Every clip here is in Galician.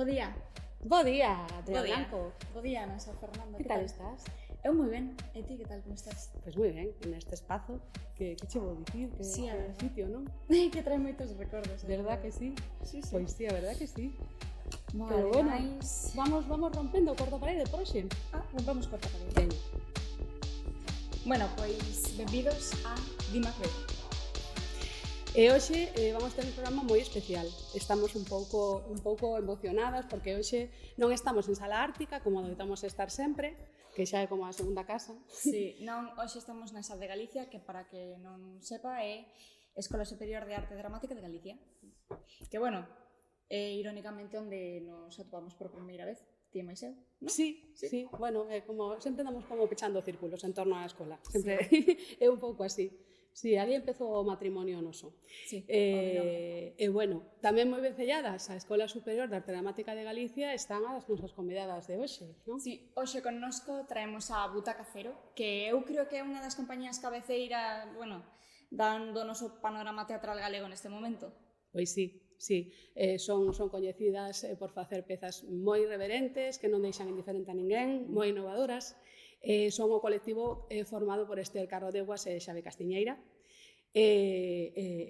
Bo día. Bo día, Andrea Bo día. Blanco. Bo día, Nosa Fernando. Que tal estás? Eu moi ben. E ti, que tal, como estás? Pois moi ben, neste espazo que che vou dicir, que Sí, a que verdad. sitio, non? Que trae moitos recordos. Verdad que sí? Sí, sí. Pois sí, a verdad que sí. Vale, Pero bueno, máis... vamos rompendo o corta parede por hoxe. Rompamos corta parede. Veña. Bueno, pois, benvidos a Dima Creo. E hoxe vamos ter un programa moi especial. Estamos un pouco emocionadas porque hoxe non estamos en Sala Ártica, como adoitamos estar sempre, que xa é como a segunda casa. Sí, non, hoxe estamos na Sal de Galicia, que para que non sepa é Escola Superior de Arte Dramática de Galicia. Que, bueno, é irónicamente onde nos atopamos por primeira vez, ti e máis eu, non? Sí. Bueno, como sempre andamos como pechando círculos en torno á escola. Sempre é un pouco así. Sí, ali empezou o matrimonio noso. Sí, E bueno, tamén moi vencelladas a Escola Superior de Arte Dramática de Galicia están as nosas convidadas de hoxe, non? Sí, hoxe connosco traemos a Butaca Cero, que eu creo que é unha das compañías cabeceiras, bueno, dando o noso panorama teatral galego neste momento. Pois sí. Son coñecidas por facer pezas moi reverentes, que non deixan indiferente a ninguén, moi innovadoras. Son o colectivo formado por Esther Carrodeguas e Xavi Castiñeira.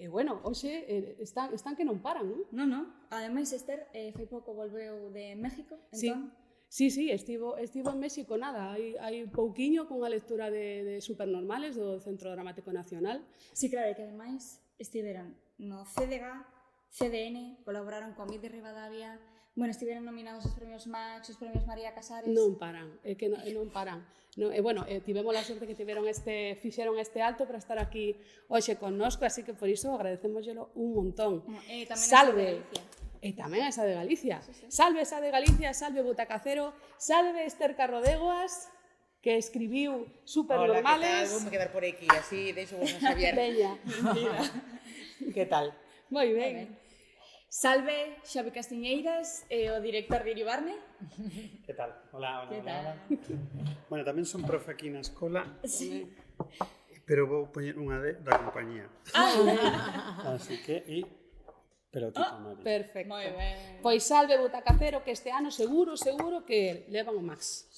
Bueno, hoxe están que non paran, non? Non. Ademais, Esther, fai pouco volveu de México, entón... Sí, estivo en México, nada, hai pouquiño cunha lectura de Supernormales do Centro Dramático Nacional. Sí, claro, que ademais estiveron no CDG, CDN, colaboraron con Mid de Rivadavia, bueno, estiveron nominados aos premios Max, aos premios María Casares... Non paran, é que non paran. No, bueno, tivemos a sorte que fixeron este alto para estar aquí hoxe connosco, así que por iso agradecémosllelo un montón. E tamén Salve! Galicia. E tamén esa de Galicia. Sí. Salve esa de Galicia, salve Butaca Cero, salve Esther Carrodeguas, que escribiu Supernormales. Hola, que tal? Vou me quedar por aquí, así deixo vos a Xavier. Veña. Que tal? Moi ben. Salve Xavi Castiñeiras e o director de Iribarne. Que tal? Hola. Que tal? Bueno, tamén son profe aquí na escola, Sí. pero vou poñer unha da compañía. Así que, pelotita, Mari. Perfecto. Moi ben. Pois salve Butaca Cero, que este ano seguro que levan o Max.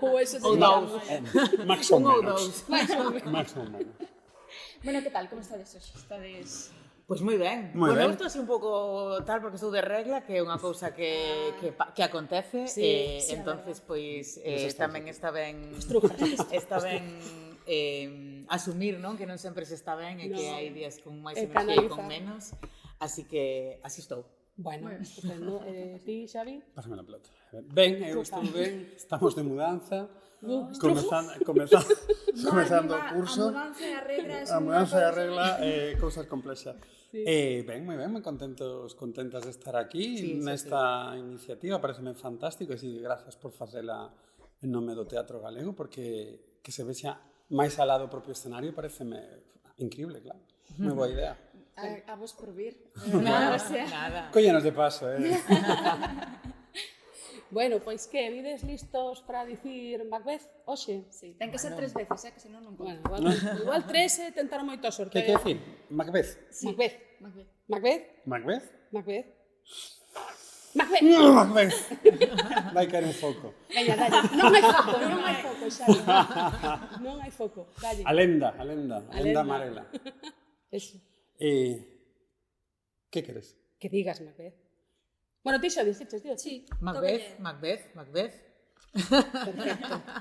Ou eso Ou digamos. Max ou Un ou menos. dous. Max ou menos. Bueno, que tal? Como estades hoxe? Estades... Pois moi ben. Moi Bueno, ben. eu estou así un pouco tal porque estou de regla, que é unha cousa que acontece, Sí, sí, entonces pois Eso tamén está ben asumir, non, que non sempre se está ben e que No. hai días con máis E enerxía e con canalizar. menos, así que así estou. Bueno, Moi ben. estupendo. Ti, Xavi? Pásame a pelota. Ben, eu estou ben, estamos de mudanza, comezando o curso. A mudanza e a regra... A mudanza e a regla, cousas complexas. Ben, moi ben, moi contentas de estar aquí Sí, nesta iniciativa, pareceme fantástico, e si, gracias por facela en nome do Teatro Galego, porque que se vexa máis alá do propio escenario pareceme increíble, claro. Moi boa idea. A vos por vir. Nada. Cóllenos de paso, Bueno, pois que, vides listos para dicir Macbeth hoxe? Sí, ten que ser 3 veces, que senón non pode. Bueno, igual 3 tentaron moito a sorte. Que decir? Macbeth. Sí. Macbeth. Macbeth. Macbeth. Macbeth? Macbeth. Macbeth. Macbeth. Vai caer un foco. Veña, dalle. Non hai foco, Xavi. Non hai foco, dalle. A lenda amarela. Eso. Que queres? Que digas Macbeth. Bueno, ti xa dixeches, tío. Sí, Macbeth.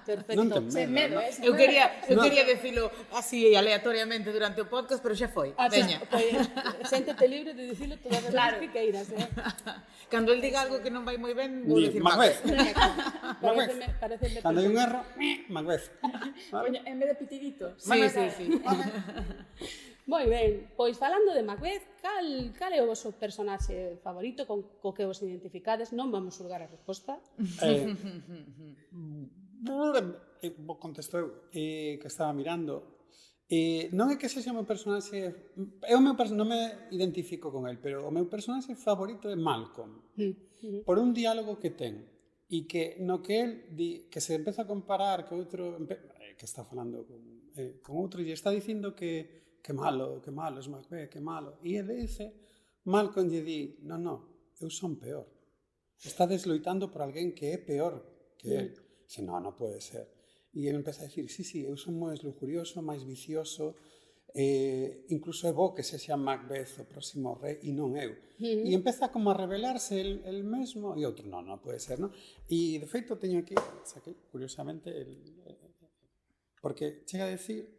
Perfecto. Non ten Sen medo, medo, non? sen Eu medo. quería dicilo así aleatoriamente durante o podcast, pero xa foi. Veña. Pois, séntete libre de dicilo todas as Claro. veces que queiras, Cando el diga algo que non vai moi ben, vou Di, dicir Macbeth. Pareceme Cando hai un erro, Macbeth. Coño, en vez de pitidito. Sí. Moi ben, pois falando de Macbeth, cal é o vosso personaxe favorito co que vos identificades? Non vamos xulgar a resposta. Vou contesto eu, que estaba mirando. Non é que sexa o meu personaxe... non me identifico con el, pero o meu personaxe favorito é Malcolm. Por un diálogo que ten. E que no que el di, que se empeza a comparar co outro... que está falando con outro e está dicindo que malo, es Macbeth, que malo. E ele dice, Malcolm lle di, non, eu son peor. estades loitando por alguén que é peor que el. Dice, non pode ser. E ele empeza a dicir, sí, eu son máis lujurioso, máis vicioso, incluso é bo que sexa Macbeth o próximo rei e non eu. E empeza como a revelarse el mesmo e outro, non pode ser, non? E de feito teño aquí, saquei curiosamente, porque chega a decir,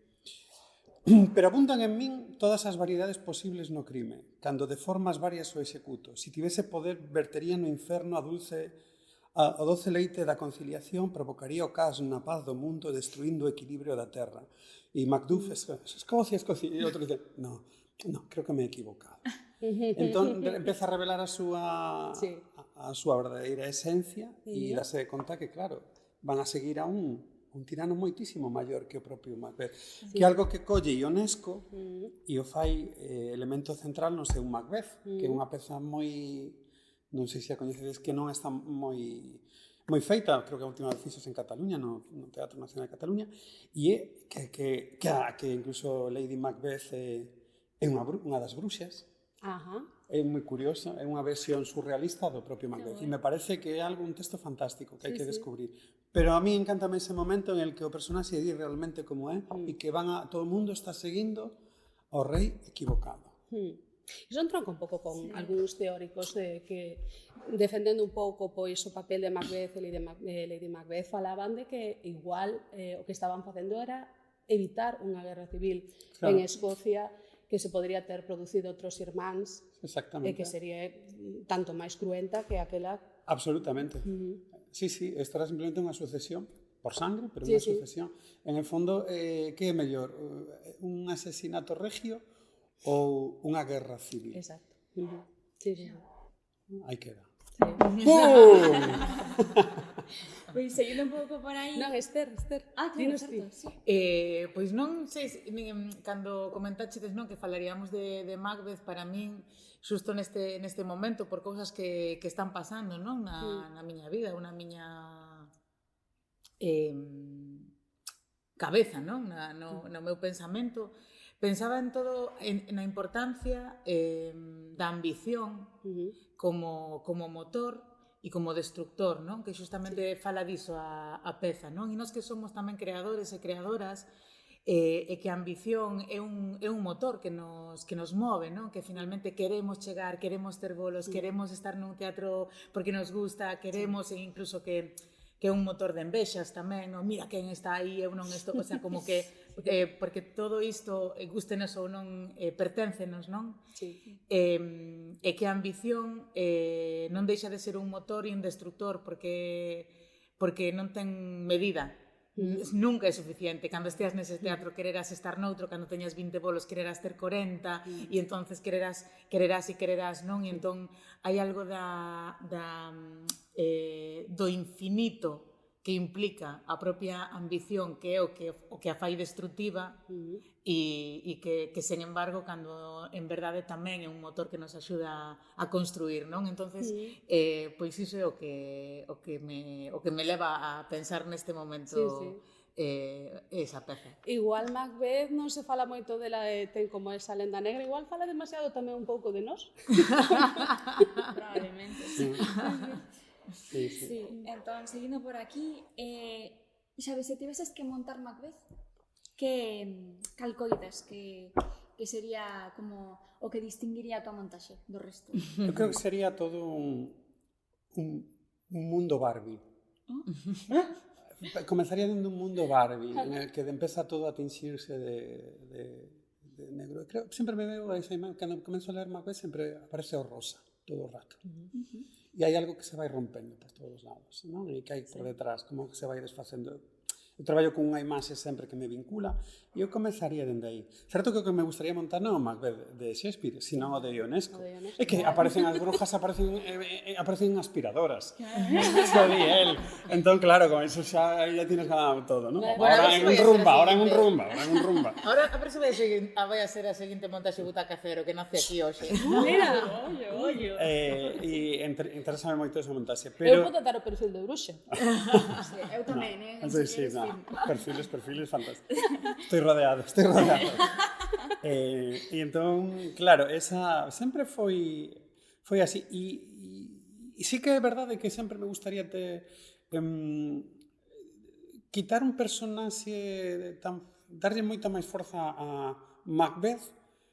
pero abundan en min todas as variedades posibles no crime, cando de formas varias o executo. Si tivese poder, vertería no inferno o doce leite da conciliación, provocaría o caos na paz do mundo, destruindo o equilibrio da terra. E Macduff Escocia, e outro dice, no, creo que me he equivocado. Entón, empeza a revelar a súa verdadeira esencia e dase de conta que, claro, van a seguir a un tirano moitísimo maior que o propio Macbeth, que é algo que colle Ionesco e o fai elemento central no seu Macbeth, que é unha peza moi, non sei se a coñecedes, que non está moi feita, creo que a última vez fixos en Cataluña, no Teatro Nacional de Cataluña, e é que incluso Lady Macbeth é unha das bruxas. É moi curioso, é unha versión surrealista do propio Macbeth, e me parece que é un texto fantástico que hai que descubrir. Pero a mí encantame ese momento en el que o personaxe di realmente como é e que todo o mundo está seguindo ao rei equivocado. Iso entronca un pouco con algúns teóricos que, defendendo un pouco pois o papel de Macbeth e Lady Macbeth, falaban de que igual o que estaban facendo era evitar unha guerra civil en Escocia que se podría ter producido outros irmáns e que sería tanto máis cruenta que aquela. Absolutamente. Sí, isto era simplemente unha sucesión por sangre, pero unha sucesión. En el fondo, que é mellor? Un asesinato regio ou unha guerra civil? Exacto. Aí queda. Pois, seguindo un pouco por aí... Non, Esther. Claro, certo, sí. Pois non sei, cando comentachedes que falaríamos de Macbeth, para min, xusto neste momento, por cousas que están pasando na miña vida, na miña cabeza, no meu pensamento, pensaba en todo, na importancia da ambición como motor e como destructor, que xustamente fala diso a peza, e nós que somos tamén creadores e creadoras, e que a ambición é un motor que nos move, que finalmente queremos chegar, queremos ter bolos, queremos estar nun teatro porque nos gusta, queremos, e incluso que é un motor de envexas tamén, mira quen está aí, eu non estou, o sea, como que porque todo isto, gústenos ou non, perténcenos, non? E que a ambición non deixa de ser un motor e un destructor porque non ten medida. Nunca é suficiente. Cando esteas nese teatro quererás estar noutro, cando teñas 20 bolos quererás ter 40 e entonces quererás, non? E entón hai algo do infinito que implica a propia ambición, que é o que a fai destructiva e que, sen embargo, cando en verdade tamén é un motor que nos axuda a construir, non? Entonces, pois iso é o que me leva a pensar neste momento esa peza. Igual Macbeth non se fala moito dela, ten como esa lenda negra, igual fala demasiado tamén un pouco de nós. Probablemente, sí. Entón, seguindo por aquí, sabes, se tiveses que montar Macbeth, cal coidas que sería como o que distinguiría a tua montaxe do resto? Eu creo que sería todo un mundo Barbie. Comenzaría dentro un mundo Barbie, en el que empeza todo a tingirse de negro. Creo, sempre me veo esa imagen, cando comenzo a ler Macbeth sempre aparece o rosa todo o rato. E hai algo que se vai rompendo por todos os lados, non? E que hai por detrás, como que se vai desfacendo. Eu traballo con unha imaxe sempre que me vincula e eu comenzaría dende aí. Certo que o que me gustaría montar non o Macbeth de Shakespeare, sino o de Ionesco. É que aparecen as brujas, aparecen aspiradoras. Eso di él. Entón, claro, con eso xa tienes ganado todo, non? Ahora en un rumba. Ahora, a ver se vai a ser a seguinte montaxe Butaca Cero que nace aquí hoxe. Mira, ollo. E interésame moito esa montaxe. Eu podo dar o perfil de bruxa. Eu tamén, Perfiles fantásticos. Estoy rodeado. E entón, claro, esa sempre foi así. E sí que é verdade que sempre me gustaría quitar un personaxe darlle moita máis forza a Macbeth,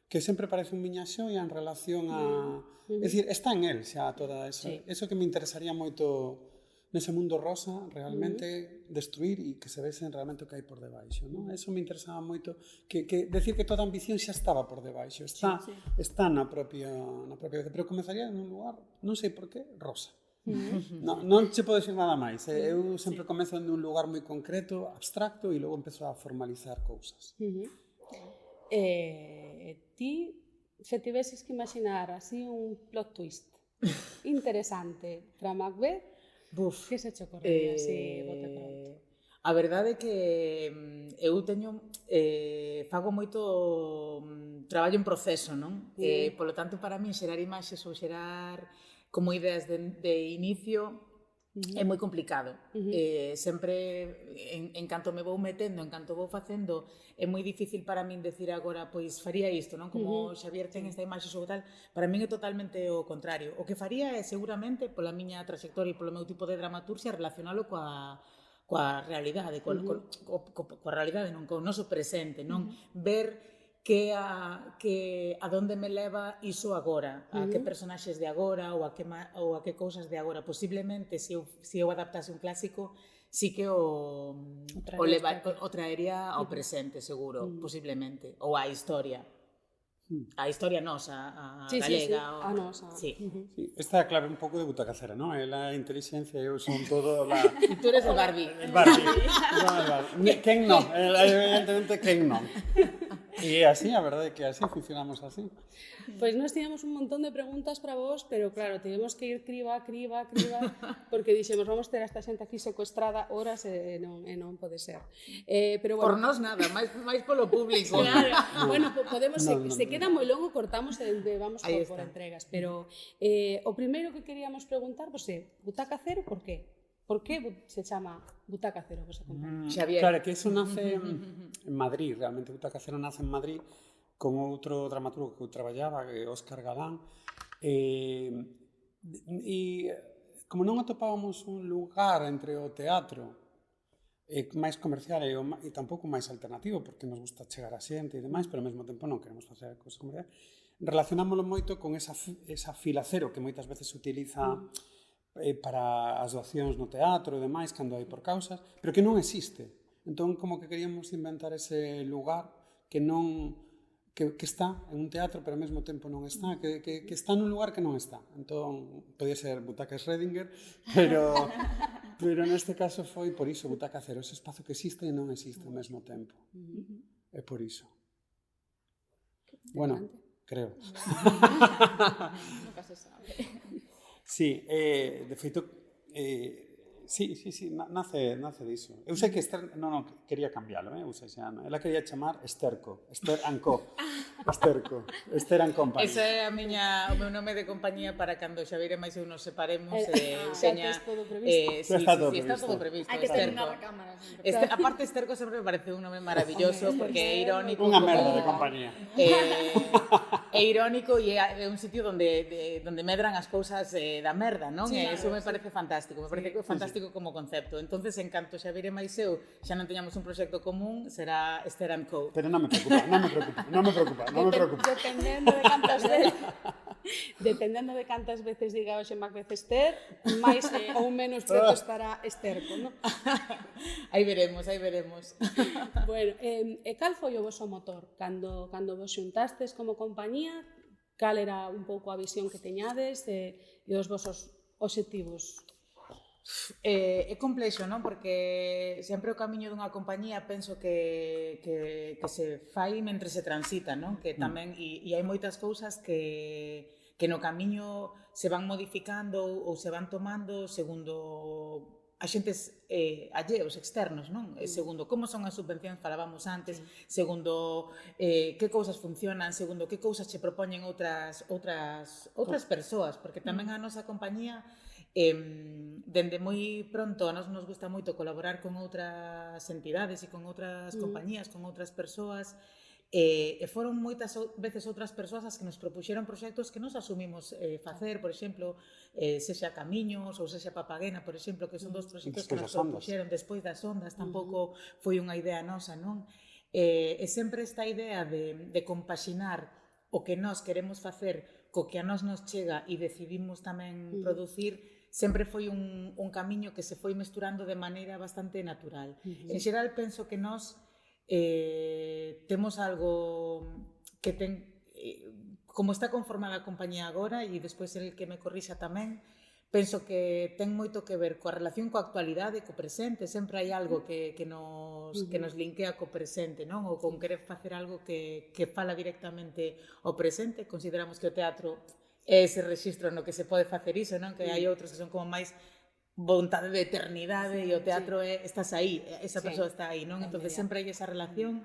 que sempre parece un miñaxoia en relación a... É dicir, está en él xa toda esa... Sí. Eso que me interesaría moito nese mundo rosa, realmente destruir e que se vesen realmente o que hai por debaixo, non? Eso me interesaba moito, que decir que toda a ambición xa estaba por debaixo, está na propia pero comenzaría nun lugar, non sei por qué, rosa. Non se pode decir nada máis. Eu sempre comezo en un lugar moi concreto, abstracto, e logo empezo a formalizar cousas. Ti, se tiveses que imaginar así un plot twist interesante para Macbeth, que se che ocorrería así, bote pronto? A verdade é que eu teño fago moito traballo en proceso, non? Polo tanto, para min xerar imaxes ou xerar como ideas de inicio é moi complicado. Sempre, en canto me vou metendo, en canto vou facendo, é moi difícil para min decir agora, pois faría isto, non? Como Xavier ten esta imaxe ou tal, para min é totalmente o contrario. O que faría é, seguramente, pola miña trayectoria e polo meu tipo de dramaturgia, relacionalo coa realidade, coa realidade, non? Co noso presente, non? Ver que a donde me leva iso agora, a que personaxes de agora ou a que cousas de agora. Posiblemente, se eu adaptase un clásico, sí que o traería ao presente, seguro, posiblemente, ou á historia. A historia nosa, a galega. A nosa. Sí. Esta é a clave un pouco de Butacacera, non? É a inteligencia, eu son todo la... E tú eres o Barbie. Barbie. Quen non? Evidentemente, quen non? E así, a verdade é que así funcionamos así. Pois nós tiñamos un montón de preguntas para vos, pero claro, tivemos que ir criba, porque dixemos, vamos ter a esta xente aquí secuestrada horas e non pode ser. Pero Por bueno, nós nada, máis polo público. claro, bueno, podemos, se queda moi longo, cortamos e vamos por entregas, pero o primeiro que queríamos preguntar, pois é, Butaca Cero, por qué? Por que se chama Butaca Cero, vosa compañía? Xavier. Claro, que eso nace en Madrid, realmente Butaca Cero nace en Madrid con outro dramaturgo que eu traballaba, Óscar Galán, e como non atopábamos un lugar entre o teatro máis comercial e tampouco máis alternativo, porque nos gusta chegar a xente e demais, pero ao mesmo tempo non queremos facer cosas comerciales, relacionámoslo moito con esa fila cero que moitas veces se utiliza para as doacións no teatro e demais, cando hai por causas, pero que non existe. Entón, como que queríamos inventar ese lugar que non que está en un teatro, pero ao mesmo tempo non está, que está nun lugar que non está. Entón, podía ser Butaca Schrödinger, pero neste caso foi por iso, Butaca Cero, ese espazo que existe e non existe ao mesmo tempo. É por iso. Bueno, creo. Nunca se sabe. Sí, de feito, sí, nace diso. Eu sei que Esther, non, quería cambiálo, eu sei xa, ela quería chamar Esterco, Esther and Co. Esterco, Esther and Company. Ese é o meu nome de compañía para cando Xavier e máis eu nos separemos. Xa tes todo previsto. Está todo previsto. Hai que terminar a cámara. Aparte, Esterco sempre me parece un nome maravilloso, porque é irónico. Unha merda de compañía. É irónico e é un sitio onde medran as cousas da merda, non? Eso me parece fantástico, me parece fantástico como concepto. Entonces, en canto Xavier e máis eu xa non teñamos un proxecto común, será Esther and Co. Pero non me preocupa. Dependendo de cantas veces diga hoxe Macbeth Esther, máis ou menos preto estará Esterco, non? Aí veremos. Bueno, cal foi o voso motor? Cando vos xuntastes como compañía, cal era un pouco a visión que teñades e os vosos obxectivos? É complexo, non? Porque sempre o camiño dunha compañía penso que se fai mentre se transita, non? Que tamén, e hai moitas cousas que no camiño se van modificando ou se van tomando segundo axentes alleos, externos, non? Segundo como son as subvencións, falábamos antes, segundo que cousas funcionan, segundo que cousas che propoñen outras persoas, porque tamén a nosa compañía dende moi pronto a nos gusta moito colaborar con outras entidades e con outras compañías, con outras persoas, E foron moitas veces outras persoas as que nos propuxeron proxectos que nos asumimos facer, por exemplo, sexa Camiños ou sexa Papaguena, por exemplo, que son dos proxectos que nos propuxeron despois das ondas, tampouco foi unha idea nosa, non? E sempre esta idea de compaxinar o que nós queremos facer co que a nós nos chega e decidimos tamén producir, sempre foi un camiño que se foi mesturando de maneira bastante natural. En xeral, penso que nós temos algo que ten, como está conformada a compañía agora, e despois el que me corrixa tamén, penso que ten moito que ver coa relación coa actualidade, co presente, sempre hai algo que nos linkea co presente, non? Ou con querer facer algo que fala directamente ao presente. Consideramos que o teatro é ese rexistro no que se pode facer iso, non? Que hai outros que son como máis vontade de eternidade, e o teatro é, estás aí, esa persoa está aí, non? Entón, sempre hai esa relación.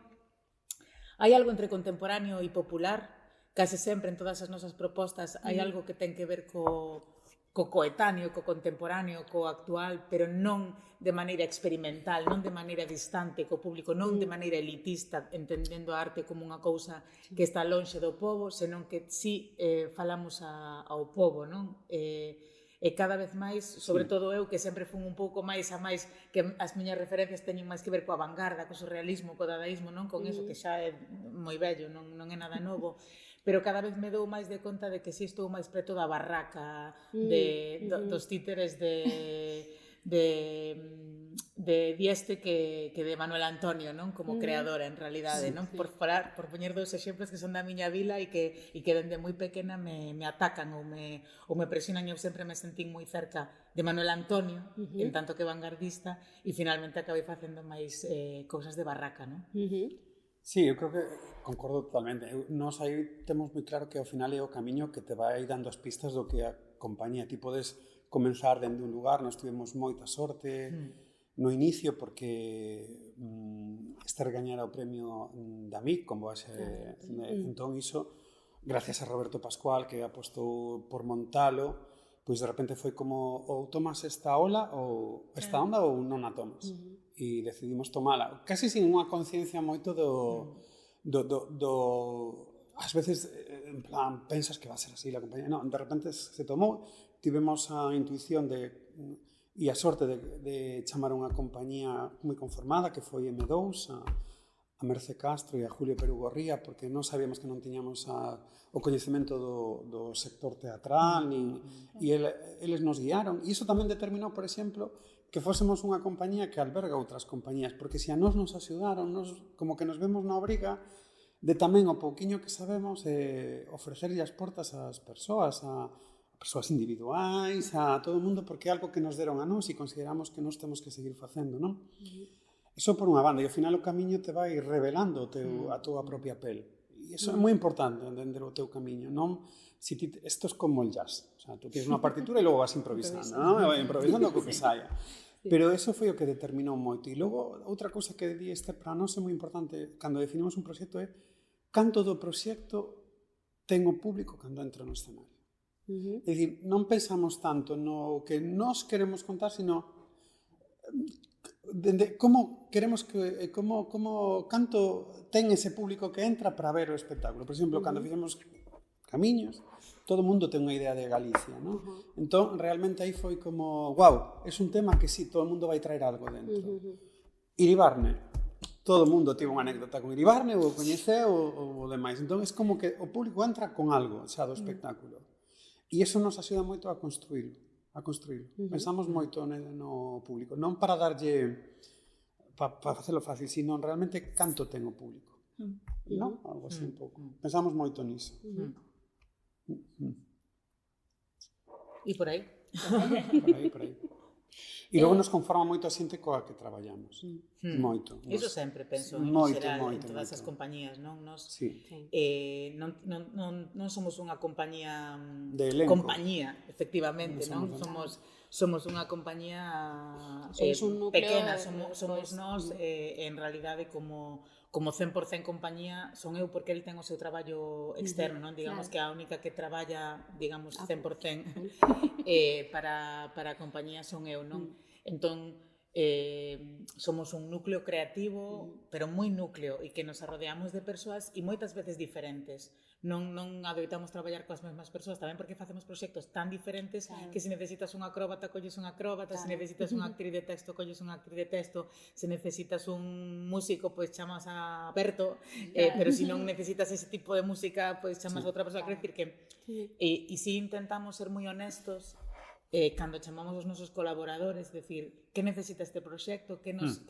Hai algo entre contemporáneo e popular, case sempre en todas as nosas propostas hai algo que ten que ver co coetáneo, co contemporáneo, co actual, pero non de maneira experimental, non de maneira distante co público, non de maneira elitista, entendendo a arte como unha cousa que está lonxe do pobo, senón que sí falamos ao pobo, non? E cada vez máis, sobre todo eu, que sempre fun un pouco máis a máis, que as miñas referencias teñen máis que ver coa vanguarda, co surrealismo, co dadaísmo, non? Con eso que xa é moi vello, non é nada novo, pero cada vez me dou máis de conta de que si estou máis preto da barraca, dos títeres de Dieste que de Manuel Antonio, non? Como creadora, en realidade, non? Por poñer dous exemplos que son da miña vila e que dende moi pequena me atacan ou me presionan. Eu sempre me sentín moi cerca de Manuel Antonio, en tanto que vanguardista, e finalmente acabei facendo máis cousas de barraca, non? Sí, eu creo que concordo totalmente. Nós aí temos moi claro que ao final é o camiño que te vai dando as pistas do que a compañía. Ti podes comenzar dende un lugar, nós tivemos moita sorte no inicio porque Esther gañara o premio da MIC con Boaxe. Entón iso, gracias a Roberto Pascual, que apostou por montalo, pois de repente foi como ou tomas esta ola ou esta onda ou non a tomas. E decidimos tomala, casi sin unha conciencia moito ás veces, en plan, pensas que va a ser así la compañía. Non, de repente se tomou, tivemos a intuición e a sorte de chamar unha compañía moi conformada, que foi M2, a Merce Castro e a Julio Perugorría, porque non sabíamos que non tiñamos o coñecemento do sector teatral, e eles nos guiaron. E iso tamén determinou, por exemplo, que fósemos unha compañía que alberga outras compañías, porque se a nos axudaron, como que nos vemos na obriga de tamén o pouquiño que sabemos ofrecerlle as portas ás persoas, a persoas individuais, a todo o mundo, porque é algo que nos deron a nós e consideramos que nós temos que seguir facendo, non? Iso por unha banda, e ao final o camiño te vai revelando a túa propia pel. E iso é moi importante, entender o teu camiño, non? Isto é como el jazz, o sea, tú tienes unha partitura e logo vas improvisando, non? Improvisando co que saia. Pero eso foi o que determinou moito. E logo, outra cousa que di para nós é moi importante, cando definimos un proxecto, é canto do proxecto ten o público cando entra no escenario. É dicir, non pensamos tanto no que nós queremos contar, sino como queremos que canto ten ese público que entra para ver o espectáculo. Por exemplo, cando fixemos Camiños, todo o mundo ten unha idea de Galicia, non? Entón, realmente aí foi como, wow, é un tema que sí, todo o mundo vai traer algo dentro. Iribarne, todo o mundo tivo unha anécdota con Iribarne, ou coñeceu, ou demais. Entón, é como que o público entra con algo xa do espectáculo. E iso nos axuda moito a construirlo. Pensamos moito no público, non para darlle, para facelo fácil, sino realmente canto ten o público. Non? Algo así un pouco. Pensamos moito niso. E por aí? Por aí. E logo nos conforma moito a xente coa que traballamos. Moito. Iso sempre penso, en xeral, en todas as compañías, non? Nos non somos unha compañía efectivamente, non? Somos unha compañía pequena, somos nós, en realidade como 100% compañía son eu, porque el ten o seu traballo externo, non? Digamos que a única que traballa, digamos, 100% para a compañía son eu, non? Entón, somos un núcleo creativo, pero moi núcleo, e que nos arrodeamos de persoas e moitas veces diferentes. Non adoitamos traballar coas mesmas persoas, tamén porque facemos proxectos tan diferentes que se necesitas un acróbata, colles un acróbata, se necesitas unha actriz de texto, colles unha actriz de texto, se necesitas un músico, pois chamas a Berto, pero se non necesitas ese tipo de música, pois chamas a outra persoa. Quero dicir que e si intentamos ser moi honestos cando chamamos os nosos colaboradores, decir, que necesita este proxecto, que nos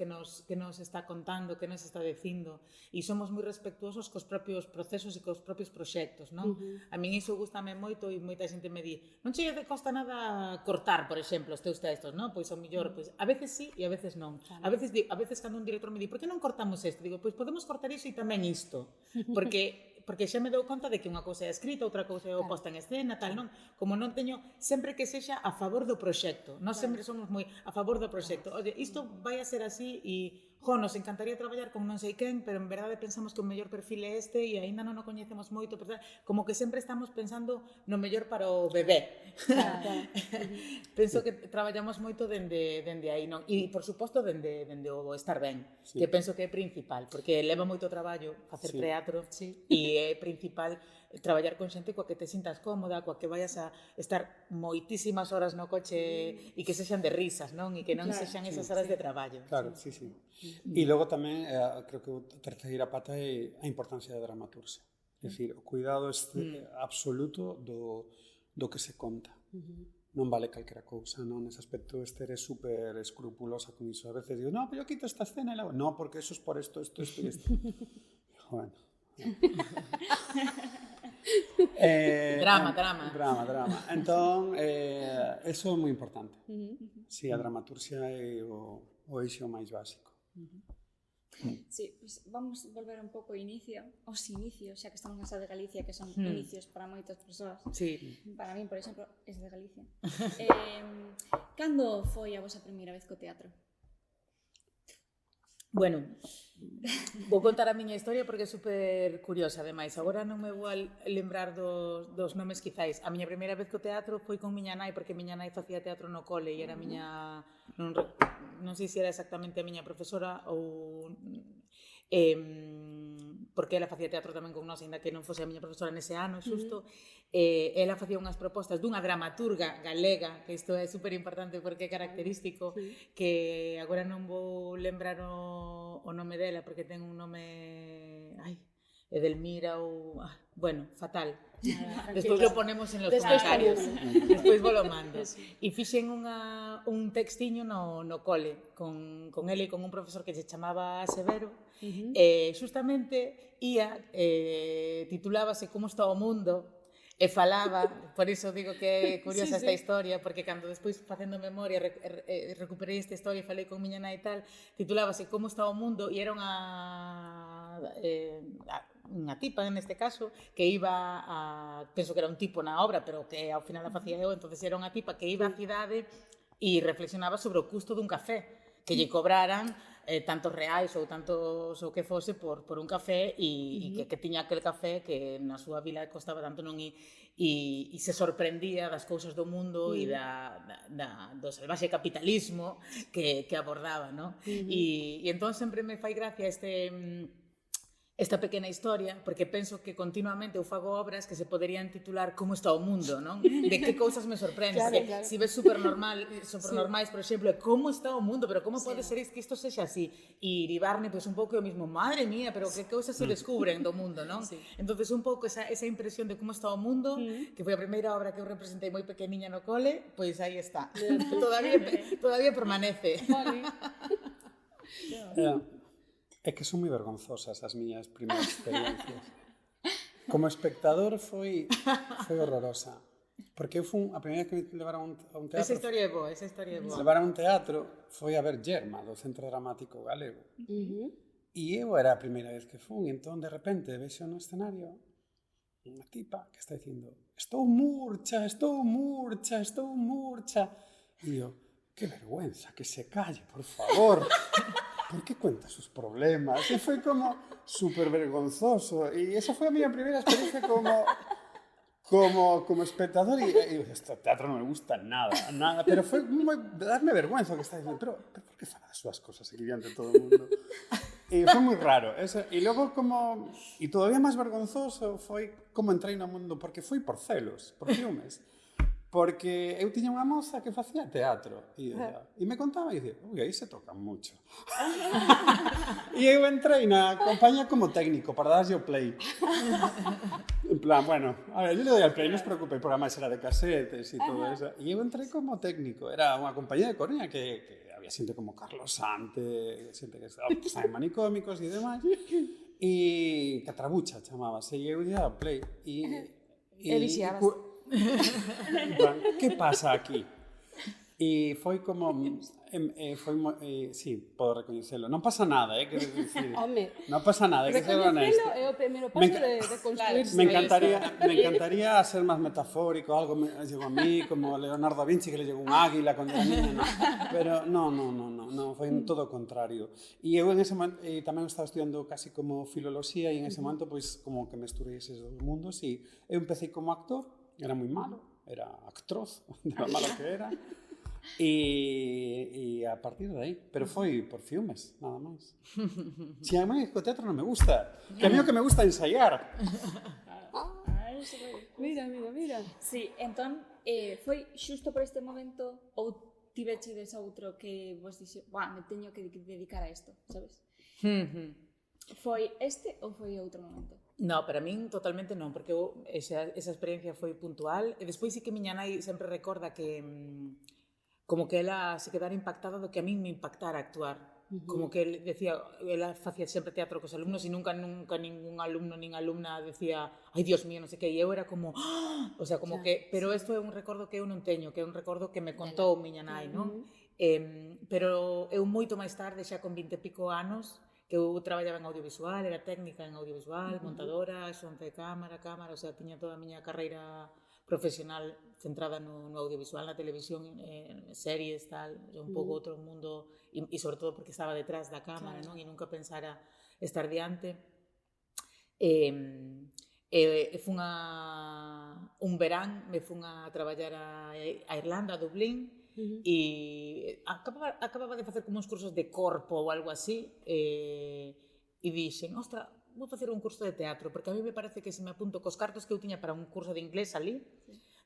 está contando, que nos está dicindo, e somos moi respetuosos cos propios procesos e cos propios proxectos, non? A min iso gustame moito e moita xente me di, non che costa nada cortar, por exemplo, os teus textos, non? Pois ao mellor, pois a veces sí e a veces non. A veces cando un director me di, por que non cortamos isto? Digo, pois podemos cortar iso e tamén isto, porque xa me dou conta de que unha cousa é escrita, outra cousa é o posta en escena, tal, non? Como non teño, sempre que sexa a favor do proxecto. Nós sempre somos moi a favor do proxecto. Oye, isto vai a ser así e, nos encantaría traballar con non sei quen, pero en verdade pensamos que o mellor perfil é este e aínda non o coñecemos moito, pero como que sempre estamos pensando no mellor para o bebé. Penso que traballamos moito dende aí, non? E, por suposto, dende o estar ben, que penso que é principal, porque leva moito traballo facer teatro e é principal traballar con xente coa que te sintas cómoda, coa que vayas a estar moitísimas horas no coche e que sexan de risas, non? E que non sexan esas horas de traballo. Claro, sí. E logo tamén, creo que a terceira pata é a importancia da dramaturgia. É dicir, o cuidado absoluto do que se conta. Non vale calquera cousa, non? Nese aspecto eres super escrupulosa con iso. A veces digo, no, pero yo quito esta escena e la... No, porque eso es por esto. Bueno. Drama. Entón, eso é moi importante. Si, a dramaturgia é o eixo máis básico. Sí, pues vamos a volver un pouco aos inicios, xa que estamos na de Galicia, que son inicios para moitas persoas. Sí. Para min, por exemplo, é de Galicia. Cando foi a vosa primeira vez co teatro? Bueno, vou contar a miña historia porque é super curiosa, ademais. Agora non me vou lembrar dos nomes, quizáis. A miña primeira vez co teatro foi con miña nai, porque miña nai facía teatro no cole e era a miña... Non sei se era exactamente a miña profesora ou... porque ela facía teatro tamén con nós, ainda que non fose a miña profesora nese ano, xusto. Ela facía unhas propostas dunha dramaturga galega, que isto é super importante porque é característico, que agora non vou lembrar o nome dela porque ten un nome... Edelmira ou... bueno, fatal. Despois lo ponemos en los comentarios. Despois vos lo mando. E fixen un textiño no cole con ele e con un profesor que se chamaba Severo. Justamente titulábase Como está o mundo, e falaba, por iso digo que é curiosa esta historia, porque cando despois facendo memoria recuperei esta historia e falei con miña nai e tal, titulábase Como está o mundo, e era unha tipa neste caso que iba penso que era un tipo na obra, pero que ao final a facía eu, entonces era unha tipa que iba á cidade e reflexionaba sobre o custo dun café que lle cobraran tantos reais ou tantos o que fose por un café e que tiña aquel café que na súa vila costaba tanto, non? E se sorprendía das cousas do mundo e do salvaxe capitalismo que abordaba, non? E entón sempre me fai gracia esta pequena historia, porque penso que continuamente eu fago obras que se poderían titular Como está o mundo, non? De que cousas me sorprenden. Claro. Si ves supernormais, por exemplo, como está o mundo, pero como pode ser que isto sexa así? E Iribarne, pois un pouco o mismo, madre mía, pero que cousas se descubren do mundo, non? Entonces un pouco esa impresión de como está o mundo, que foi a primeira obra que eu representei moi pequeniña no cole, pois aí está. Todavía permanece. É que son moi vergonzosas as miñas primeiras experiencias. Como espectador foi horrorosa. Porque eu fui a primeira vez que me levaron a un teatro... Esa historia é boa. Levaron a un teatro foi a ver Yerma, do Centro Dramático Galego. E eu era a primeira vez que fui, entón de repente vexo no escenario unha tipa que está dicindo estou murcha. E eu, que vergüenza, que se calle, por favor. ¿Por qué cuenta sus problemas? E foi como super vergonzoso. E esa foi a miña primeira experiencia como espectador. E este teatro non me gusta nada. Pero foi darme vergüenza o que está dicindo. Pero por por que fala das súas cosas aquí diante de todo o mundo? E foi moi raro. E logo como... E todavía máis vergonzoso foi como entrei no mundo, porque foi por celos, por ciúmes. Porque eu tiña unha moza que facía teatro e me contaba e dicía, ui, aí se tocan mucho. E eu entrei na compañía como técnico para darlle o play. En plan, bueno, a ver, yo le doy al play, no os preocupe, porque además era de casetes e todo eso. E eu entrei como técnico, era unha compañía de Coruña que había xente como Carlos Sante, xente que estaba en manicómicos e demais. E Catrabucha chamábase, e eu día ao play. E vixiabas. Que pasa aquí? E foi como... sí, podo recoñecelo. Non pasa nada, quero dicir. Home, Non pasa nada, que ser honesto. recoñecelo é o primeiro paso de construirse. Me encantaría ser máis metafórico, algo me llegou a mí, como Leonardo da Vinci, que le llegou un águila cando era niño, no. Pero non, foi todo o contrario. E eu en ese momento, tamén estaba estudiando casi como filoloxía, e en ese momento, pois, como que mesturei eses dos mundos, e eu empecé como actor, era moi malo, era actroz, de lo malo que era, e a partir de aí, pero foi por fiumes, nada máis. Si a mí o teatro non me gusta, que a mí o que me gusta é ensaiar. Mira. Sí, entón, foi xusto por este momento ou tivechedes outro que vos dixe, me teño que dedicar a isto, sabes? Foi este ou foi outro momento? No, para min totalmente non, porque esa experiencia foi puntual, e despois sí que miña nai sempre recorda que como que ela se quedara impactada do que a min me impactara actuar. Como que ele decía, ela facía sempre teatro cos alumnos e nunca ningún alumno nin alumna decía, ai, Dios mío, non sei que, e eu era como, o sea, como que, pero isto é un recordo que eu non teño, que é un recordo que me contou miña nai, non? Pero eu moito máis tarde, xa con 20 e pico anos, que eu traballaba en audiovisual, era técnica en audiovisual, montadora, xonte de cámara, o sea, tiña toda a miña carreira profesional centrada no audiovisual, na televisión, series, tal, un pouco outro mundo, e sobre todo porque estaba detrás da cámara, non? E nunca pensara estar diante. Fun un verán, me fun a traballar a Irlanda, a Dublín, e acababa de facer como uns cursos de corpo ou algo así, e dixen, ostra, vou facer un curso de teatro, porque a mí me parece que se me apunto cos cartos que eu tiña para un curso de inglés ali,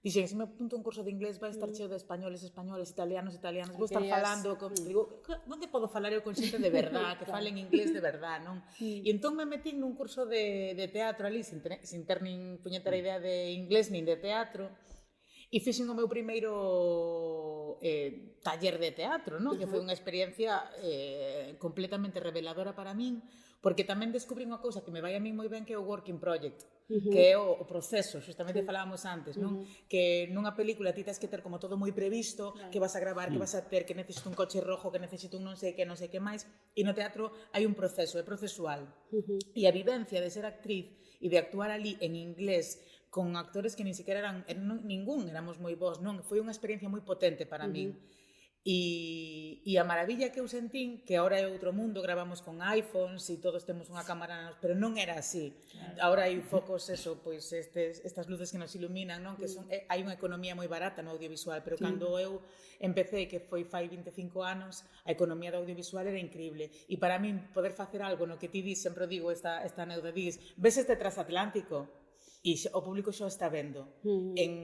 dixen, se me apunto un curso de inglés vai estar cheo de españoles, italianos, vou estar falando, digo, onde podo falar eu con xente de verdad, que falen inglés de verdad, non? E entón me metín nun curso de teatro ali, sin ter nin puñetera idea de inglés nin de teatro, e fixen o meu primeiro taller de teatro, non? Que foi unha experiencia completamente reveladora para min, porque tamén descubrí unha cousa que me vai a mí moi ben, que é o working project, que é o proceso, xustamente falábamos antes, non? Que nunha película ti tens que ter como todo moi previsto, que vas a gravar, que vas a ter, que necesito un coche rojo, que necesito un non sei que máis, e no teatro hai un proceso, é procesual. E a vivencia de ser actriz e de actuar ali en inglés con actores que nin siquiera eran ningún, éramos moi bons, non? Foi unha experiencia moi potente para min. E a maravilla que eu sentín, que agora é outro mundo, gravamos con iPhones e todos temos unha cámara, pero non era así. Agora hai focos, pois estas luces que nos iluminan, non? Que hai unha economía moi barata no audiovisual, pero cando eu empecé, que foi fai 25 anos, a economía do audiovisual era increíble. E para min, poder facer algo no que ti dis, sempre digo esta anécdota, dis, ves este transatlántico? E o público xa o está vendo.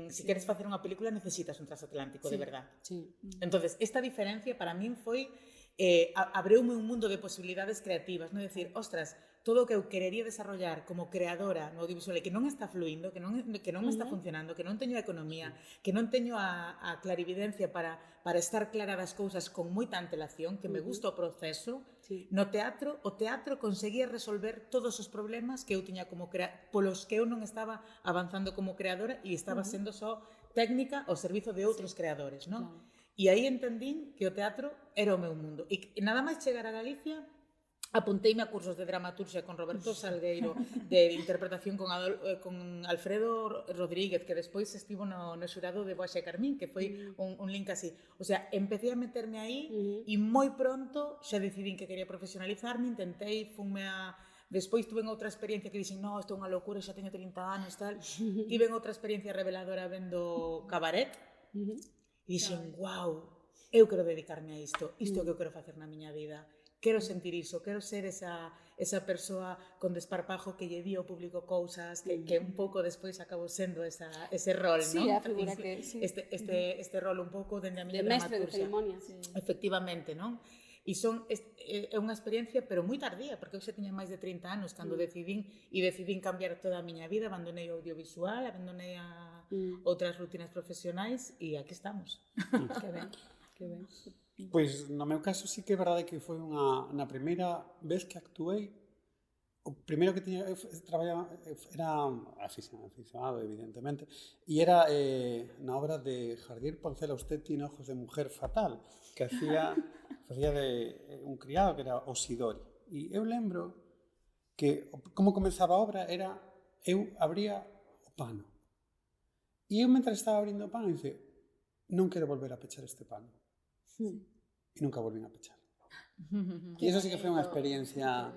Se queres facer unha película necesitas un transatlántico, de verdad. Entonces, esta diferencia para min foi abreume un mundo de posibilidades creativas, non? Decir, ostras, todo o que eu querería desarrollar como creadora no audiovisual e que non está fluindo, que non está funcionando, que non teño a economía, que non teño a clarividencia para estar clara das cousas con moita antelación, que me gusta o proceso. No teatro, o teatro conseguía resolver todos os problemas que eu tiña como polos que eu non estaba avanzando como creadora e estaba sendo só técnica ao servizo de outros creadores, non? E aí entendín que o teatro era o meu mundo. E nada máis chegar a Galicia, apunteime a cursos de dramaturgia con Roberto Salgueiro, de interpretación con Alfredo Rodríguez, que despois estivo no xurado de Boaxa e Carmín, que foi un link así. O sea, empecé a meterme aí e moi pronto xa decidín que quería profesionalizarme, intentei, despois tuve outra experiencia que dixen, no, isto é unha locura, xa teño 30 anos, tal. Tive outra experiencia reveladora vendo Cabaret, e dixen, wow, eu quero dedicarme a isto é o que eu quero facer na miña vida, quero sentir iso, quero ser esa persoa con desparpajo que lle di ao público cousas, que un pouco despois acabo sendo ese rol, Sí, non? a figura que... Sí. Este rol un pouco dende a miña De mestre de dramaturgia. ceremonia. Efectivamente, non? E é unha experiencia, pero moi tardía, porque eu xa tiña máis de 30 anos cando decidín cambiar toda a miña vida, abandonei o audiovisual, abandonei outras rutinas profesionais e aquí estamos. Que ben, que ben. Pois no meu caso sí que é verdade que foi na primeira vez que actuei, o primeiro que tiña, eu traballaba, era aficionado, evidentemente, e era na obra de Javier Poncela Ustetti en Ojos de Mujer Fatal, que facía de un criado que era Osidori. E eu lembro que como comenzaba a obra era, eu abría o pano. E eu, mentre estaba abrindo o pano, dice, non quero volver a pechar este pano. E nunca volvín a pechar. E iso sí que foi unha experiencia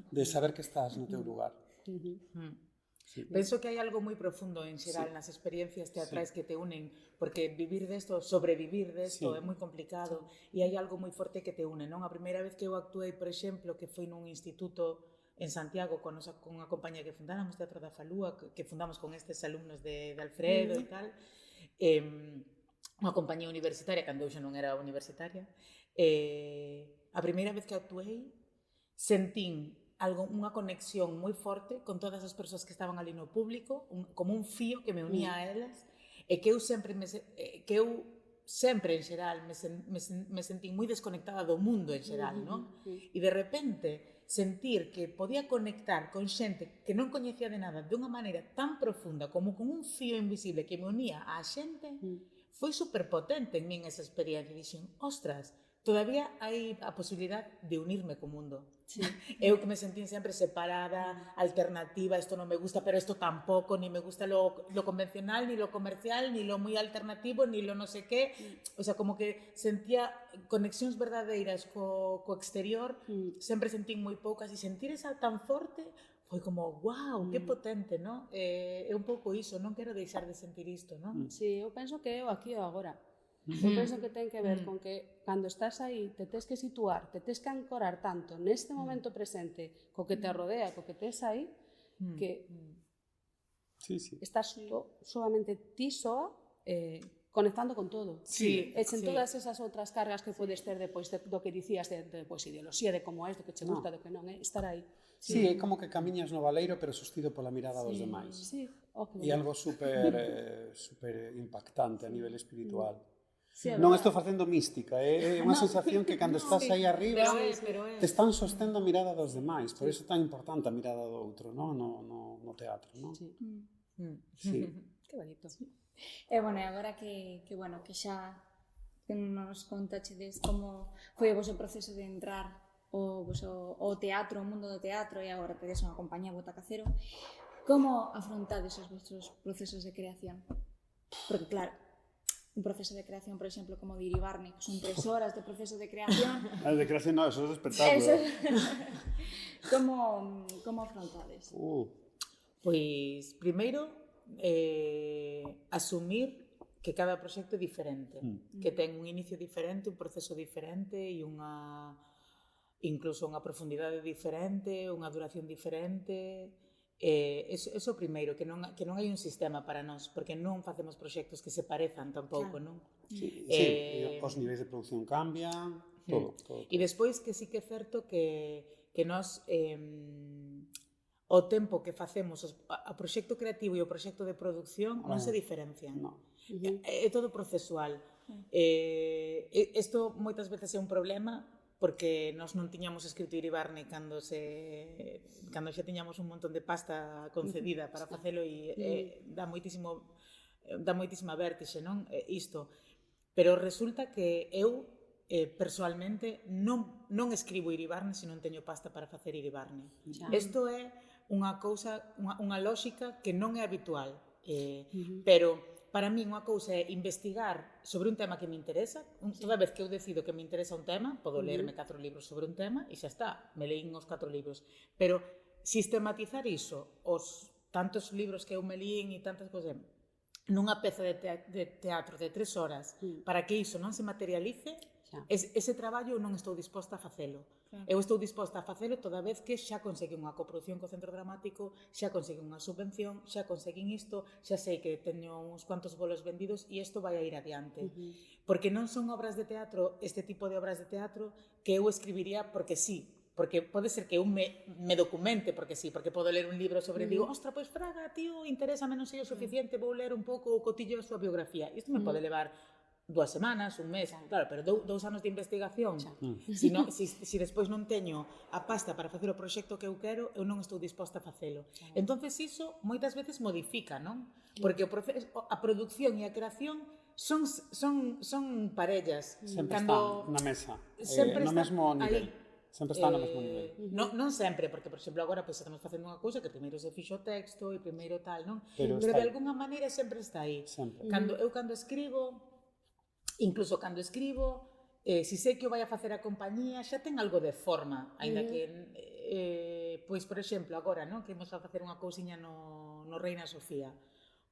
de saber que estás no teu lugar. Sí. Penso que hai algo moi profundo en xeral nas experiencias teatrais que te unen, porque vivir desto, sobrevivir desto é moi complicado e hai algo moi forte que te une, non? A primeira vez que eu actuei, por exemplo, que foi nun instituto en Santiago con unha compañía que fundáramos, Teatro da Falúa, que fundamos con estes alumnos de Alfredo e tal, unha compañía universitaria, cando eu xa non era universitaria, a primeira vez que actuei sentín unha conexión moi forte con todas as persoas que estaban ali no público, como un fío que me unía a elas, e que eu sempre en xeral me sentín moi desconectada do mundo en xeral, non? E de repente sentir que podía conectar con xente que non coñecía de nada de unha maneira tan profunda como con un fío invisible que me unía á xente, foi superpotente en min esa experiencia. E dixen, ostras, todavía hai a posibilidad de unirme co mundo. Sí. Eu que me sentín sempre separada, alternativa, isto non me gusta, pero isto tampouco, ni me gusta lo convencional, ni lo comercial, ni lo moi alternativo, ni lo no sé qué. O sea, como que sentía conexións verdadeiras co exterior, sempre sentín moi poucas, e sentir esa tan forte foi como, wow, que potente, non? É un pouco iso, non quero deixar de sentir isto, non? Sí, eu penso que é o aquí e o agora. Eu penso que ten que ver con que cando estás aí te tes que situar, te tes que ancorar tanto neste momento presente co que te rodea, co que tes aí, que estás solamente ti soa conectando con todo. Sí, e sen todas esas outras cargas que podes ter depois do que dicías de ideoloxía, de como é, do que che gusta, do que non é, estar aí. Sí, é como que camiñas no valeiro, pero sostido pola mirada dos demais. Sí, e algo super impactante a nivel espiritual. Sí, non estou facendo mística, é unha sensación que cando estás aí arriba te están sostendo a mirada dos demais, por iso é tan importante a mirada do outro, no teatro, non? Sí. Que bonito. E bueno, agora que xa nos contachedes como foi o vosso proceso de entrar o teatro, o mundo do teatro, e agora tedes unha compañía Botacacero, como afrontades os vosos procesos de creación? Porque claro, un proceso de creación, por exemplo, como de Iribarne, que son 3 horas de proceso de creación. De creación non, eso é espectáculo. Como afrontades? Pois, primeiro, asumir que cada proxecto é diferente, que ten un inicio diferente, un proceso diferente e incluso unha profundidade diferente, unha duración diferente. Eso primeiro, que non hai un sistema para nós, porque non facemos proxectos que se parezan tampouco, non? Sí, os niveis de producción cambian, todo. E despois que sí que é certo que nós o tempo que facemos o proxecto creativo e o proxecto de producción non se diferencian. É todo procesual. Isto moitas veces é un problema, porque nós non tiñamos escrito Iribarne cando xa tiñamos un montón de pasta concedida para facelo, e dá moitísima vértixe, non? Isto. Pero resulta que eu, persoalmente, non escribo Iribarne se non teño pasta para facer Iribarne. Isto é unha cousa, unha lógica que non é habitual, pero para min unha cousa é investigar sobre un tema que me interesa. Toda vez que eu decido que me interesa un tema, podo lerme 4 libros sobre un tema e xa está, me leín os 4 libros. Pero sistematizar iso, os tantos libros que eu me lín e tantas cousas, nunha peza de teatro de 3 horas para que iso non se materialice, ese traballo eu non estou disposta a facelo. Eu estou disposta a facelo toda vez que xa conseguí unha coproducción co Centro Dramático, xa conseguí unha subvención, xa conseguín isto, xa sei que teño uns cuantos bolos vendidos e isto vai a ir adiante. Porque non son obras de teatro, este tipo de obras de teatro, que eu escribiría porque sí. Porque pode ser que eu me documente porque sí, porque podo ler un libro sobre, digo, ostra, pois Fraga, tío, interésame, non sei o suficiente, vou ler un pouco o cotillo da súa biografía. Isto me pode levar 2 semanas, un mes, claro, pero 2 anos de investigación. Se despois non teño a pasta para facer o proxecto que eu quero, eu non estou disposta a facelo. Entonces iso moitas veces modifica, non? Porque a produción e a creación son parellas. Sempre están na mesa, no mesmo nivel. Sempre está no mesmo nivel. Non sempre, porque, por exemplo, agora estamos facendo unha cousa que primeiro se fixo o texto e primeiro tal, non? Pero de alguna maneira sempre está aí. Cando escribo, incluso cando escribo, se sei que o vai a facer a compañía, xa ten algo de forma, aínda que, pois, por exemplo, agora, non? Que imos a facer unha cousiña no Reina Sofía.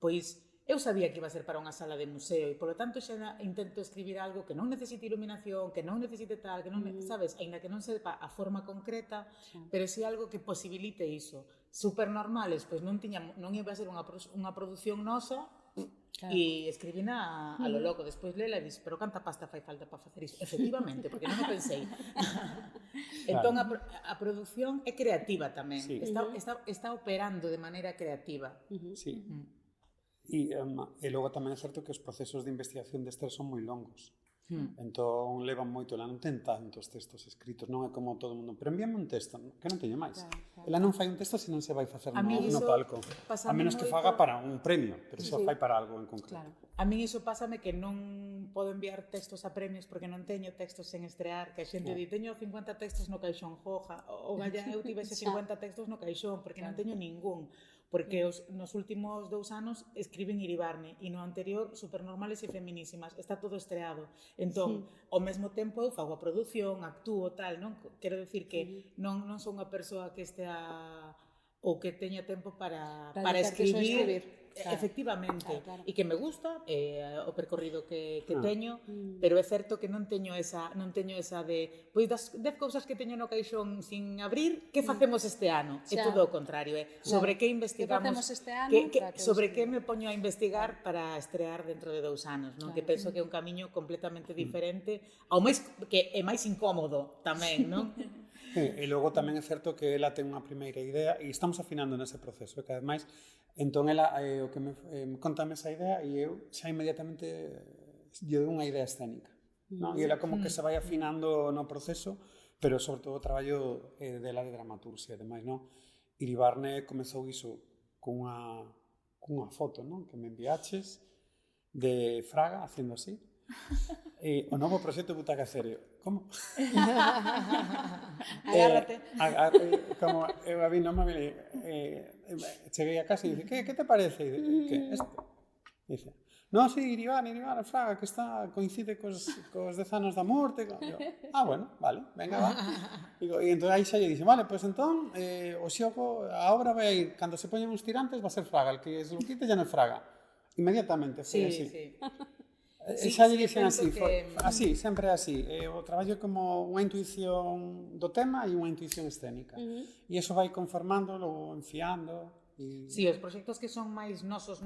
Pois, eu sabía que iba a ser para unha sala de museo e, polo tanto, xa intento escribir algo que non necesite iluminación, que non necesite tal, que non, sabes, aínda que non sepa a forma concreta, pero si algo que posibilite iso. Supernormales, pois non iba a ser unha produción nosa e escribina a lo loco. Despois lela e dix, pero canta pasta fai falta para facer iso? Efectivamente, porque non o pensei. Entón, a produción é creativa tamén. Está operando de maneira creativa. Sí. E logo tamén é certo que os procesos de investigación destes son moi longos. Entón levan moito, ela non ten tantos textos escritos, non é como todo o mundo, pero envíame un texto, que non teño máis. Ela non fai un texto se non se vai facer no palco, a menos que faga para un premio, pero iso fai para algo en concreto. A min iso pásame que non podo enviar textos a premios porque non teño textos sen estrear, que a xente di, teño 50 textos no caixón, joja, o galla, eu tivese 50 textos no caixón, porque non teño ningún. Porque nos últimos 2 anos escriben Iribarne e no anterior Supernormales e Feminísimas, está todo estreado. Entón, ao mesmo tempo eu fago a produción, actúo, tal, non? Quero decir que non son unha persoa que estea ou que teña tempo para escribir. Efectivamente, e que me gusta o percorrido que teño, pero é certo que non teño esa de, pois das 10 cousas que teño no caixón sin abrir, que facemos este ano? É todo o contrario, sobre que investigamos, sobre que me poño a investigar para estrear dentro de 2 anos, non? Que penso que é un camiño completamente diferente, ao máis que é máis incómodo tamén, non? E logo tamén é certo que ela ten unha primeira idea e estamos afinando nese proceso, cada vez máis. Entón, ela, o que me contame esa idea e eu xa inmediatamente lle dou unha idea escénica. E ela como que se vai afinando no proceso, pero sobre todo o traballo dela de dramaturgia, ademais, non? Iribarne comezou iso cunha foto, non? Que me enviaches de Fraga, facendo así. O novo proxecto Butaca Serio. Como? Agárrate. Como eu a vi no móvil, cheguei a casa e dice, que te parece? Que este? Dice, no, sí, Iribarne, Fraga, que coincide cos 10 anos da morte. Bueno, vale, venga, va. E entón aí xa lle dixe, vale, pois entón, o xogo, a obra vai a ir, cando se poñen uns tirantes, va a ser Fraga, el que se lo quite ya non é Fraga. Inmediatamente, foi así. Xa lle dixen así, sempre así. O traballo é como unha intuición do tema e unha intuición escénica. E iso vai conformándolo, enfiando. Si, os proxectos que son máis nosos,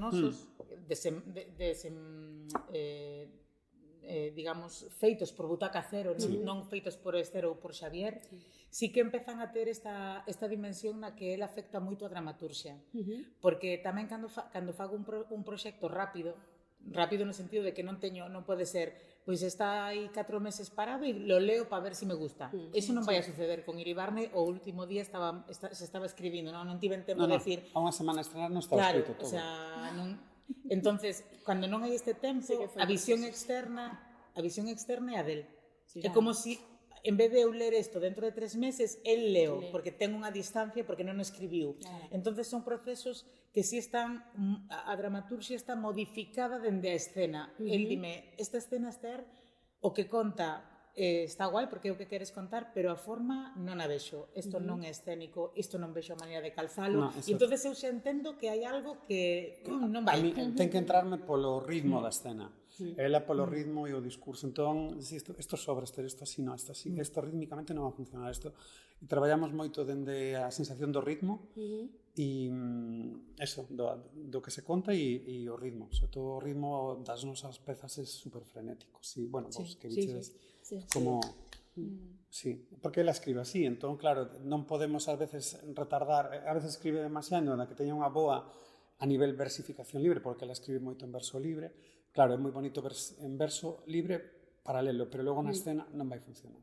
digamos, feitos por Butaca Cero, non feitos por Esther ou por Xavier, sí que empezan a ter esta dimensión na que ele afecta moito a dramaturxia. Porque tamén cando fago un proxecto rápido no sentido de que non pode ser, pois está aí 4 meses parado e lo leo para ver se me gusta. Eso non vai a suceder con Iribarne. O último día se estaba escribindo, non tiven tempo de decir... A unha semana estrenar non estaba escrito todo. Entonces, cando non hai este tempo, a visión externa é a del. É como se, en vez de eu ler isto dentro de 3 meses, el leo, porque ten unha distancia, porque non o escribiu. Entonces son procesos que si están, a dramaturxia está modificada dende a escena. El dime, esta escena, Esther, o que conta está guai porque é o que queres contar, pero a forma non a vexo. Isto non é escénico, isto non vexo a maneira de calzalo. No, E entonces eu xa entendo que hai algo que non vai. A mí ten que entrarme polo ritmo da escena. Ela polo ritmo e o discurso. Entón, si isto sobra, isto así, non, isto así, isto rítmicamente non va a funcionar isto. E traballamos moito dende a sensación do ritmo e eso, do que se conta e o ritmo. Sobre todo o ritmo das nosas pezas é super frenético. Sí, bueno, vos que vichedes como... Sí, porque ela escribe así, entón, claro, non podemos a veces retardar, a veces escribe demasiado, na que teña unha boa a nivel versificación libre, porque ela escribe moito en verso libre. Claro, é moi bonito en verso libre paralelo, pero logo na escena non vai funcionar.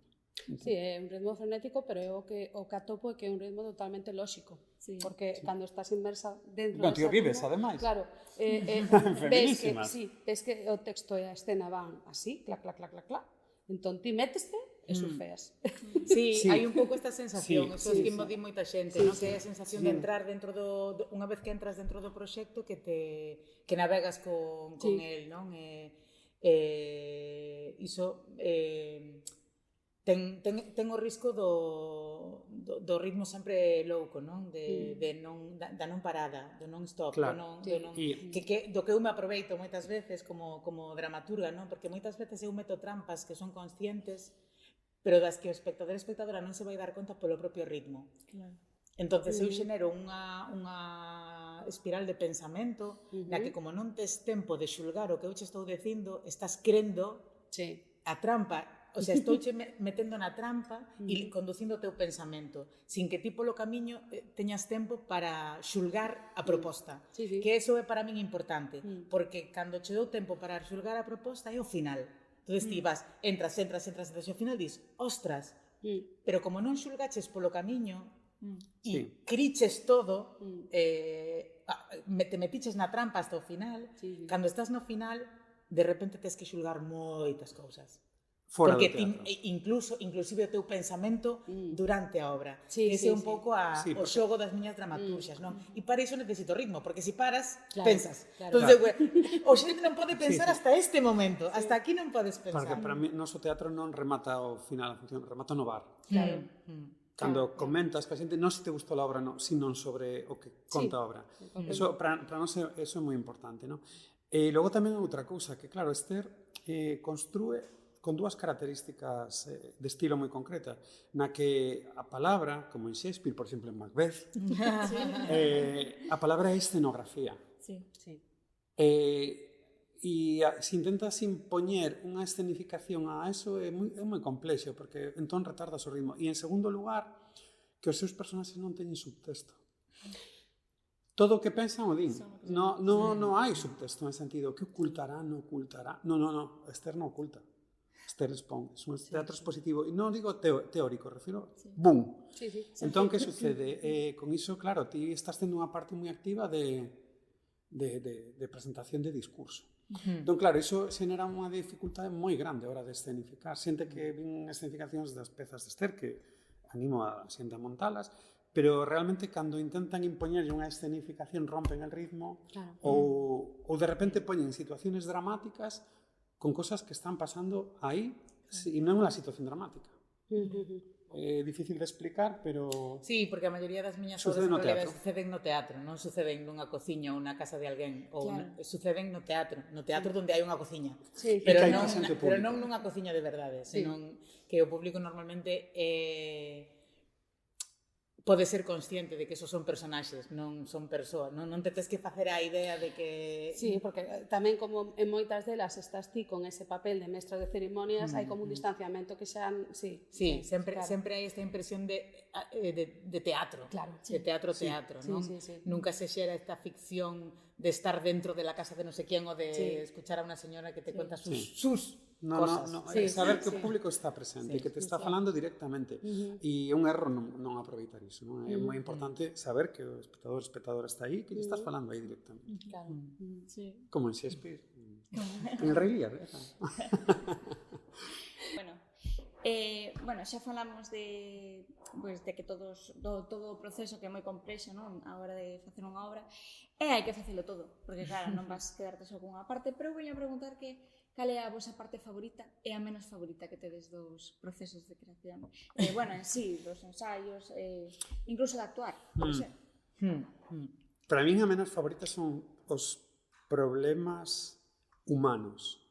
Sí, é un ritmo frenético, pero o que atopo é que é un ritmo totalmente lóxico. Porque cando estás inmersa dentro Bueno, tío, vives, ritmo, ademais. claro, ves que o texto e a escena van así, clac, clac, clac, clac, clac. Entón, ti méteste e surfeas. Sí, hai un pouco esta sensación, eso é que mo di moita xente, non? Que é a sensación de entrar dentro unha vez que entras dentro do proxecto que navegas con el, non? Iso ten o risco do ritmo sempre louco, non? Da non parada, do non stop, Claro. do que eu me aproveito moitas veces como dramaturga, non? Porque moitas veces eu meto trampas que son conscientes, pero das que o espectador e espectadora non se vai dar conta polo propio ritmo. Claro. Entonces eu xenero unha espiral de pensamento na que como non tes tempo de xulgar o que eu che estou dicindo, estás crendo a trampa. O sea, estou che metendo na trampa e conducindo o teu pensamento, sin que ti polo camiño teñas tempo para xulgar a proposta. Que eso é para min importante, porque cando che dou tempo para xulgar a proposta é o final. Entonces ti vas, entras, e ao final dis, ostras, pero como non xulgaches polo camiño e criches todo, te metiches na trampa hasta o final, cando estás no final, de repente tes que xulgar moitas cousas. Fora porque do teatro. inclusive o teu pensamento durante a obra. Sí, Ese é un pouco o xogo das miñas dramaturxias, non? E para iso necesito ritmo, porque se paras, pensas. Entonces, o xente non pode pensar hasta este momento, hasta aquí non podes pensar. Porque para mí, noso teatro non remata o final, remata no bar. Claro. Cando comentas que a xente non se te gustou a obra, sino sobre o que conta a obra. Eso, para nós, eso é moi importante, non? E logo tamén outra cousa, que claro, Esther construe con dúas características de estilo moi concreta, na que a palabra, como en Shakespeare, por exemplo, en Macbeth, a palabra é escenografía. E se intentas impoñer unha escenificación a eso é moi complexo, porque entón retardas o ritmo. E en segundo lugar, que os seus personaxes non teñen subtexto. Todo o que pensan o din. Non hai subtexto en sentido que ocultará, non ocultará. Non, Esther non oculta. Esther expón, é un teatro expositivo, e non digo teórico, refiro, boom. Entón, que sucede? Con iso, claro, ti estás tendo unha parte moi activa de presentación de discurso. Entón, claro, iso xenera unha dificultade moi grande a hora de escenificar. Xente que vin escenificacións das pezas de Esther, que animo a xente a montalas, pero realmente cando intentan impoñerlle unha escenificación rompen el ritmo ou de repente poñen situaciones dramáticas con cosas que están pasando aí e non é unha situación dramática. É difícil de explicar, pero... Sí, porque a maioría das miñas obras en realidad suceden no teatro, non suceden nunha cociña ou na casa de alguén, ou suceden no teatro onde hai unha cociña, pero non nunha cociña de verdade, senón que o público normalmente pode ser consciente de que esos son personaxes, non son persoas, non te tens que facer a idea de que... Sí, porque tamén como en moitas delas estás ti con ese papel de mestre de cerimonias, hai como un distanciamento que xa... Sí, sempre hai esta impresión de teatro, de teatro, non? Nunca se xera esta ficción de estar dentro de la casa de non sei quién ou de escuchar a unha señora que te cuenta sus cosas. Saber que o público está presente, que te está falando directamente. E é un erro non aproveitar iso. É moi importante saber que o espectador está aí, que lle estás falando aí directamente. Como en Shakespeare. En Rei Lear. Bueno, xa falamos de que todo o proceso que é moi complexo, non? A hora de facer unha obra, e hai que facelo todo, porque claro, non vas quedarte só con unha parte, pero vou a preguntar que cal é a vosa parte favorita e a menos favorita que tedes dos procesos de creación? Bueno, en sí, dos ensaios, incluso de actuar, non sei. Para min a menos favorita son os problemas humanos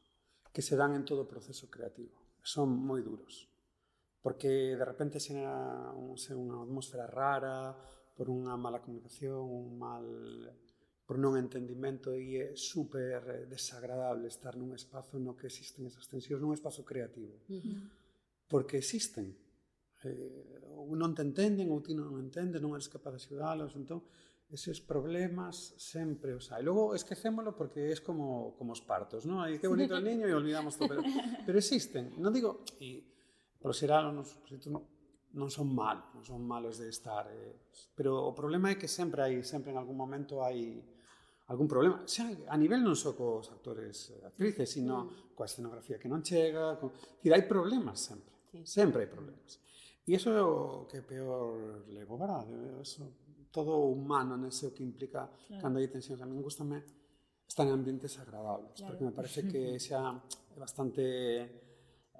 que se dan en todo o proceso creativo. Son moi duros. Porque de repente xera unha atmosfera rara, por unha mala comunicación, por non entendimento, e é super desagradable estar nun espazo no que existen esas tensións, nun espazo creativo. Porque existen. Ou non te entenden, ou ti non entendes, non eres capaz de axudalos, entón, eses problemas sempre os hai. Logo, esquecémolo porque é como os partos, non? Aí, que bonito el niño e olvidamos todo, pero existen. Non digo, e polo xeral, os proxectos non son malos de estar, pero o problema é que sempre en algún momento hai algún problema, xa a nivel non só cos actores e actrices, sino coa escenografía que non chega, hai problemas sempre hai problemas. E iso é o que peor levo, verdade? Todo o humano nese o que implica cando hai tensións. A mí gustame estar en ambientes agradables, porque me parece que xa é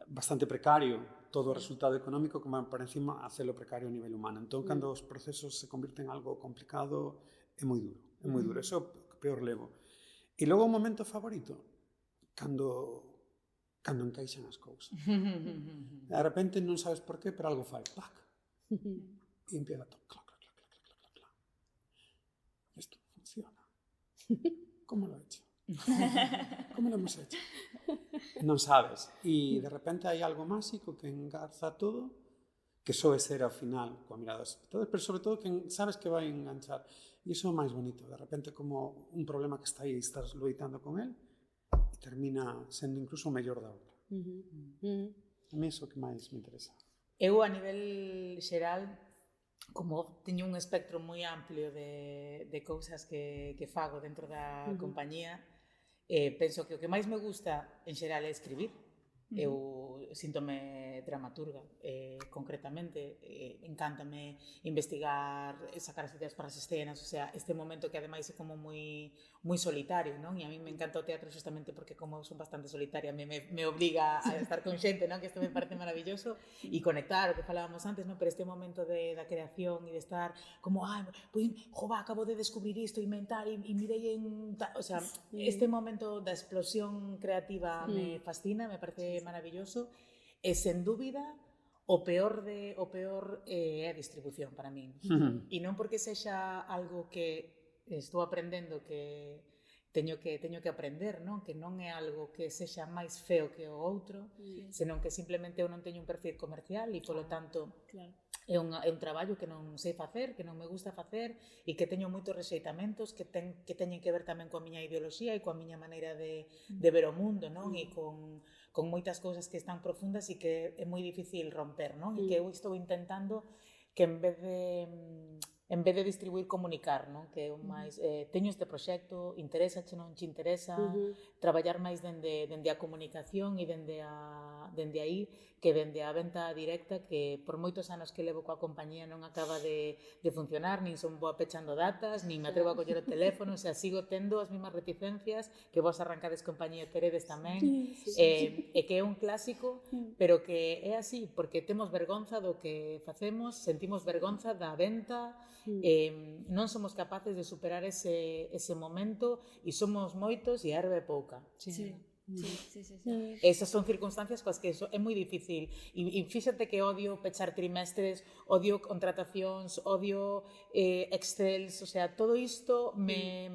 bastante precario todo o resultado económico, como por encima hacerlo precario a nivel humano. Entón, cando os procesos se convirten en algo complicado, é moi duro, eso é o que peor levo. E logo o momento favorito, cando encaixan as cousas. De repente non sabes por qué, pero algo fai, pac, e empieza todo, clac, clac, clac, clac, clac, clac. Isto funciona. ¿Cómo lo he hecho? ¿Cómo lo hemos hecho? Non sabes. E de repente hai algo máxico que engarza todo, que só é ser ao final coa mirada dos espectadores, pero sobre todo que sabes que vai enganchar. E iso é o máis bonito. De repente como un problema que está aí e estás loitando con él e termina sendo incluso o mellor da outra. A mí iso que máis me interesa. Eu, a nivel xeral, como teño un espectro moi amplio de cousas que fago dentro da compañía, penso que o que máis me gusta en xeral é escribir. Eu síntome dramaturga, concretamente, encántame investigar, sacar as ideas para as escenas, o sea, este momento que ademais é como moi solitario, non? E a mí me encanta o teatro justamente porque como eu son bastante solitaria, me obriga a estar con xente, non? Que isto me parece maravilloso, e conectar, o que falábamos antes, non? Pero este momento da creación e de estar como, pues, acabo de descubrir isto, inventar, e mirei en... O sea, este momento da explosión creativa me fascina, me parece maravilloso, e sen dúbida o peor é a distribución para min. E non porque sexa algo que estou aprendendo que teño que aprender, non? Que non é algo que sexa máis feo que o outro, senón que simplemente eu non teño un perfil comercial e polo tanto é un traballo que non sei facer, que non me gusta facer e que teño moitos rexeitamentos que teñen que ver tamén coa miña ideoloxía e coa miña maneira de ver o mundo, non? E con moitas cousas que están profundas e que é moi difícil romper, non? E que eu estou intentando que en vez de distribuir, comunicar, non? Que eu máis teño este proxecto, interésache, non che interesa, traballar máis dende a comunicación e dende aí que dende a venta directa, que por moitos anos que levo coa compañía non acaba de funcionar, nin son boa pechando datas, nin me atrevo a coller o teléfono, o sea, sigo tendo as mesmas reticencias que vos arrancades compañía teredes tamén, e que é un clásico, pero que é así, porque temos vergonza do que facemos, sentimos vergonza da venta, non somos capaces de superar ese momento e somos moitos e a herbe pouca. Esas son circunstancias coas que é moi difícil e fíxate que odio pechar trimestres, odio contratacións, odio Excels, o sea, todo isto me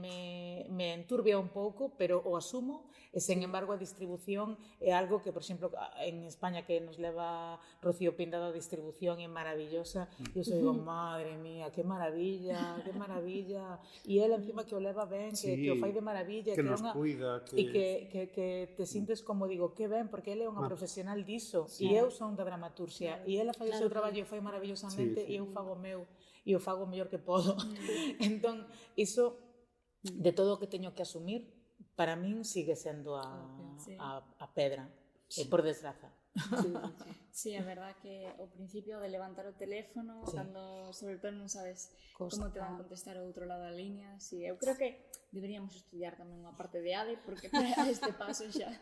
enturbia un pouco, pero o asumo e, sen embargo, a distribución é algo que, por exemplo, en España que nos leva Rocío Pindado a distribución é maravillosa, e eu digo, madre mía, que maravilla, e ela encima que o leva ben, que o fai de maravilla, que nos cuida, e que te sintes como, digo, que ben, porque ela é unha profesional diso, e eu son da dramaturxia, e ela fai o seu traballo e o fai maravillosamente, e eu fago o meu, e o fago o mellor que podo. Entón, iso, de todo o que teño que asumir, para min sigue sendo a pedra, por desgraza. Sí, é verdad que o principio de levantar o teléfono, cando sobre todo non sabes como te van a contestar ao outro lado da línea, eu creo que deberíamos estudiar tamén unha parte de ADE, porque a este paso xa...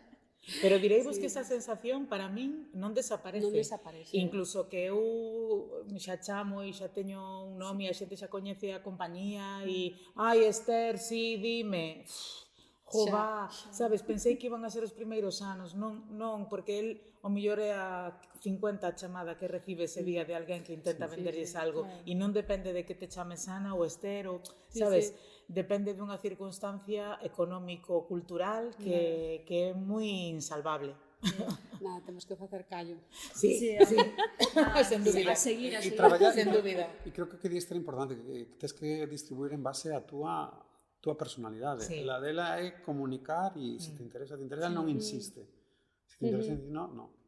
Pero direivos que esa sensación para min non desaparece. Non desaparece. Incluso que eu xa chamo e xa teño un nome e a xente xa coñece a compañía e ai, Esther, si, dime. Jova, sabes, pensei que iban a ser os primeiros anos, non, porque el o mellor é a 50 chamada que recibe ese día de alguén que intenta venderlles algo e non depende de que te chames Ana ou Esther ou, sabes, depende dunha circunstancia económico-cultural que é moi insalvable. Nada, temos que facer callo. Sí. Sen dúbida. A seguir. traballar, Sen dúbida. E creo que querías ter importante, que tens que distribuir en base a túa personalidade. Sí. La dela é comunicar e se te interesa, non insiste. Se te interesa, non.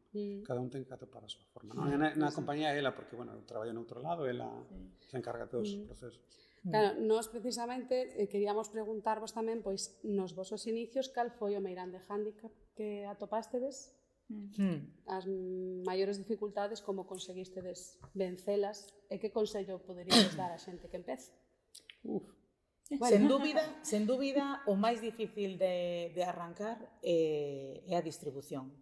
Cada un ten que atopar a súa forma. Na compañía ela, porque, bueno, traballa no outro lado, ela se encarga de todos os procesos. Claro, nós precisamente queríamos preguntarvos tamén, pois, nos vosos inicios, cal foi o meirán de hándicap que atopástedes? As maiores dificultades, como conseguistedes vencelas, e que consello poderíades dar a xente que empece? Sen dúbida, o máis difícil de arrancar é a distribución.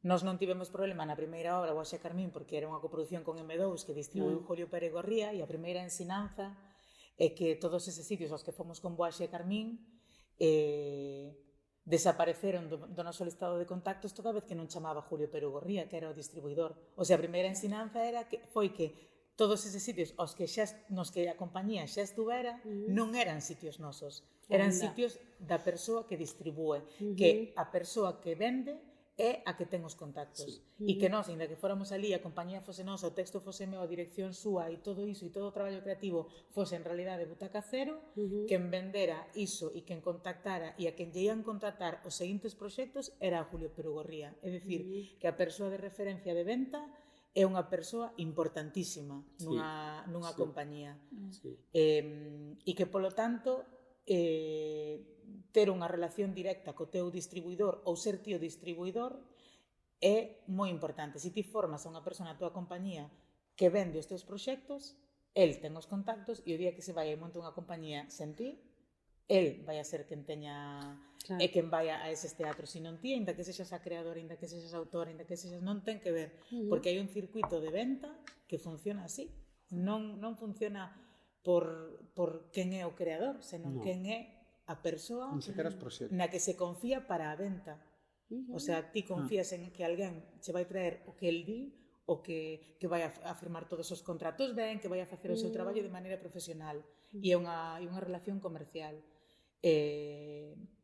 Nós non tivemos problema na primeira obra, Boaxe Carmín, porque era unha coproducción con M2 que distribuiu Julio Pérez Gorría, e a primeira ensinanza é que todos eses sitios aos que fomos con Boaxe Carmín desapareceron do noso listado de contactos toda vez que non chamaba Julio Pérez Gorría, que era o distribuidor. O sea, a primeira ensinanza foi que todos eses sitios nos que a compañía xa estuvera non eran sitios nosos, eran sitios da persoa que distribúe, que a persoa que vende é a que ten os contactos. E que nós, ainda que fóramos ali, a compañía fose nosa, o texto fose meu, a dirección súa e todo iso, e todo o traballo creativo fose en realidade butaca cero, quen vendera iso e quen contactara e a quen lle ian contratar os seguintes proxectos era a Julio Pérez Gorría. É dicir, que a persoa de referencia de venta é unha persoa importantísima nunha compañía. E que, polo tanto, ter unha relación directa co teu distribuidor ou ser ti o distribuidor é moi importante. Se ti formas a unha persona na tua compañía que vende os teus proxectos, el ten os contactos e o día que se vai e monte unha compañía sen ti, el vai a ser quen teña e quen vai a eses teatros, e non ti, ainda que sexas a creadora, ainda que sexas autora, ainda que sexas, non ten que ver, porque hai un circuito de venta que funciona así. Non funciona por quen é o creador, senón quen é a persoa na que se confía para a venta. O sea, ti confías en que alguén che vai traer o que el di, o que vai a firmar todos os contratos ben, que vai a facer o seu traballo de maneira profesional. E é unha relación comercial.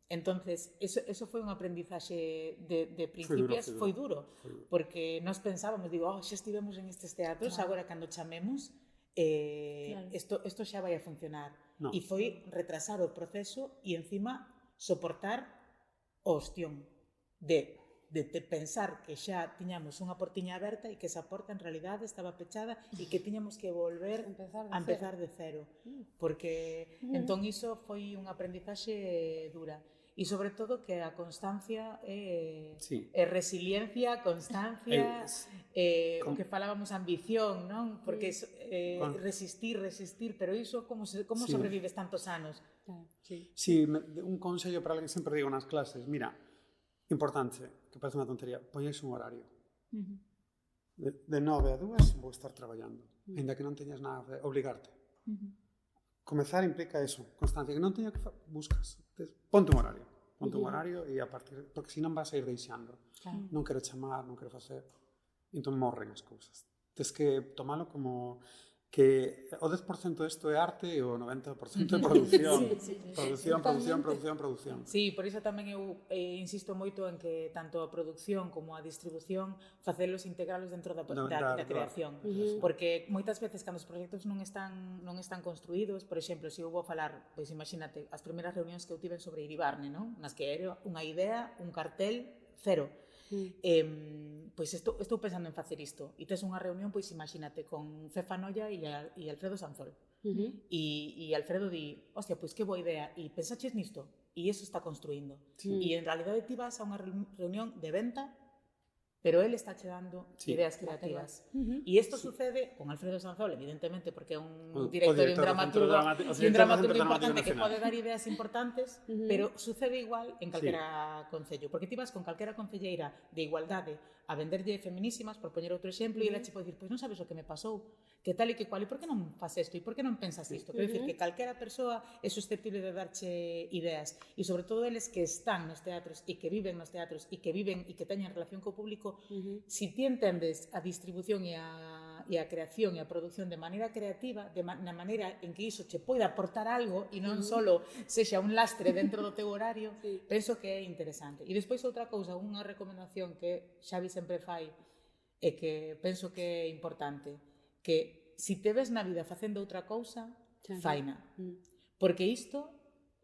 Entonces, eso foi un aprendizaxe de principios, foi duro, porque nós pensábamos, xa estivemos en estes teatros, agora cando chamemos, isto xa vai a funcionar. E foi retrasar o proceso e encima soportar o ostión de pensar que xa tiñamos unha portiña aberta e que esa porta en realidade estaba pechada e que tiñamos que volver a empezar de cero. Porque entón iso foi unha aprendizaxe dura. E sobre todo que a constancia é resiliencia, constancia, o que falábamos ambición, non? Porque resistir, pero iso como sobrevives tantos anos? Sí, un consello para alguén sempre digo nas clases, mira, importante, que parece unha tontería, poñes un horario. De 9 a 2 vou estar traballando, ainda que non teñas nada de obligarte. Comezar implica eso, constancia, que non teña que buscas, ponte un horario e a partir, porque senón vas a ir deixando. Non quero chamar, non quero facer, entón morren as cousas. Tens que tomalo como que o 10% disto é arte e o 90% é produción. Producción. Sí, por iso tamén eu insisto moito en que tanto a produción como a distribución facelos integralos dentro da creación. Porque moitas veces cando os proxectos non están construídos, por exemplo, se eu vou falar, pois imagínate, as primeiras reunións que eu tive sobre Iribarne, non? Nas que era unha idea, un cartel, cero. Pois estou pensando en facer isto e tes unha reunión, pois imagínate, con Fefa Noia e Alfredo Sanzol e Alfredo di, hostia, pois que boa idea, e pensaches nisto, e iso está construindo e en realidade ti vas a unha reunión de venta pero él está che dando Sí. ideas creativas. E isto sucede con Alfredo Sanzol, evidentemente, porque é un O director e un director do dramaturgo, Centro e un dramaturgo Dramático importante que Nacional. pode dar ideas importantes, pero sucede igual en calquera concello, porque ti vas con calquera concelleira de igualdade a venderlle Feminísimas, por poñer outro exemplo, e ela che pode dicir, pois non sabes o que me pasou, que tal e que cual, e por que non faz isto, e por que non pensas isto? Quero dicir que calquera persoa é susceptible de darche ideas, e sobre todo eles que están nos teatros e que viven nos teatros e que viven e que teñen relación co público, si ti entendes a distribución e a creación e a produción de maneira creativa, na maneira en que iso che poida aportar algo e non solo sexa un lastre dentro do teu horario, penso que é interesante. E despois outra cousa, unha recomendación que Xavi sempre fai e que penso que é importante, que si te ves na vida facendo outra cousa, faina. Porque isto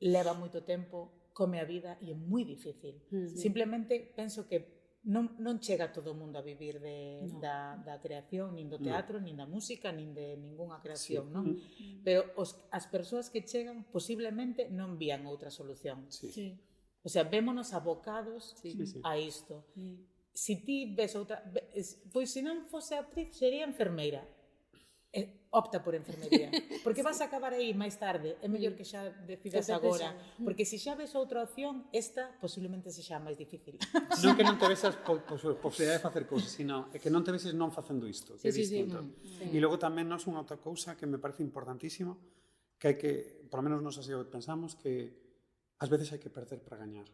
leva moito tempo, come a vida e é moi difícil. Simplemente penso que non chega todo o mundo a vivir da creación, nin do teatro, nin da música, nin de ningunha creación, non? Pero as persoas que chegan posiblemente non vían outra solución. O sea, vémonos abocados a isto. Si ti ves outra... Pois se non fose actriz, sería enfermeira. Opta por enfermería, porque vas a acabar aí máis tarde, é mellor que xa decidas agora, porque se xa ves outra opción, esta posiblemente sexa máis difícil. Non que non te vesas posibilidade de facer cousas, sino é que non te veses non facendo isto, que é distinto. E logo tamén nos unha outra cousa que me parece importantísimo, que hai que, por lo menos nos así pensamos, que ás veces hai que perder para gañar.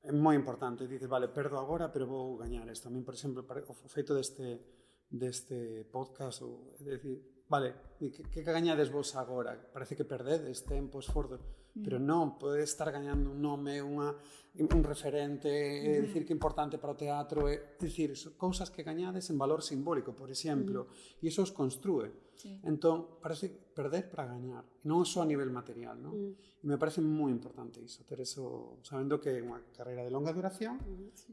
É moi importante, dices, vale, perdo agora, pero vou gañar isto. A mí, por exemplo, o feito deste podcast, ou decir, vale, que gañades vos agora? Parece que perdedes tempo, esforzo, pero non, pode estar gañando un nome, un referente, dicir que é importante para o teatro, é dicir, cousas que gañades en valor simbólico, por exemplo, e iso os construe. Entón, parece perder para gañar, non só a nivel material, non? E me parece moi importante iso, ter eso, sabendo que é unha carreira de longa duración,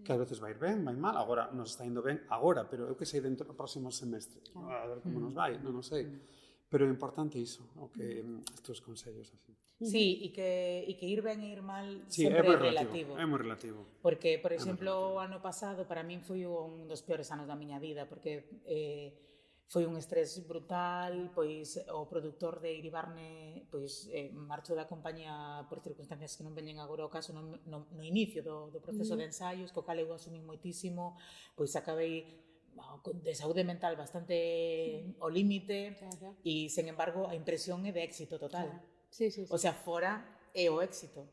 que ás veces vai ir ben, vai mal, agora nos está indo ben, agora, pero eu que sei dentro do próximo semestre, a ver como nos vai, non o sei. Pero é importante iso, o que estes consellos así. Sí, e que ir ben e ir mal Sí, sempre é é relativo. É moi relativo. Porque, por exemplo, o ano pasado para min foi un dos peores anos da miña vida, porque foi un estrés brutal, pois o produtor de Iribarne pois marchou da compañía por circunstancias que non veñen agora ao caso no inicio do proceso de ensaios, co cal eu asumí moitísimo, pois acabei de saúde mental bastante ao límite e, sen embargo, a impresión é de éxito total. O sea, fora é o éxito.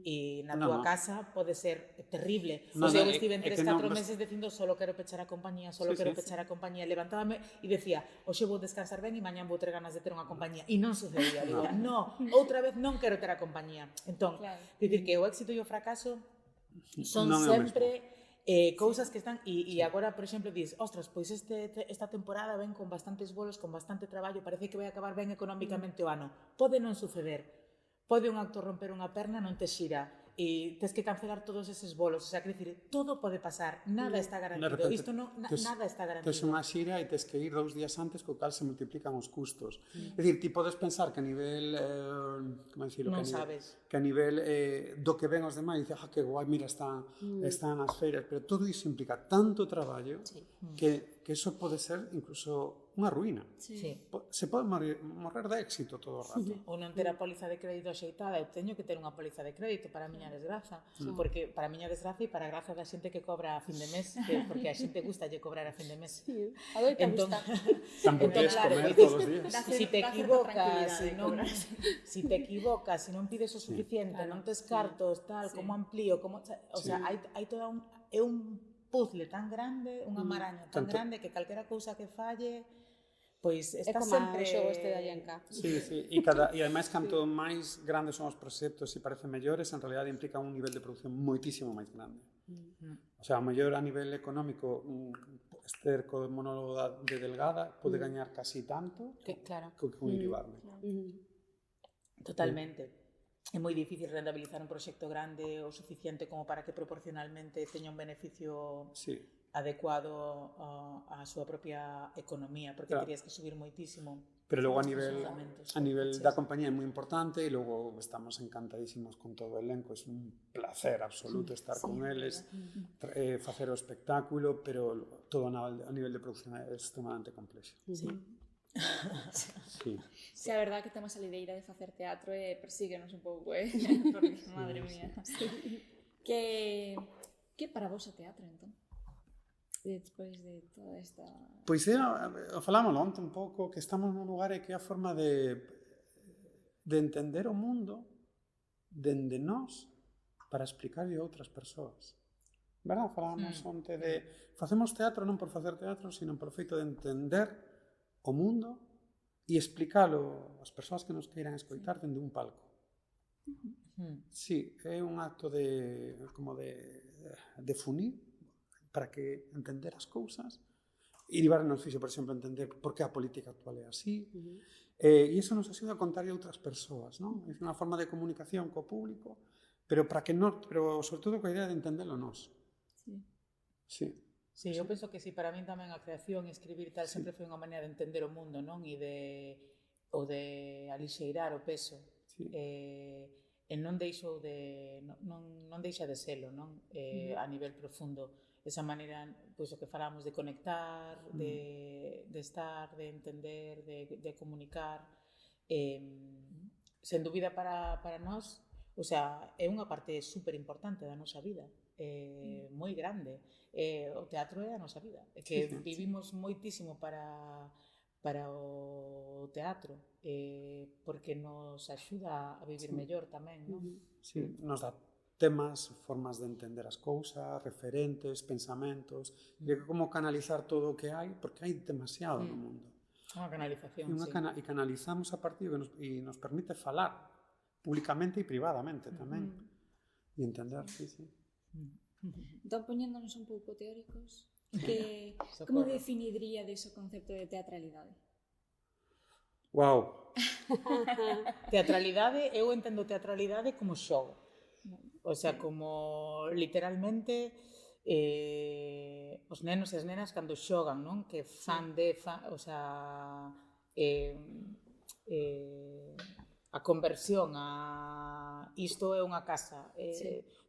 E na túa casa pode ser terrible. O sea, eu estive en 3-4 meses dicindo solo quero pechar a compañía, solo quero pechar a compañía. Levantábame e decía, hoxe vou descansar ben e mañan vou ter ganas de ter unha compañía. E non sucedía. Digo, no, outra vez non quero ter a compañía. Entón, dicir que o éxito e o fracaso son sempre cousas que están e agora, por exemplo, dis, ostras, pois esta temporada ven con bastantes bolos, con bastante traballo, parece que vai acabar ben económicamente o ano. Pode non suceder. Pode un actor romper unha perna, non te xira e tes que cancelar todos eses bolos, o sea, quer dicir, todo pode pasar, nada está garantido. Isto nada está garantido. Tes unha xira e tes que ir 2 días antes, co cal se multiplican os custos. É dicir, ti podes pensar que a nivel como dicilo, non sabes. Que a nivel do que ven os demais, dices, que guai, mira, están nas feiras, pero todo iso implica tanto traballo que iso pode ser incluso unha ruína. Se pode morrer de éxito todo o rato. Ou non ter a póliza de crédito axeitada. Eu teño que ter unha póliza de crédito para a miña desgraza, porque para a miña desgraza e para a graza da xente que cobra a fin de mes, porque a xente gusta lle cobrar a fin de mes. Adoita gustar. Tampouco queres comer todos os días. Si te equivocas, si non pides o suficiente, non tes cartos, tal, como amplío, como, o sea, hai toda un puzzle tan grande, unha maraña tan grande que calquera cousa que falle, pois está sempre... É como o xogo este da Llenca. Sí, e ademais, canto máis grandes son os proxectos e parecen mellores, en realidad implica un nivel de producción moitísimo máis grande. O sea, a mellor a nivel económico, Esther co monólogo de Delgada pode gañar casi tanto que un Iribarne. Totalmente. É moi difícil rentabilizar un proxecto grande o suficiente como para que proporcionalmente teña un beneficio adecuado á súa propia economía, porque Claro. terías que subir moitísimo. Pero logo a os nivel orzamentos. da compañía é moi importante e logo estamos encantadísimos con todo o elenco, é un placer absoluto estar con eles, facer o espectáculo, pero todo a nivel de producción é extremadamente complexo. Sí. Sí. Si a verdad que temos a lideira de facer teatro e persíguenos un pouco, porque, madre mía. Que para vos o teatro, entón? Despois de toda esta... Pois falámoslo onte un pouco, que estamos nun lugar que é a forma de entender o mundo dende nós para explicarlle a outras persoas. Verdad? Falábamos onte de facemos teatro non por facer teatro, sino por o feito de entender o mundo e explicalo ás persoas que nos queiran escoitar dende un palco. Sí, é un acto de funir para que entender as cousas. Iribar nos fixo, por exemplo, entender por que a política actual é así. E iso nos axuda a contar a outras persoas, non? É unha forma de comunicación co público, pero sobre todo coa idea de entendelo nós. Sí. Sí, eu penso que si para min tamén a creación e escribir tal sempre foi unha maneira de entender o mundo, non? E de alixeirar o peso. Sí. E non deixou de non deixa de selo, non? A nivel profundo. Esa maneira, pois o que falamos de conectar, de estar, de entender, de comunicar. Sen dúbida para nós, o sea, é unha parte super importante da nosa vida. Moi grande. O teatro é a nosa vida. É que vivimos moitísimo para o teatro, porque nos axuda a vivir mellor tamén, non? Sí, nos dá temas, formas de entender as cousas, referentes, pensamentos, e como canalizar todo o que hai, porque hai demasiado no mundo. Unha canalización, E canalizamos a partir e nos permite falar públicamente e privadamente tamén. E entender, sí. Entón, poñéndonos un pouco teóricos, como definiríades o concepto de teatralidade? Wow. Teatralidade, eu entendo teatralidade como xogo. O sea, como literalmente os nenos e as nenas cando xogan, non? Que o sea, a conversión a isto é unha casa.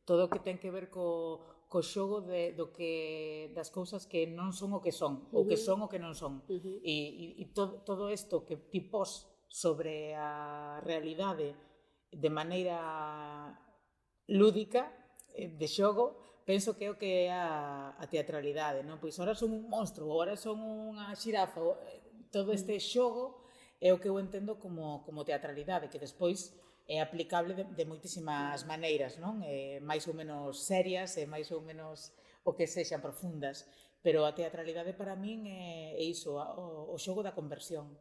Todo o que ten que ver co xogo das cousas que non son o que son, ou que son o que non son. E todo isto que ti pos sobre a realidade de maneira lúdica, de xogo, penso que é o que é a teatralidade, non? Pois ora son un monstro, ora son unha xirafa, todo este xogo é o que eu entendo como teatralidade, que despois é aplicable de moitísimas maneiras, non? Mais ou menos serias e máis ou menos o que sexan profundas, pero a teatralidade para min é iso, o xogo da conversión.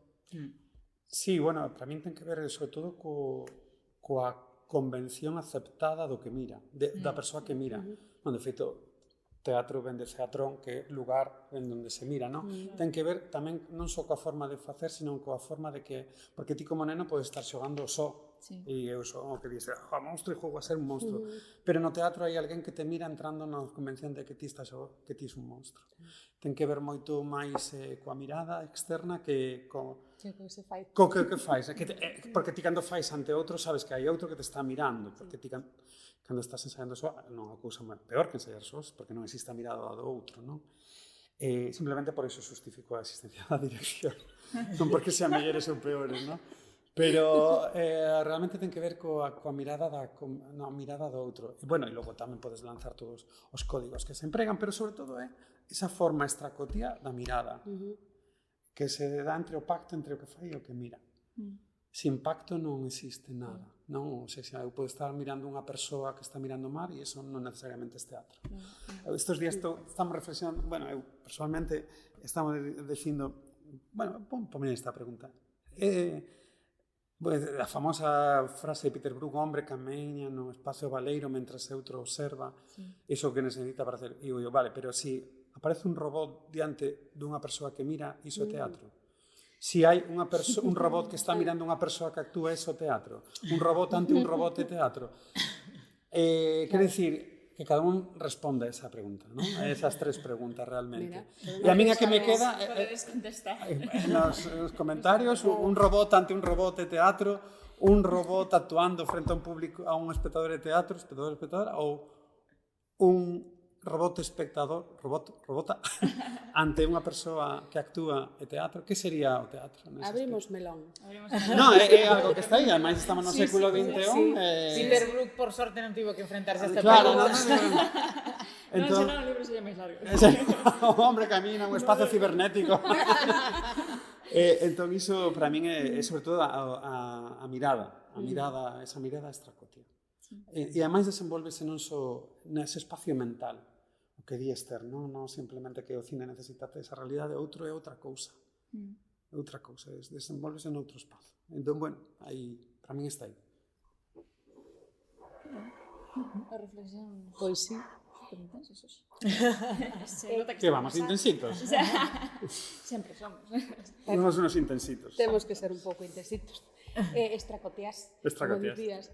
Sí, bueno, para min ten que ver sobre todo coa convención aceptada do que mira, da persoa que mira. De feito, teatro ven de teatrón, que é lugar en onde se mira, non? Ten que ver tamén non só coa forma de facer, sino coa forma de que... Porque ti como neno podes estar xogando só, e eu son o que dice, monstro e jogo a ser un monstro. Pero no teatro hai alguén que te mira entrando na convención de que ti es un monstro. Ten que ver moito máis coa mirada externa que co que fais. Porque ti cando fais ante outro sabes que hai outro que te está mirando, porque ti cando estás ensaiando só non é a cousa peor que ensaiar sós, porque non existe a mirada do outro, non? Simplemente por iso justifico a existencia da dirección, non porque sean mellores ou peores, non? Pero realmente ten que ver coa mirada do outro. E bueno, e logo tamén podes lanzar todos os códigos que se empregan, pero sobre todo é esa forma estracotía da mirada, que se dá entre o pacto entre o que fai e o que mira. Sin pacto non existe nada, non? O sea, eu podo estar mirando unha persoa que está mirando o mar e iso non necesariamente é teatro. Estes días estamos reflexionando, bueno, eu personalmente estamos dicindo, bueno, ponme esta pregunta. A famosa frase de Peter Brook, hombre camiña no espacio baleiro mentras outro observa, iso que necesita para hacer. E eu digo, vale, pero si aparece un robot diante dunha persoa que mira, iso é teatro. Si hai un robot que está mirando unha persoa que actúa, iso é teatro. Un robot ante un robot é teatro. Quer dicir, que cada un responda a esa pregunta, ¿no? A esas tres preguntas realmente. Mira, y a mí a que me queda Podedes contestar. en los comentarios un robot ante un robot de teatro, un robot actuando frente a un público, a un espectador de teatro, espectadora, ou un robota ante unha persoa que actúa de teatro. Que sería o teatro? Abrimos melón. No, é algo que está aí, además estamos no século XXI. Peter Brook, por sorte, non tivo que enfrentarse a esta Claro, pregunta. Non, será un libro sería máis largo. O hombre camina un espacio cibernético. Entón, iso para min é sobre todo a mirada. Esa mirada extracotia. E ademais desenvolvese non só nese espacio mental, o que di Esther, non simplemente que o cine necesita esa realidade, outro é outra cousa. Outra cousa, desenvolvese noutro espazo. Entón, bueno, aí, para min está aí. A reflexión. Pois sí. Que vamos, intensitos? Sempre somos. Somos unos intensitos. Temos que ser un pouco intensitos. Estracoteas. Estracoteas. Como dicías.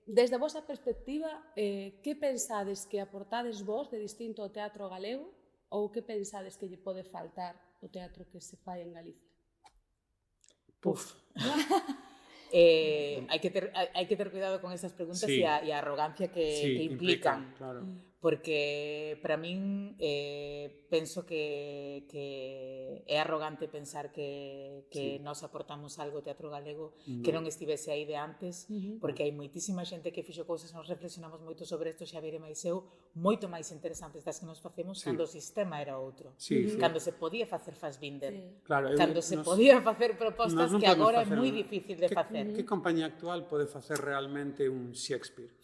Desde a vosa perspectiva, que pensades que aportades vos de distinto ao teatro galego ou que pensades que lle pode faltar o teatro que se fai en Galicia? Puf. Hai que ter cuidado con esas preguntas e a arrogancia que implican. Claro. Porque para min penso que é arrogante pensar que nós aportamos algo ao teatro galego que non estivese aí de antes, porque hai moitísima xente que fixo cousas, nos reflexionamos moito sobre isto, Xavier e máis eu, moito máis interesantes das que nos facemos cando o sistema era outro, cando se podía facer Fassbinder, cando se podía facer propostas que agora é moi difícil de facer. Que compañía actual pode facer realmente un Shakespeare?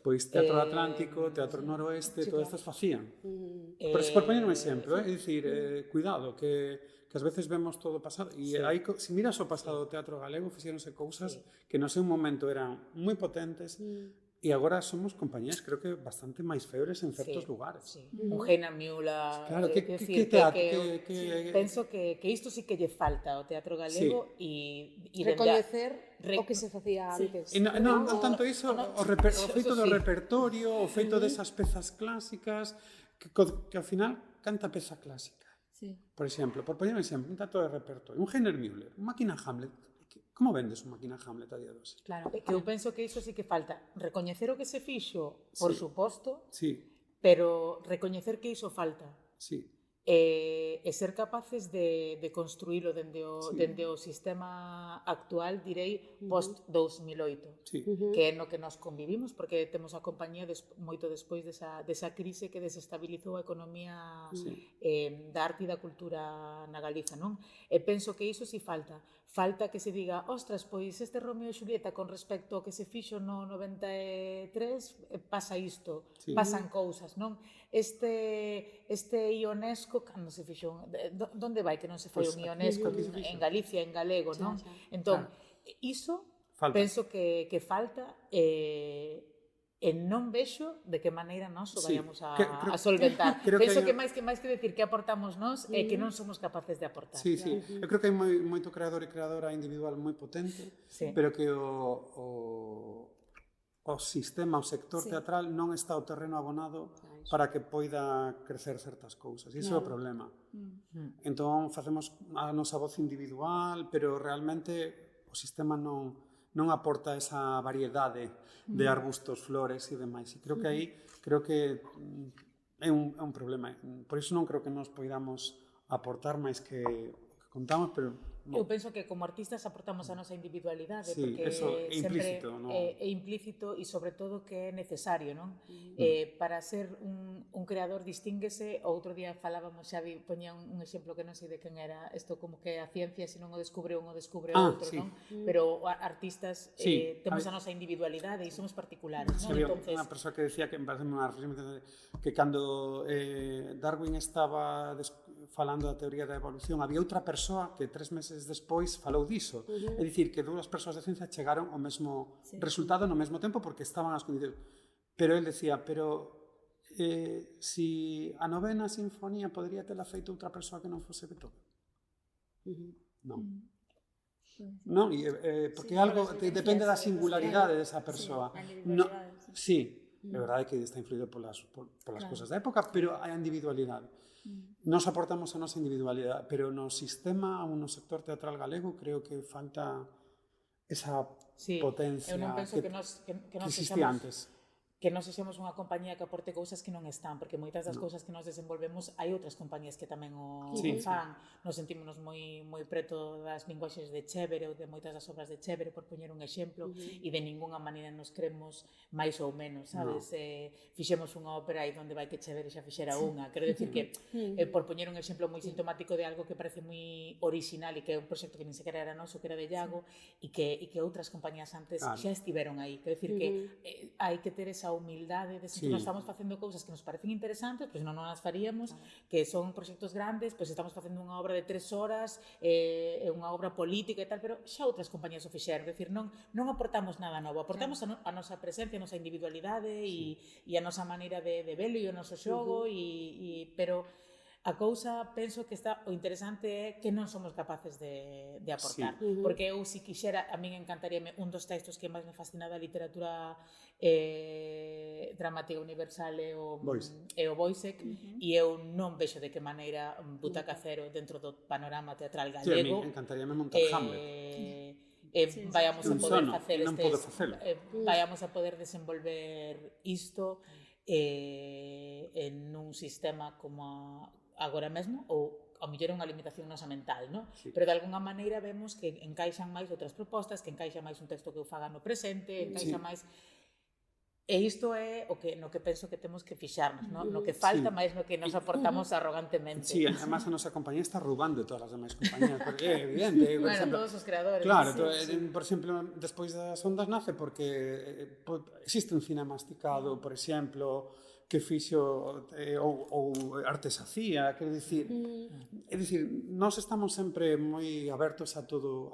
Pois Teatro Atlántico, Teatro Noroeste, todas estas facían. Por poñer un exemplo, é dicir, cuidado, que ás veces vemos todo o pasado, e se miras o pasado do teatro galego, fixéronse cousas que no seu momento eran moi potentes, e agora somos compañías, creo que bastante máis febres en certos lugares. Eugenia Miula, claro, penso que isto sí que lle falta ao teatro galego e recoñecer o que se facía antes. Non tanto iso, o feito do repertorio, o feito desas pezas clásicas, que ao final canta peza clásica. Por exemplo, por poñer un exemplo, un teatro de repertorio, un Heiner Müller, un Máquina Hamlet. Como vendes unha máquina Hamlet a día de hoxe? Claro, que eu penso que iso sí que falta. Recoñecer o que se fixo, por suposto, pero recoñecer que iso falta. E ser capaces de construílo dende o sistema actual, direi, post-2008, que é no que nos convivimos, porque temos a compañía moito despois desa crise que desestabilizou a economía da arte e da cultura na Galiza, non? E penso que iso sí falta. Falta que se diga, ostras, pois este Romeo e Xulieta con respecto ao que se fixo no 93 pasa isto, pasan cousas, non? Este Ionesco, cando se fixo, onde vai que non se foi un Ionesco? En Galicia, en galego, non? Entón, iso penso que falta e non vexo de que maneira nós o vayamos a solventar. Penso que máis que decir que aportamos nós é que non somos capaces de aportar. Eu creo que hai moito creador e creadora individual moi potente, pero que o sistema, o sector teatral non está o terreno abonado para que poida crecer certas cousas. E iso é o problema. Entón, facemos a nosa voz individual, pero realmente o sistema non aporta esa variedade de arbustos, flores e demais. E creo que aí é un problema. Por iso non creo que nos poidamos aportar máis que contamos, pero eu penso que como artistas aportamos a nosa individualidade, porque é implícito, é implícito e sobre todo que é necesario, non? Para ser un creador distínguese, outro día falábamos, Xavi poñía un exemplo que non sei de quen era, isto como que a ciencia se non o descubre un o descubre outro, non? Pero artistas temos a nosa individualidade e somos particulares, non? Había unha persoa que decía que me parece unha reflexión que cando Darwin estaba falando da teoría da evolución, había outra persoa que 3 meses despois falou diso. É dicir, que dúas persoas de ciencia chegaron ao mesmo resultado no mesmo tempo porque estaban as condicións. Pero el decía, si a 9ª sinfonía podría tela feito outra persoa que non fose Beethoven. Non. Porque algo depende da singularidade desa persoa. Sí, É verdade que está influído polas Claro. cousas da época, pero hai a individualidade. Nos aportamos a nosa individualidade, pero no sistema ou no sector teatral galego creo que falta esa Sí, potencia eu non penso que que nos existía sexamos antes. que nós sexamos unha compañía que aporte cousas que non están, porque moitas das cousas que nós desenvolvemos hai outras compañías que tamén o fan. Nos sentímonos moi preto das linguaxes de Chévere ou de moitas das obras de Chévere, por poñer un exemplo, e de ningunha maneira nos cremos máis ou menos, sabes? Fixemos unha ópera e onde vai que Chévere xa fixera unha. Quero decir que, por poñer un exemplo moi sintomático de algo que parece moi original e que é un proxecto que nin sequera era noso, que era de Iago, e que outras compañías antes xa estiveron aí. Quero decir que hai que ter esa humildade de que nós estamos facendo cousas que nos parecen interesantes, pois non as faríamos, que son proxectos grandes, pois estamos facendo unha obra de 3 horas, unha obra política e tal, pero xa outras compañías o fixeron, é dicir, non aportamos nada novo, aportamos a nosa presencia, a nosa individualidade e a nosa maneira de velo e o noso xogo, pero a cousa, penso que está o interesante é que non somos capaces de aportar. Porque eu, se quixera, a min encantaríame un dos textos que máis me fascina da literatura dramática universal é o Boisek, e eu non vexo de que maneira Butaca Cero dentro do panorama teatral galego. Sí, a mí encantaríame montar Hamlet. Vayamos a poder facer non podo facelo. vayamos a poder desenvolver isto en un sistema como agora mesmo, ou ao mellor é unha limitación nosa mental, non? Pero de alguna maneira vemos que encaixan máis outras propostas, que encaixa máis un texto que eu faga no presente, encaixa máis. E isto é o que no que penso que temos que fixarnos, non? No que falta máis no que nos aportamos arrogantemente. Sí, además a nosa compañía está roubando de todas as demais compañías, porque é evidente. Bueno, todos os creadores. Claro, por exemplo, despois das ondas nace porque existe un cine masticado, por exemplo, que fixo ou artesacía, quero dicir, é dicir, nós estamos sempre moi abertos a todo,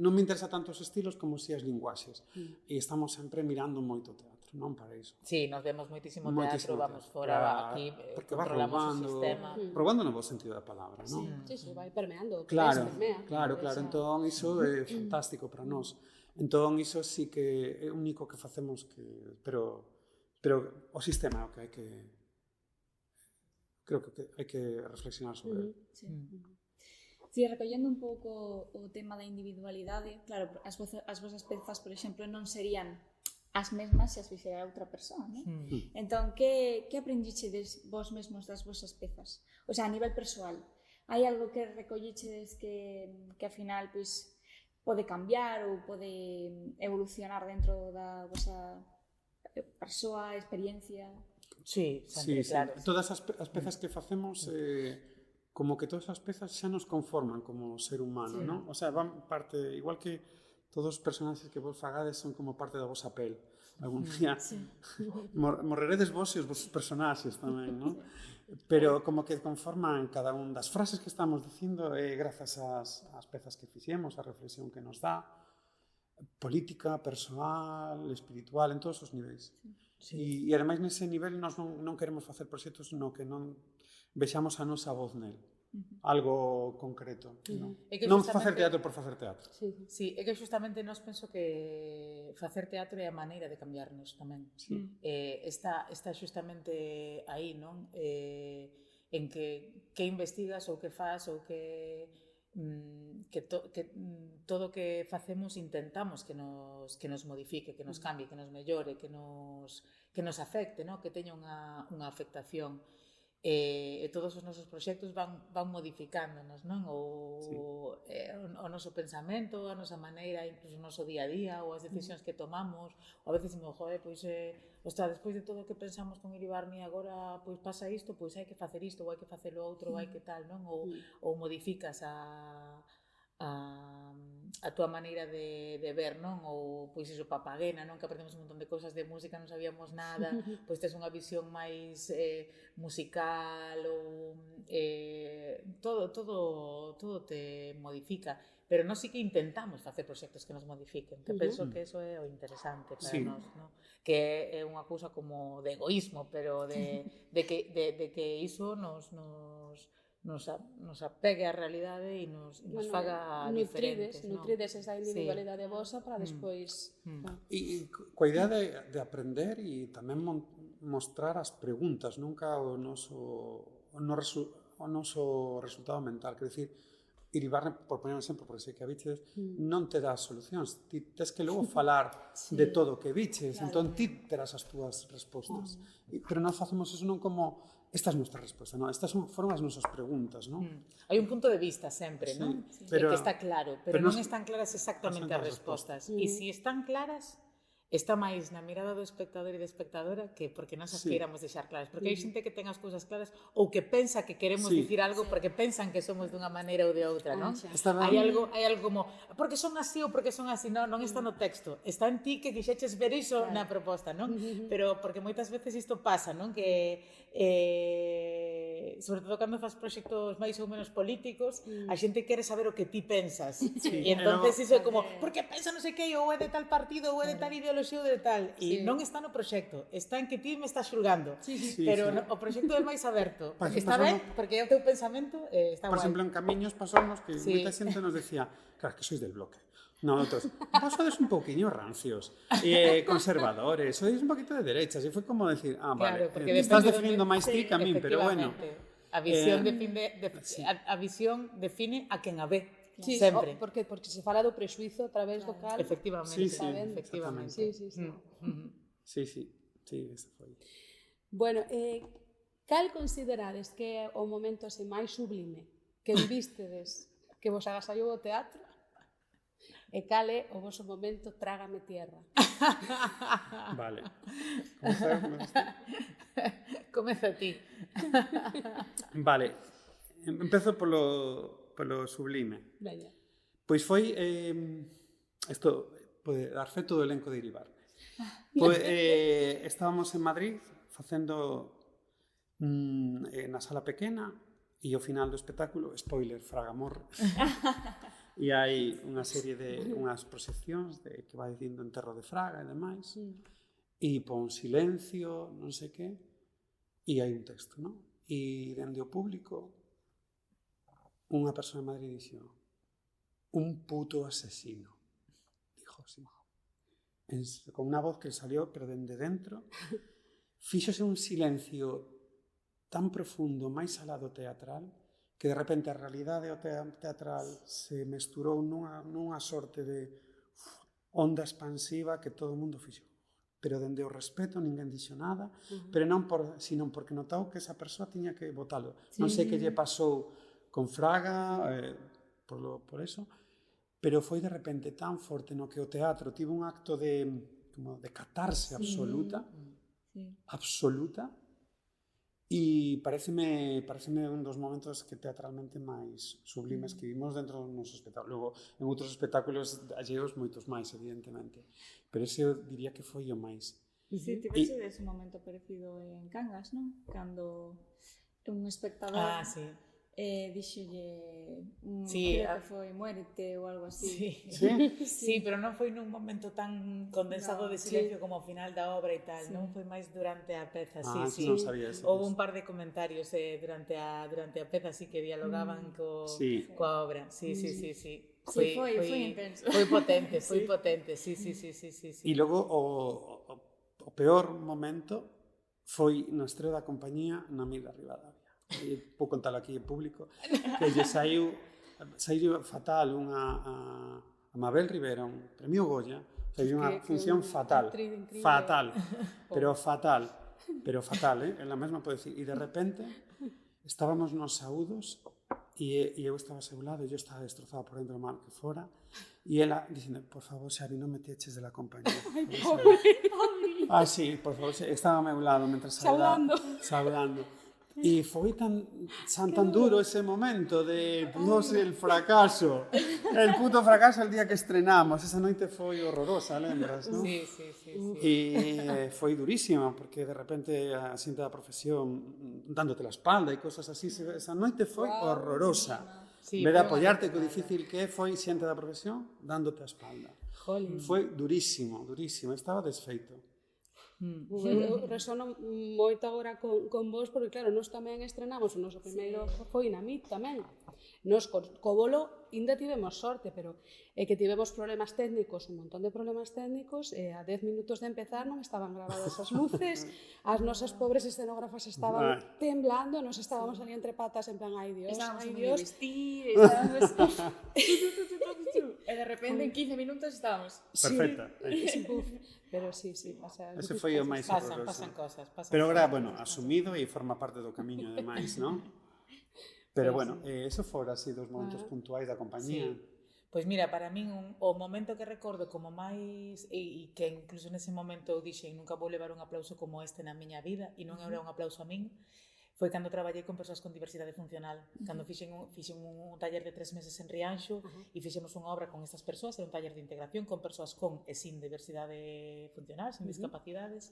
non me interesa tanto os estilos como si as linguaxes, e estamos sempre mirando moito teatro, non para iso. Sí, nos vemos moitísimo teatro, vamos fora, aquí controlamos o sistema. Probando no bo sentido da palabra, non? Sí, vai permeando. Claro, entón iso é fantástico para nós. Entón iso sí que é o único que facemos, pero o sistema é o que hai que creo que hai que reflexionar sobre ele. Sí, recollendo un pouco o tema da individualidade, claro, as vosas pezas, por exemplo, non serían as mesmas se as fixera outra persoa, non? Entón, que aprendichedes vos mesmos das vosas pezas? O sea, a nivel persoal, hai algo que recollichedes que ao final, pois, pode cambiar ou pode evolucionar dentro da vosa persoa, experiencia? Sí, claro. Todas as pezas que facemos, como que todas as pezas xa nos conforman como ser humano, non? O sea, van parte, igual que todos os personaxes que vos fagades son como parte da vosa pel. Algún día morreredes vos e os vosos personaxes tamén, non? Pero como que conforman cada un das frases que estamos dicindo grazas ás pezas que fixemos, a reflexión que nos dá, política, persoal, espiritual, en todos os niveis. E ademais nese nivel nós non queremos facer proxectos no que non vexamos a nosa voz nel, algo concreto, non facer teatro por facer teatro. Sí, é que justamente nós penso que facer teatro é a maneira de cambiarnos tamén. Está justamente aí, non? En que investigas ou que faz ou que todo o que facemos intentamos que nos modifique, que nos cambie, que nos mellore, que nos afecte, no? Que teña unha afectación. E todos os nosos proxectos van modificándonos, non? O noso pensamento, a nosa maneira, incluso o noso día a día, ou as decisións que tomamos, ou a veces me pois, despois de todo o que pensamos con Iribarni agora, pois pasa isto, pois hai que facer isto, ou hai que facer o outro, ou hai que tal, non? Ou modificas a túa maneira de ver, non? Ou, pois iso, Papagena, non? Que aprendemos un montón de cousas de música, non sabíamos nada, pois tes unha visión máis musical, ou todo te modifica. Pero nós sí que intentamos facer proxectos que nos modifiquen, que penso que eso é o interesante para nós, non? Que é unha cousa como de egoísmo, pero de que iso nos nos apegue á realidade e nos faga diferentes. Nutrides esa individualidade vosa para despois... E coa idea de aprender e tamén mostrar as preguntas, nunca o noso resultado mental. Quer dicir, Iribarne, por poner un exemplo, porque sei que a biches, non te dá solucións. Ti tes que logo falar de todo o que biches, entón ti terás as túas respostas. Pero nós facemos eso non como esta é nuestra resposta, non? Estas foron as nosas preguntas, non? Hai un punto de vista sempre, non? Pero, que está claro, pero non están claras exactamente as respostas. E se están claras, está máis na mirada do espectador e da espectadora que porque nós as queiramos deixar claras. Porque hai xente que ten as cousas claras ou que pensa que queremos dicir algo porque pensan que somos dunha maneira ou de outra, non? Hai algo como, porque son así ou porque son así, non está no texto. Está en ti que quixeches ver iso na proposta, non? Pero porque moitas veces isto pasa, non? Que sobre todo cando faz proxectos máis ou menos políticos, a xente quere saber o que ti pensas. E entonces iso é como, porque pensa non sei que, ou é de tal partido, ou é de tal ideoloxía, ou de tal, e non está no proxecto, está en que ti me estás xulgando, pero o proxecto é máis aberto, está ben, porque é o teu pensamento, está guai. Por exemplo, en Camiños pasounos que moita xente nos decía, claro, que sois del bloque. Non, outros, vos sodes un pouquiño rancios, conservadores, sois un poquito de derechas, e foi como decir, vale, estás definindo máis ti que a min, pero bueno. A visión define a quen a ve. Sempre. Porque se fala do prexuizo a través do cal. Efectivamente. Sí, esa foi. Bueno, cal considerades que é o momento así máis sublime que vivístedes, que vos agasallou o teatro? E cal é o voso momento trágame tierra? Vale. Comeza ti. Vale. Empezo polo sublime. Veña. Pois foi isto pode dar fe todo o elenco de Iribar. Estábamos en Madrid facendo na sala pequena e ao final do espectáculo, spoiler, Fragamor, e hai unha serie de unhas proxeccións que vai dicindo enterro de Fraga e demais, e pon silencio, non sei que, e hai un texto, non? E dende o público unha persoa en Madrid dixo un puto asesino, dijo así, con unha voz que salió pero dende dentro, fíxose un silencio tan profundo, máis alá do teatral, que de repente a realidade o teatral se mesturou nunha sorte de onda expansiva que todo o mundo fixo, pero dende o respeto ninguén dixo nada, pero non sino porque notou que esa persoa tiña que botalo. Non sei que lle pasou con Fraga, por eso, pero foi de repente tan forte no que o teatro tivo un acto de catarse absoluta, e pareceme un dos momentos que teatralmente máis sublimes que vimos dentro do noso espectáculo. Logo, en outros espectáculos alleos moitos máis, evidentemente, pero ese eu diría que foi o máis. Sí, tivese ese momento parecido en Cangas, non? Cando un espectador díxolle creo que foi muérete ou algo así. Sí, pero non foi nun momento tan condensado de silencio como ao final da obra e tal, non foi máis durante a peza. Non sabía eso. Houve un par de comentarios durante a peza así que dialogaban coa obra. Sí. Foi intenso. Foi potente, sí. E logo o peor momento foi no estreo da compañía na Mil da Ribadavia. Vou contalo aquí en público, que lle saiu fatal a Mabel Rivera, un premio Goya, saiu unha función fatal, pero fatal, ela mesma pode dicir, e de repente estábamos nos saúdos e eu estaba a seu lado e eu estaba destrozada por dentro mal que fora e ela dicindo, por favor Xavi, non me te eches de la compañía. Sí, por favor, estaba a meu lado mentre saudando. E foi tan duro ese momento de el fracaso, el puto fracaso el día que estrenamos. Esa noite foi horrorosa, lembras, non? Sí. E foi durísima, porque de repente a xente da profesión dándote la espalda e cosas así. Esa noite foi horrorosa. En vez de apoiarte, que o difícil que foi xente da profesión dándote a espalda. Foi durísimo, estaba desfeito. Eu resono moito agora con vos, porque claro, nós tamén estrenamos o noso primeiro foi na MIT tamén. Nos co bolo ainda tivemos sorte, pero é que tivemos problemas técnicos, un montón de problemas técnicos, e a 10 minutos de empezar non estaban grabadas as luces, as nosas pobres escenógrafas estaban temblando, nos estábamos ali entre patas en plan, ai Dios, Estábamos ai a Dios. vestir, estábamos... E de repente en 15 minutos estábamos... Perfecta. Sí, puf, pero sí, pasa. Ese foi o máis horroroso. Pasan cosas. Pero agora, bueno, asumido e forma parte do camiño, ademais, non? Pero bueno, eso fora así dos momentos puntuais da compañía. Sí. Pois mira, para min o momento que recordo como máis e que incluso nese momento eu dixen nunca vou levar un aplauso como este na miña vida e non era un aplauso a min, foi cando traballei con persoas con diversidade funcional. Cando fixen un taller de 3 meses en Rianxo e fixemos unha obra con estas persoas, era un taller de integración con persoas con e sin diversidade funcional, sin discapacidades.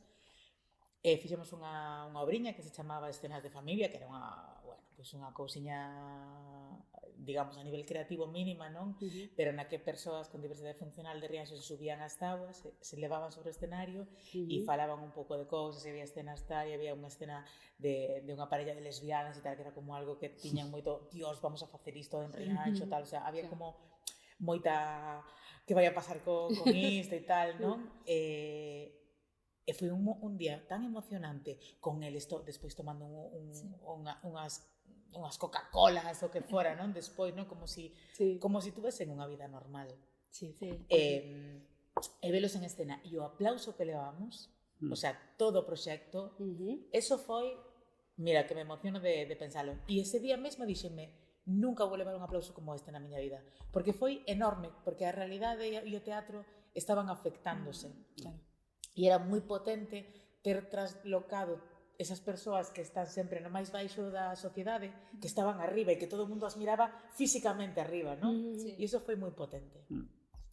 E fixemos unha obriña que se chamaba Escenas de Familia, que era unha cousiña, digamos, a nivel creativo mínima, non? Pero na que persoas con diversidade funcional de Rianxo se subían ás táboas, se levaban sobre o escenario e falaban un pouco de cousas, e había escenas tal, e había unha escena de unha parella de lesbianas e tal, que era como algo que tiñan moito, Dios, vamos a facer isto en Rianxo, tal, o sea, había como moita que vai a pasar con isto e tal, non? E foi un día tan emocionante con eles despois tomando unhas Coca-Colas ou que fora, non? Despois, non? Como si tuvesen unha vida normal. E velos en escena. E o aplauso que levamos, o sea, todo o proxecto, eso foi, mira, que me emociono de pensalo. E ese día mesmo dixenme, nunca vou levar un aplauso como este na miña vida. Porque foi enorme, porque a realidade e o teatro estaban afectándose. E era moi potente ter traslocado esas persoas que están sempre no máis baixo da sociedade, que estaban arriba e que todo o mundo as miraba físicamente arriba, non? E iso foi moi potente.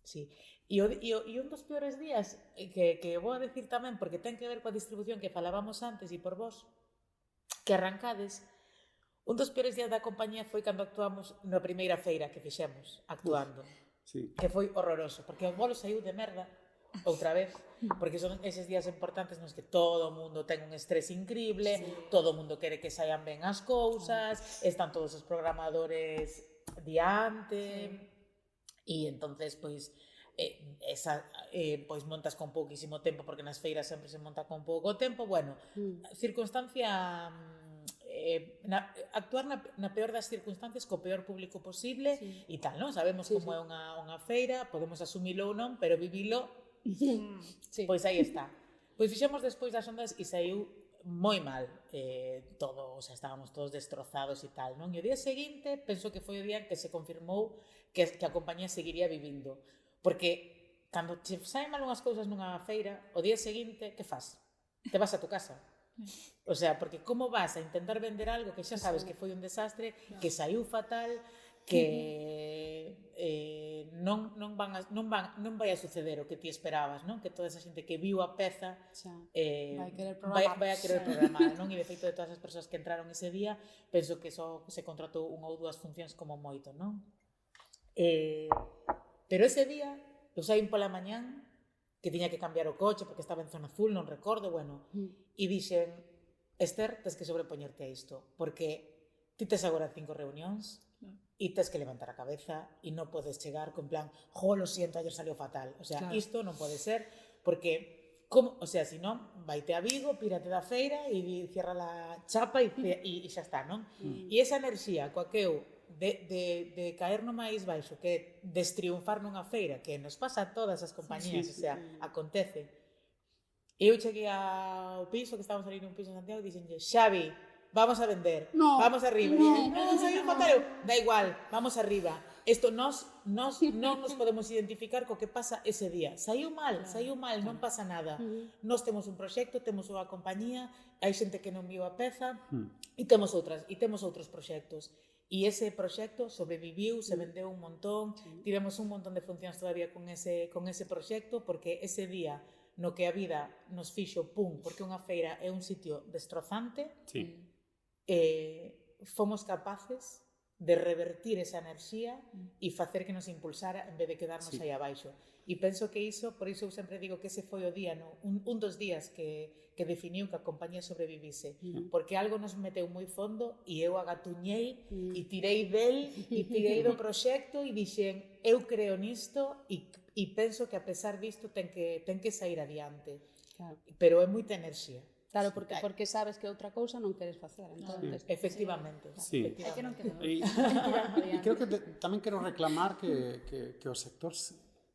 Sí. E un dos peores días que vou a decir tamén, porque ten que ver coa distribución que falábamos antes e por vos, que arrancades, un dos peores días da compañía foi cando actuamos na primeira feira que fixemos, actuando. Que foi horroroso, porque o bolo saiu de merda outra vez, porque son eses días importantes nos que todo o mundo ten un estrés increíble, todo o mundo quere que saian ben as cousas, están todos os programadores diante, e entonces pois pois montas con pouquísimo tempo, porque nas feiras sempre se monta con pouco tempo, bueno, circunstancia actuar na peor das circunstancias co peor público posible e tal, non? Sabemos como é unha feira, podemos asumilo ou non, pero vivilo. Pois aí está. Pois fixemos despois das ondas e saiu moi mal todo, o sea, estábamos todos destrozados e tal, non? E o día seguinte, penso que foi o día en que se confirmou que a compañía seguiría vivindo, porque cando che saen mal unhas cousas nunha feira, o día seguinte, que faz? Te vas a tu casa. O sea, porque como vas a intentar vender algo que xa sabes que foi un desastre, que saiu fatal, que non vai a suceder o que ti esperabas, non? Que toda esa xente que viu a peza vai a querer programar, non? E de feito de todas as persoas que entraron ese día, penso que só se contratou unha ou dúas funcións como moito, non? Pero ese día, eu saín pola mañán, que tiña que cambiar o coche porque estaba en zona azul, non recordo, bueno, e dixen, Esther, tes que sobrepoñerte a isto, porque ti tes agora 5 reunións, e tes que levantar a cabeza e non podes chegar con plan, lo siento, ayer salió fatal. O sea, isto non pode ser, porque, o sea, se non, vaite a Vigo, pírate da feira e cierra la chapa e xa está, non? E esa enerxía coa que eu, de caer no máis baixo, que destriunfar nunha feira, que nos pasa a todas as compañías, o sea, acontece. Eu cheguei ao piso, que estábamos ali nun piso en Santiago, e dixenlle, Xavi, vamos a vender, vamos arriba. Non, saiu fatal, da igual, vamos arriba. Isto nós non nos podemos identificar co que pasa ese día. Saiu mal, non pasa nada. Nós temos un proxecto, temos unha compañía, hai xente que non viu a peza e temos outros proxectos. E ese proxecto sobreviviu, se vendeu un montón, tivemos un montón de funcións todavía con ese proxecto, porque ese día no que a vida nos fixo pum, porque unha feira é un sitio destrozante, fomos capaces de revertir esa enerxía e facer que nos impulsara en vez de quedarnos aí abaixo. E penso que iso, por iso eu sempre digo que ese foi o día, un dos días que definiu que a compañía sobrevivise, porque algo nos meteu moi fondo e eu agatuñei e tirei del e tirei do proxecto e dixen, eu creo nisto e penso que a pesar disto ten que sair adiante. Claro. Pero é moita enerxía. Claro, porque sabes que outra cousa non queres facer. Entonces, Efectivamente. Sí. É que non quedou. E creo que tamén quero reclamar que o sector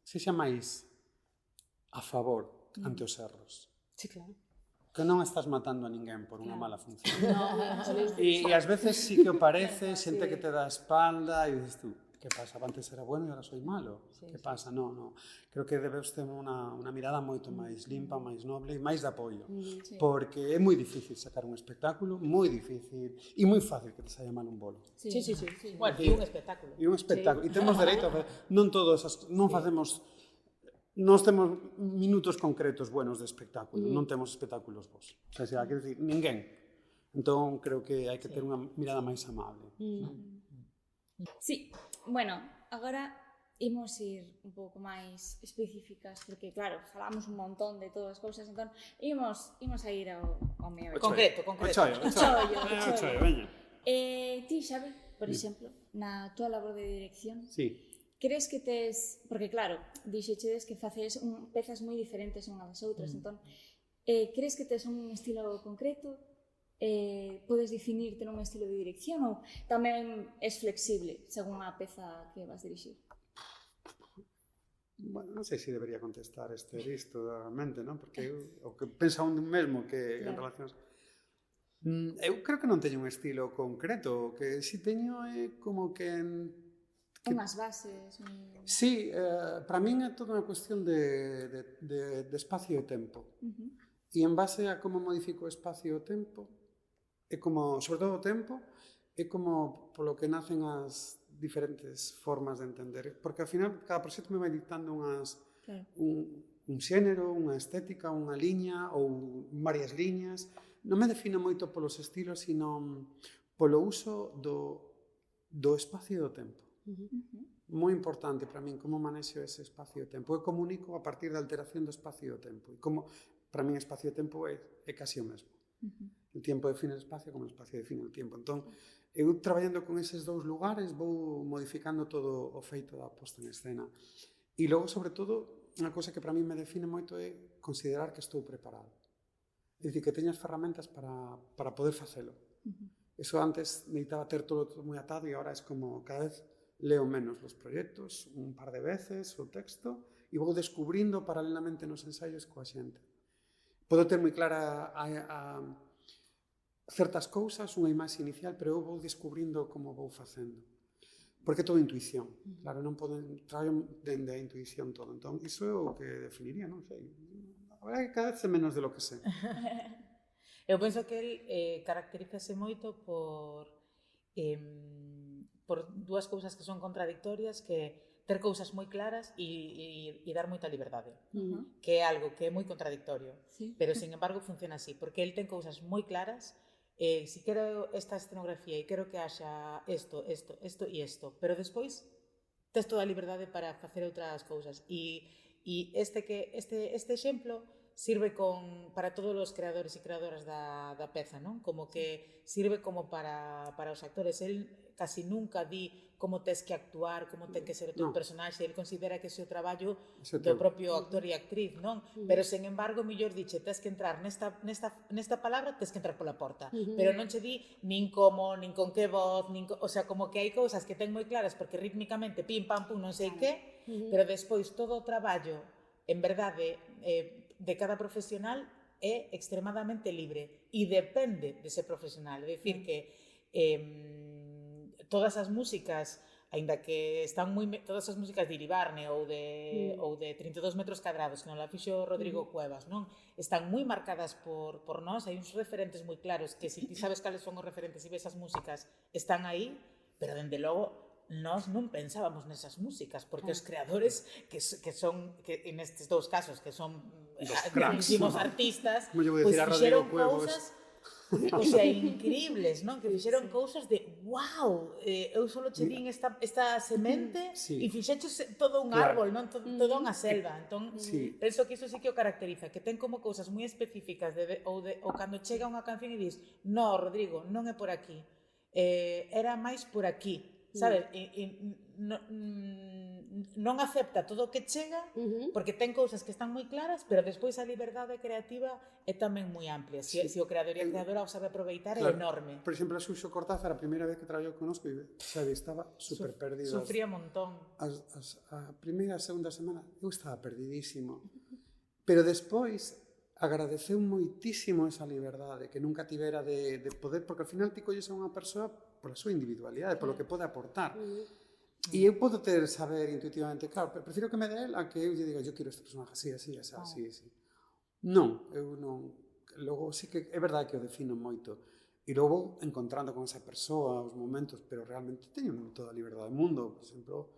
sexa máis a favor ante os erros. sí, claro. Que non estás matando a ninguén por unha mala función. No, E ás veces sí que o parece, xente que te dá a espalda e dices tú, que pasa? Antes era bueno e agora soy malo. Que pasa? No. Creo que debes ter unha mirada moito máis limpa, máis noble e máis de apoio. Porque é moi difícil sacar un espectáculo, moi difícil e moi fácil que te saia mal un bolo. Sí. Bueno, e un espectáculo. E un espectáculo. E temos dereito a facer. Non facemos... Nós temos minutos concretos buenos de espectáculo, non temos espectáculos bons. O sea, quero dicir, ninguén. Entón, creo que hai que ter unha mirada máis amable. Sí, bueno, agora imos ir un pouco máis específicas, porque claro, falamos un montón de todas as cousas, entón imos a ir ao meollo. Concreto. O chollo, veña. Ti, Xavi, por exemplo, na tua labor de dirección, Sí. crees que tes... Porque claro, dixechedes que faces pezas moi diferentes unhas das outras, entón, crees que tes un estilo concreto? Podes definirte nun estilo de dirección ou tamén és flexible según a peza que vas dirixir? Bueno, non sei se debería contestar isto realmente, non? Porque o que pensa un mesmo que en relación... Eu creo que non teño un estilo concreto, que si teño é como que... Unhas bases... Sí, para min é toda unha cuestión de espacio e tempo. E en base a como modifico o espacio e o tempo, é como, sobre todo o tempo, é como polo que nacen as diferentes formas de entender. Porque ao final cada proxecto me vai dictando un xénero, unha estética, unha liña ou varias liñas. Non me defino moito polos estilos, sino polo uso do espacio e do tempo. Moi importante para min como manexo ese espacio e tempo. Eu comunico a partir da alteración do espacio e do tempo. E como para min espacio e tempo é casi o mesmo. O tempo define o espacio como o espacio define o tempo. Entón, eu traballando con eses dous lugares vou modificando todo o feito da posta en escena. E logo, sobre todo, unha cousa que para min me define moito é considerar que estou preparado. É dicir, que teño as ferramentas para poder facelo. Eso antes necesitaba ter todo moi atado e agora é como cada vez leo menos os proxectos, un par de veces o texto e vou descubrindo paralelamente nos ensaios coa xente. Podo ter moi clara a certas cousas, unha imaxe inicial, pero eu vou descubrindo como vou facendo. Porque é todo intuición. Claro, non poden traballo dende a intuición todo. Entón, iso é o que definiría, non sei. A verdade é que cada vez é menos de lo que sei. Eu penso que el caracterízase moito por dúas cousas que son contradictorias, que ter cousas moi claras e dar moita liberdade, que é algo que é moi contradictorio, pero sin embargo funciona así, porque el ten cousas moi claras, si quero esta escenografía e quero que haxa isto e isto, pero despois tes toda a liberdade para facer outras cousas, e este exemplo sirve para todos os creadores e creadoras da peza, non? Como que sirve como para os actores. El casi nunca di como tes que actuar, como ten que ser o teu personaxe. El considera que ese é o traballo do propio actor e actriz, non? Pero, sen embargo, mellor diche, tes que entrar nesta palabra, tes que entrar pola porta. Pero non che di nin como, nin con que voz, o sea, como que hai cousas que ten moi claras, porque rítmicamente, pim, pam, pum, non sei que, pero despois todo o traballo, en verdade, de cada profesional é extremadamente libre e depende dese profesional. É dicir que todas as músicas, aínda que están todas as músicas de Iribarne ou de 32 metros cadrados, que non la fixo Rodrigo Cuevas, non? Están moi marcadas por nós, hai uns referentes moi claros que se ti sabes cales son os referentes e ves as músicas, están aí, pero dende logo nós non pensábamos nesas músicas, porque os creadores que en estes dous casos que son grandísimos artistas, pois fixeron cousas, o sea, increíbles, non? Que fixeron cousas de wow, eu solo che din esta semente e fixeches todo un árbol, non? Toda unha selva. Entón, penso que iso sí que o caracteriza, que ten como cousas moi específicas ou cando chega unha canción e dis, no, Rodrigo, non é por aquí, era máis por aquí, sabes? Non acepta todo o que chega porque ten cousas que están moi claras, pero despois a liberdade creativa é tamén moi amplia. Se o creador e a creadora o sabe aproveitar, é enorme. Por exemplo, a Xuxo Cortázar, a primeira vez que traballou connosco, estaba super perdido. Sufría un montón. A primeira e a segunda semana eu estaba perdidísimo. Pero despois agradeceu moitísimo esa liberdade que nunca tivera de poder, porque ao final ti colles a unha persoa pola súa individualidade, polo que pode aportar. E eu podo saber intuitivamente, claro, pero prefiro que me dé él a que eu lle diga, eu quero este personaje así. Non, eu non. Logo, sí que é verdade que o defino moito. E logo, encontrando con esa persoa os momentos, pero realmente teño toda a liberdade do mundo. Por exemplo,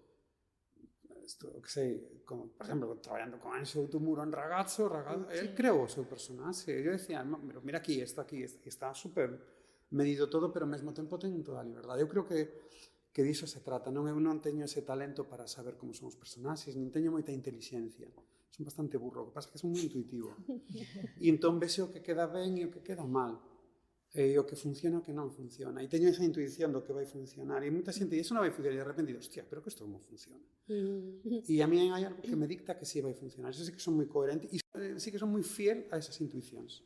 que sei, como, por exemplo, traballando con Anxo Tumuro en Ragazzo, el creou o seu personaxe. Eu decía, mira aquí, está super medido todo, pero ao mesmo tempo ten toda a liberdade. Eu creo que diso se trata. Eu non teño ese talento para saber como son os personaxes, nin teño moita inteligencia. Son bastante burro, o que pasa é que son moi intuitivo. E entón vexo o que queda ben e o que queda mal. E o que funciona e o que non funciona. E teño esa intuición do que vai funcionar. E moita xente, iso non vai funcionar. E de repente, hostia, pero que isto non funciona. E a mí hai algo que me dicta que sí vai funcionar. Eso sí que son moi coherente. E sí que son moi fiel a esas intuicións.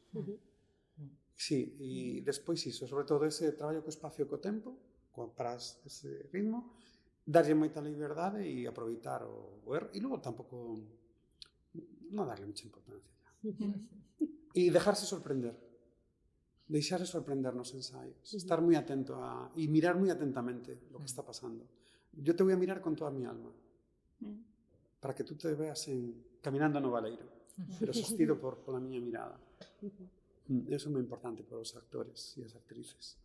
Sí, e despois iso, sobre todo ese traballo co espacio e co tempo, para ese ritmo, darlle moita liberdade e aproveitar o erro, e logo tampouco non darlle mucha importancia e dejarse sorprender, deixarse sorprender nos ensaios, estar moi atento e mirar moi atentamente lo que está pasando. Yo te voy a mirar con toda mi alma para que tú te veas caminando no Baleiro, pero sostido por la miña mirada. Eso é moi importante para os actores e as actrices.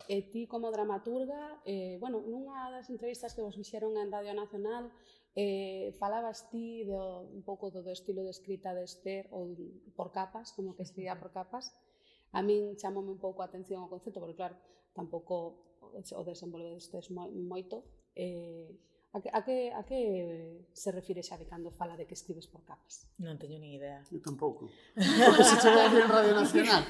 E ti como dramaturga, nunha das entrevistas que vos fixeron en Radio Nacional, falabas ti un pouco do estilo de escrita de Esther ou por capas, como que escribía por capas. A min chamoume un pouco a atención o concepto, porque claro, tampouco o desenvolvedestes moito. A que se refire Xavi cando fala de que escribes por capas? Non teño nin idea. Eu tampouco. Porque se chegou a decir en Radio Nacional.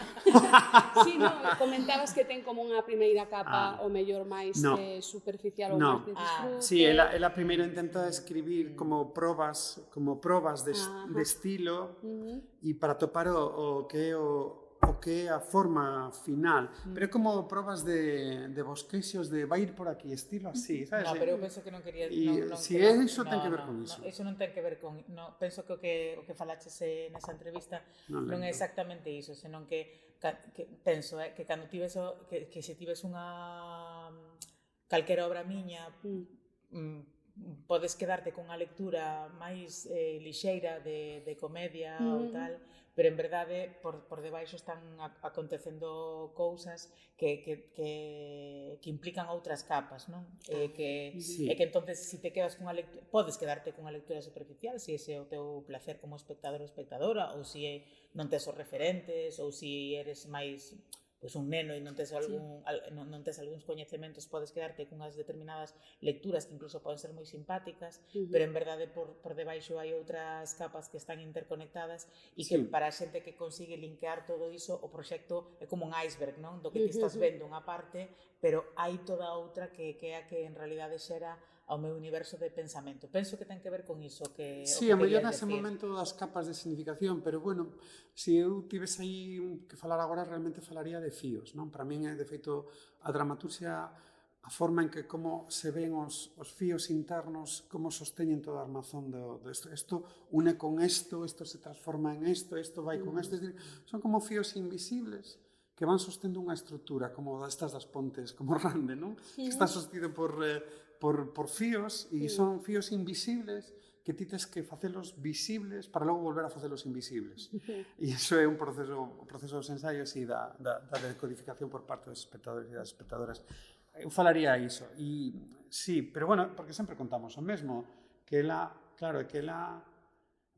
Sí, non, comentabas que ten como unha primeira capa o mellor máis superficial ou máis de disfrute. Sí, ela primeiro intenta escribir como probas de estilo e para topar o que é a forma final, pero é como probas de bosquexos de vai ir por aquí, estilo así, sabes? No, pero eu penso que non quería... Si é iso, ten que ver con iso. Iso non ten que ver con... Penso que o que falaches nesa entrevista non é exactamente iso, senón que penso que cando tives que se tives unha calquera obra miña podes quedarte con unha lectura máis lixeira de comedia ou tal, pero en verdade por debaixo están acontecendo cousas que implican outras capas, non? E que entonces se te quedas cunha lectura, podes quedarte cunha lectura superficial se ese é o teu placer como espectador ou espectadora, ou se non tes os referentes, ou se eres máis un neno e non tes algúns coñecementos, podes quedarte cunhas determinadas lecturas que incluso poden ser moi simpáticas, pero en verdade por debaixo hai outras capas que están interconectadas e que para a xente que consigue linkear todo iso, o proxecto é como un iceberg, non? Do que ti estás vendo unha parte, pero hai toda outra que é a que en realidade xera ao meu universo de pensamento. Penso que ten que ver con iso que sí, a mellor nese momento das capas de significación, pero bueno, se eu tivese aí que falar agora, realmente falaría de fíos, non? Para min, de feito, a dramaturxia, a forma en que como se ven os fíos internos, como sosteñen toda a armazón de isto une con isto se transforma en isto vai con isto, son como fíos invisibles que van sostendo unha estrutura, como estas das pontes, como Rande, non? Que está sostido por fíos, e son fíos invisibles que ti tes que facelos visibles para logo volver a facelos invisibles. E iso é un proceso dos ensaios e da decodificación por parte dos espectadores e das espectadoras. Eu falaría iso. E sí, pero bueno, porque sempre contamos o mesmo, que ela, claro, é que ela,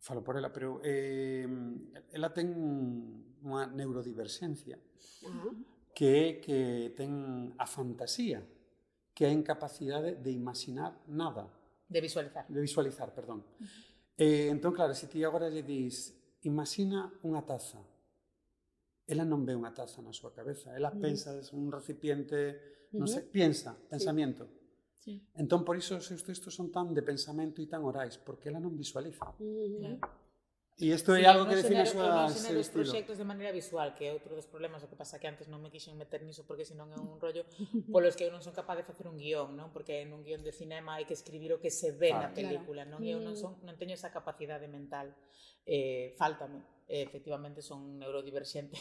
falo por ela, pero ela ten unha neurodiverxencia. que é que ten a fantasía, que é a incapacidade de imaginar nada. De visualizar. De visualizar, perdón. Entón, claro, se ti agora lle dis, imagina unha taza, ela non ve unha taza na súa cabeza, ela pensa en un recipiente, non sei, pensamiento. Sí. Entón, por iso os seus textos son tan de pensamento e tan orais, porque ela non visualiza. Claro. E isto é algo que define a súa os seu estilo. proxectos de maneira visual, que é outro dos problemas, o que pasa que antes non me quixen meter niso porque senón é un rollo polos que eu non son capaz de facer un guión, non? Porque nun guión de cinema hai que escribir o que se ve na película, non? E eu non teño esa capacidade mental. Fáltame. Efectivamente son neurodiverxente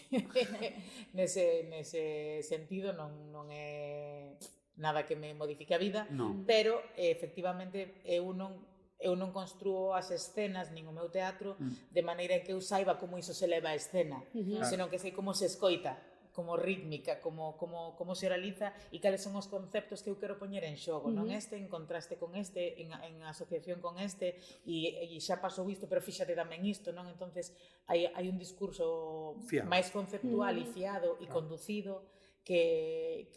nese sentido, non é nada que me modifique a vida, pero efectivamente eu non construo as escenas nin o meu teatro de maneira que eu saiba como iso se leva a escena, senón que sei como se escoita, como rítmica, como se oraliza e cales son os conceptos que eu quero poñer en xogo, non este, en contraste con este, en asociación con este, e xa pasou isto, pero fíxate tamén isto, non? Entonces hai un discurso máis conceptual e fiado e conducido que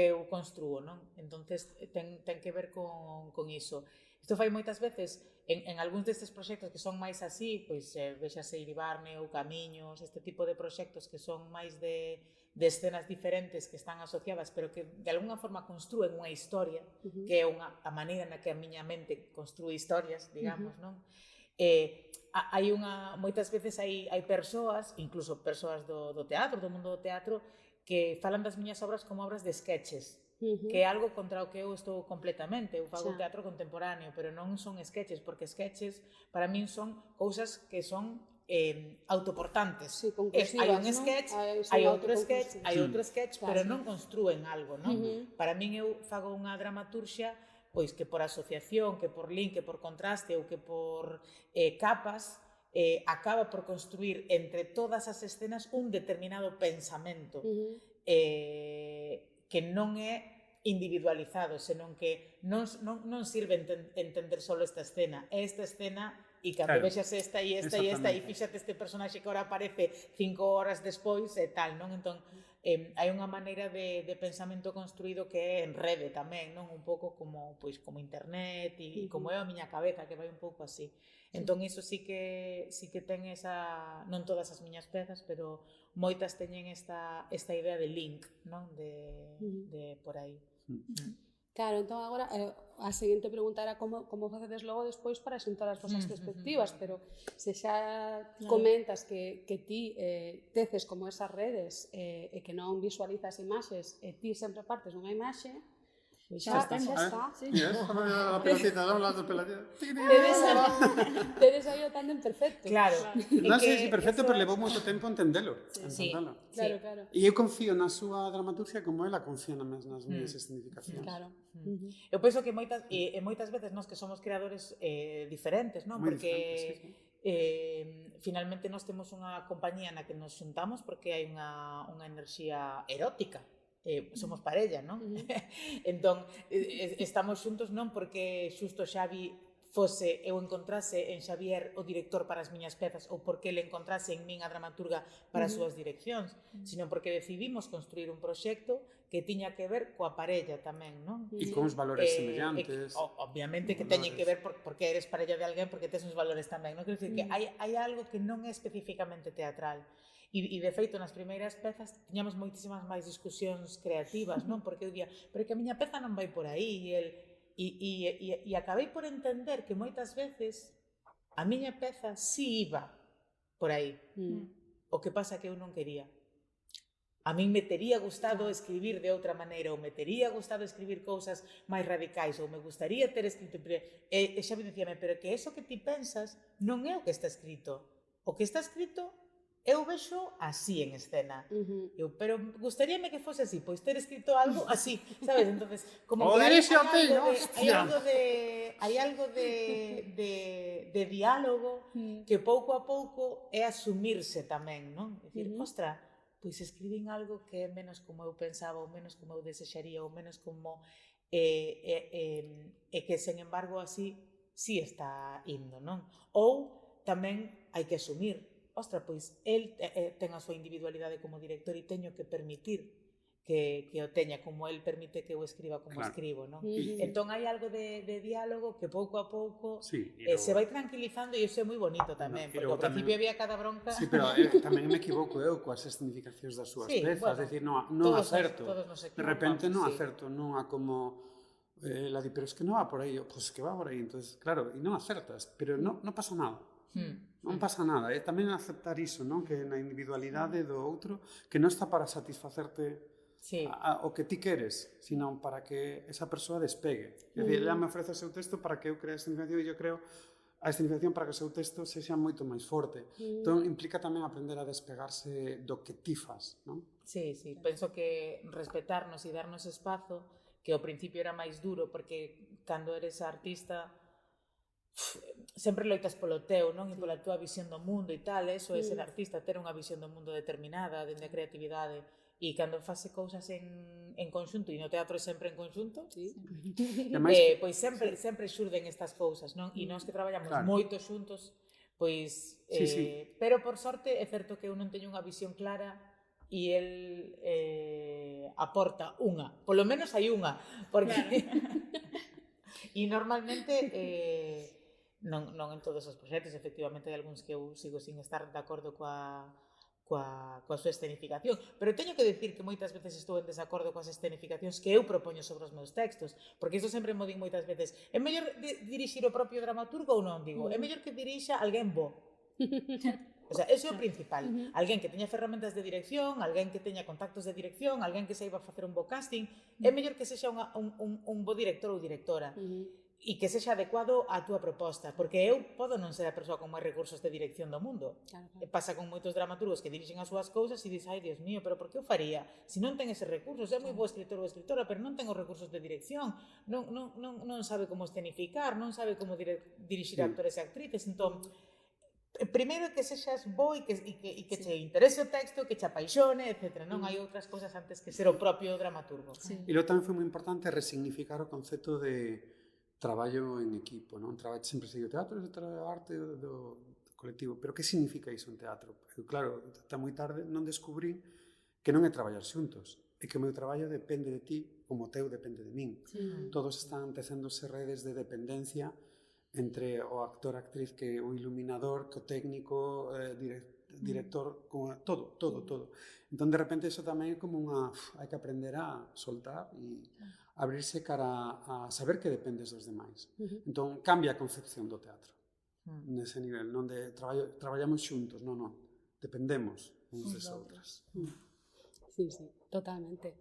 eu construo, non? Entonces ten que ver con iso. Isto fai moitas veces en algúns destes proxectos que son máis así, pois vexase Iribarne ou Camiños, este tipo de proxectos que son máis de escenas diferentes que están asociadas, pero que de alguna forma construen unha historia, que é a maneira na que a miña mente construe historias, digamos, non? Moitas veces hai persoas, incluso persoas do teatro, do mundo do teatro, que falan das miñas obras como obras de sketches, que é algo contra o que eu estou completamente. Eu fago teatro contemporáneo, pero non son sketches, porque sketches para min son cousas que son autoportantes. Sí, hai un sketch, hai outro sketch, pero non construen algo, non? Para min eu fago unha dramaturxia pois que por asociación, que por link, que por contraste ou que por capas acaba por construir entre todas as escenas un determinado pensamento que non é individualizado, senón que non sirve entender solo esta escena. É esta escena e cando vexas esta e esta e esta e fíxate este personaxe que ahora aparece 5 horas despois e tal, non? Entón, hai unha maneira de pensamento construído que é en rede tamén, non? Un pouco como internet e como é a miña cabeza, que vai un pouco así. Entón, iso sí que ten esa... Non todas as miñas pezas, pero moitas teñen esta idea de link, non? De por aí. Claro, entón agora a seguinte pregunta era como facedes logo despois para xuntar as vosas perspectivas, pero se xa comentas que ti teces como esas redes e que non visualizas imaxes e ti sempre partes dunha imaxe, xa está. A pelotita, damos la pelotita. Tedes aí o tándem perfecto. Claro. Non sei se perfecto, pero levou moito tempo entendelo. Claro. E eu confío na súa dramaturgia como ela confía nas miñas escenificacións. Claro. Eu penso que moitas veces nós que somos creadores diferentes, non? Porque finalmente nós temos unha compañía na que nos xuntamos porque hai unha enerxía erótica. Somos parella, non? Entón, estamos xuntos non porque xusto Xavi eu encontrase en Xavier o director para as miñas pezas ou porque ele encontrase en min a dramaturga para as súas direccións, sino porque decidimos construir un proxecto que tiña que ver coa parella tamén, non? E con os valores semellantes. Obviamente que teñen que ver porque eres parella de alguén, porque tes uns valores tamén, non? Quero dicir que hai algo que non é especificamente teatral. E de feito, nas primeiras pezas tiñamos moitísimas máis discusións creativas, non? Porque eu día, pero que a miña peza non vai por aí, e acabei por entender que moitas veces a miña peza si iba por aí. O que pasa que eu non quería. A min me tería gustado escribir de outra maneira, ou me tería gustado escribir cousas máis radicais, ou me gustaría ter escrito... E xa me dicíame, pero que eso que ti pensas non é o que está escrito. O que está escrito eu vexo así en escena. Pero gustaríame que fose así, pois ter escrito algo así, sabes? Entonces, como que hai algo de diálogo que pouco a pouco é asumirse tamén, non? Dicir, ostra, pois escribín algo que é menos como eu pensaba, ou menos como eu desexaría, ou menos como que, sen embargo, así sí está indo, non? Ou tamén hai que asumir, ostra, pois el ten a súa individualidade como director e teño que permitir que o teña, como el permite que eu escriba como escribo, non? Entón hai algo de diálogo que pouco a pouco se vai tranquilizando e iso é moi bonito tamén, porque ao principio había cada bronca. Sí, pero tamén me equivoco eu coas escenificacións das súas pezas, é dicir, non acerto, de repente non acerto, non a como la di, pero es que non va por aí, pois que va por aí, entonces, claro, e non acertas, pero non pasa nada. Non pasa nada, tamén aceptar iso, non? Que na individualidade do outro, que non está para satisfacerte o que ti queres, sino para que esa persoa despegue. É dicir, ela me ofrece o seu texto para que eu cree a escenificación e eu creo a escenificación para que o seu texto sexa moito máis forte. Entón, implica tamén aprender a despegarse do que ti fas, non? Sí, penso que respetarnos e darnos espazo, que ao principio era máis duro, porque cando eres artista sempre loitas polo teu, non? E pola túa visión do mundo e tal, eso é ser artista, ter unha visión do mundo determinada, dende a creatividade. E cando fase cousas en conxunto, e no teatro é sempre en conxunto, pois sempre xurden estas cousas, non? E nós que traballamos moito xuntos, pois, pero por sorte é certo que eu non teño unha visión clara e el aporta unha, polo menos hai unha, porque e normalmente non en todos os proxectos, efectivamente hai algúns que eu sigo sin estar de acordo coa súa escenificación, pero teño que dicir que moitas veces estou en desacordo coas escenificacións que eu propoño sobre os meus textos, porque isto sempre mo din moitas veces, é mellor dirixir o propio dramaturgo ou non? Digo, é mellor que dirixa alguén bo. O sea, eso é o principal. Alguén que teña ferramentas de dirección, alguén que teña contactos de dirección, alguén que saiba facer un bo casting, é mellor que sexa un bo director ou directora. E que sexa adecuado á túa proposta, porque eu podo non ser a persoa con máis recursos de dirección do mundo. Pasa con moitos dramaturgos que dirixen as súas cousas e dis, ai, Dios mío, pero por que o faría? Se non ten ese recursos, é moi bo escritor ou escritora, pero non ten os recursos de dirección, non sabe como escenificar, non sabe como dirixir actores e actrices, entón, primeiro que sexas bo e que che interese o texto, que che apaixone, etc. Non hai outras cousas antes que ser o propio dramaturgo. E logo tamén foi moi importante resignificar o concepto de traballo en equipo, non? Sempre se digo teatro é a arte do colectivo, pero que significa iso en teatro? Porque, claro, está moi tarde, non descubrí que non é traballar xuntos, é que o meu traballo depende de ti, como o teu depende de min. Todos están tecéndose redes de dependencia entre o actor, actriz, que o iluminador, que o técnico, director, todo. Entón, de repente, iso tamén é como unha... hai que aprender a soltar e abrirse cara a saber que dependes dos demais. Entón, cambia a concepción do teatro nese nivel, non de traballamos xuntos, non, dependemos uns des outras. Sí, totalmente.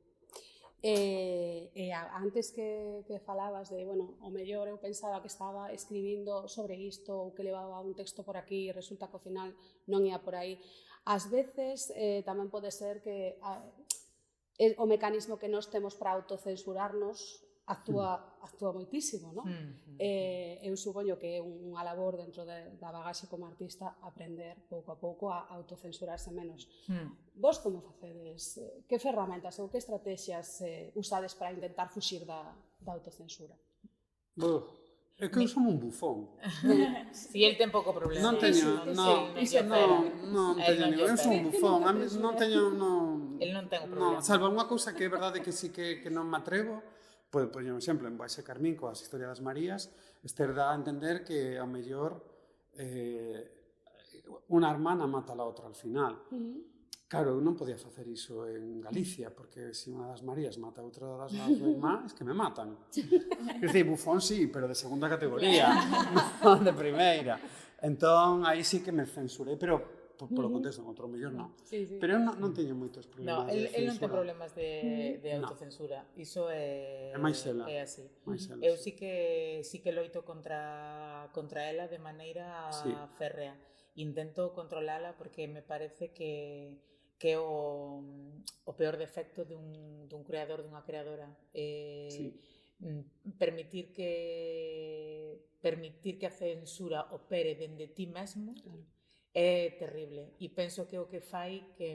Antes que falabas de, bueno, o mellor eu pensaba que estaba escribindo sobre isto ou que levaba un texto por aquí e resulta que ao final non ia por aí. Ás veces tamén pode ser que o mecanismo que nós temos para autocensurarnos actúa moitísimo, non? Eu supoño que é unha labor dentro da bagaxe como artista aprender pouco a pouco a autocensurarse menos. Vos como facedes? Que ferramentas ou que estrategias usades para intentar fuxir da autocensura? É que eu son un bufón. Si, el ten pouco problema. Non teño, eu son un bufón. Non teño, el non ten un problema. Salvo unha cousa que é verdade que sí que non me atrevo, pois, por exemplo, en Baixe Carmín, coas historias das Marías, Esther dá a entender que, ao mellor, unha hermana mata a outra al final. Claro, eu non podía facer iso en Galicia, porque se unha das Marías mata a outra das irmás, que me matan. Quer dizer, bufón sí, pero de segunda categoría, non de primeira. Entón, aí sí que me censurei, pero polo contexto, outro mellor non. Pero eu non teño moitos problemas de censura. El non ten problemas de autocensura. Iso é así. Eu sí que loito contra ela de maneira férrea. Intento controlala porque me parece que é o peor defecto dun creador, dunha creadora. Permitir que a censura opere dende ti mesmo é terrible. E penso que o que fai que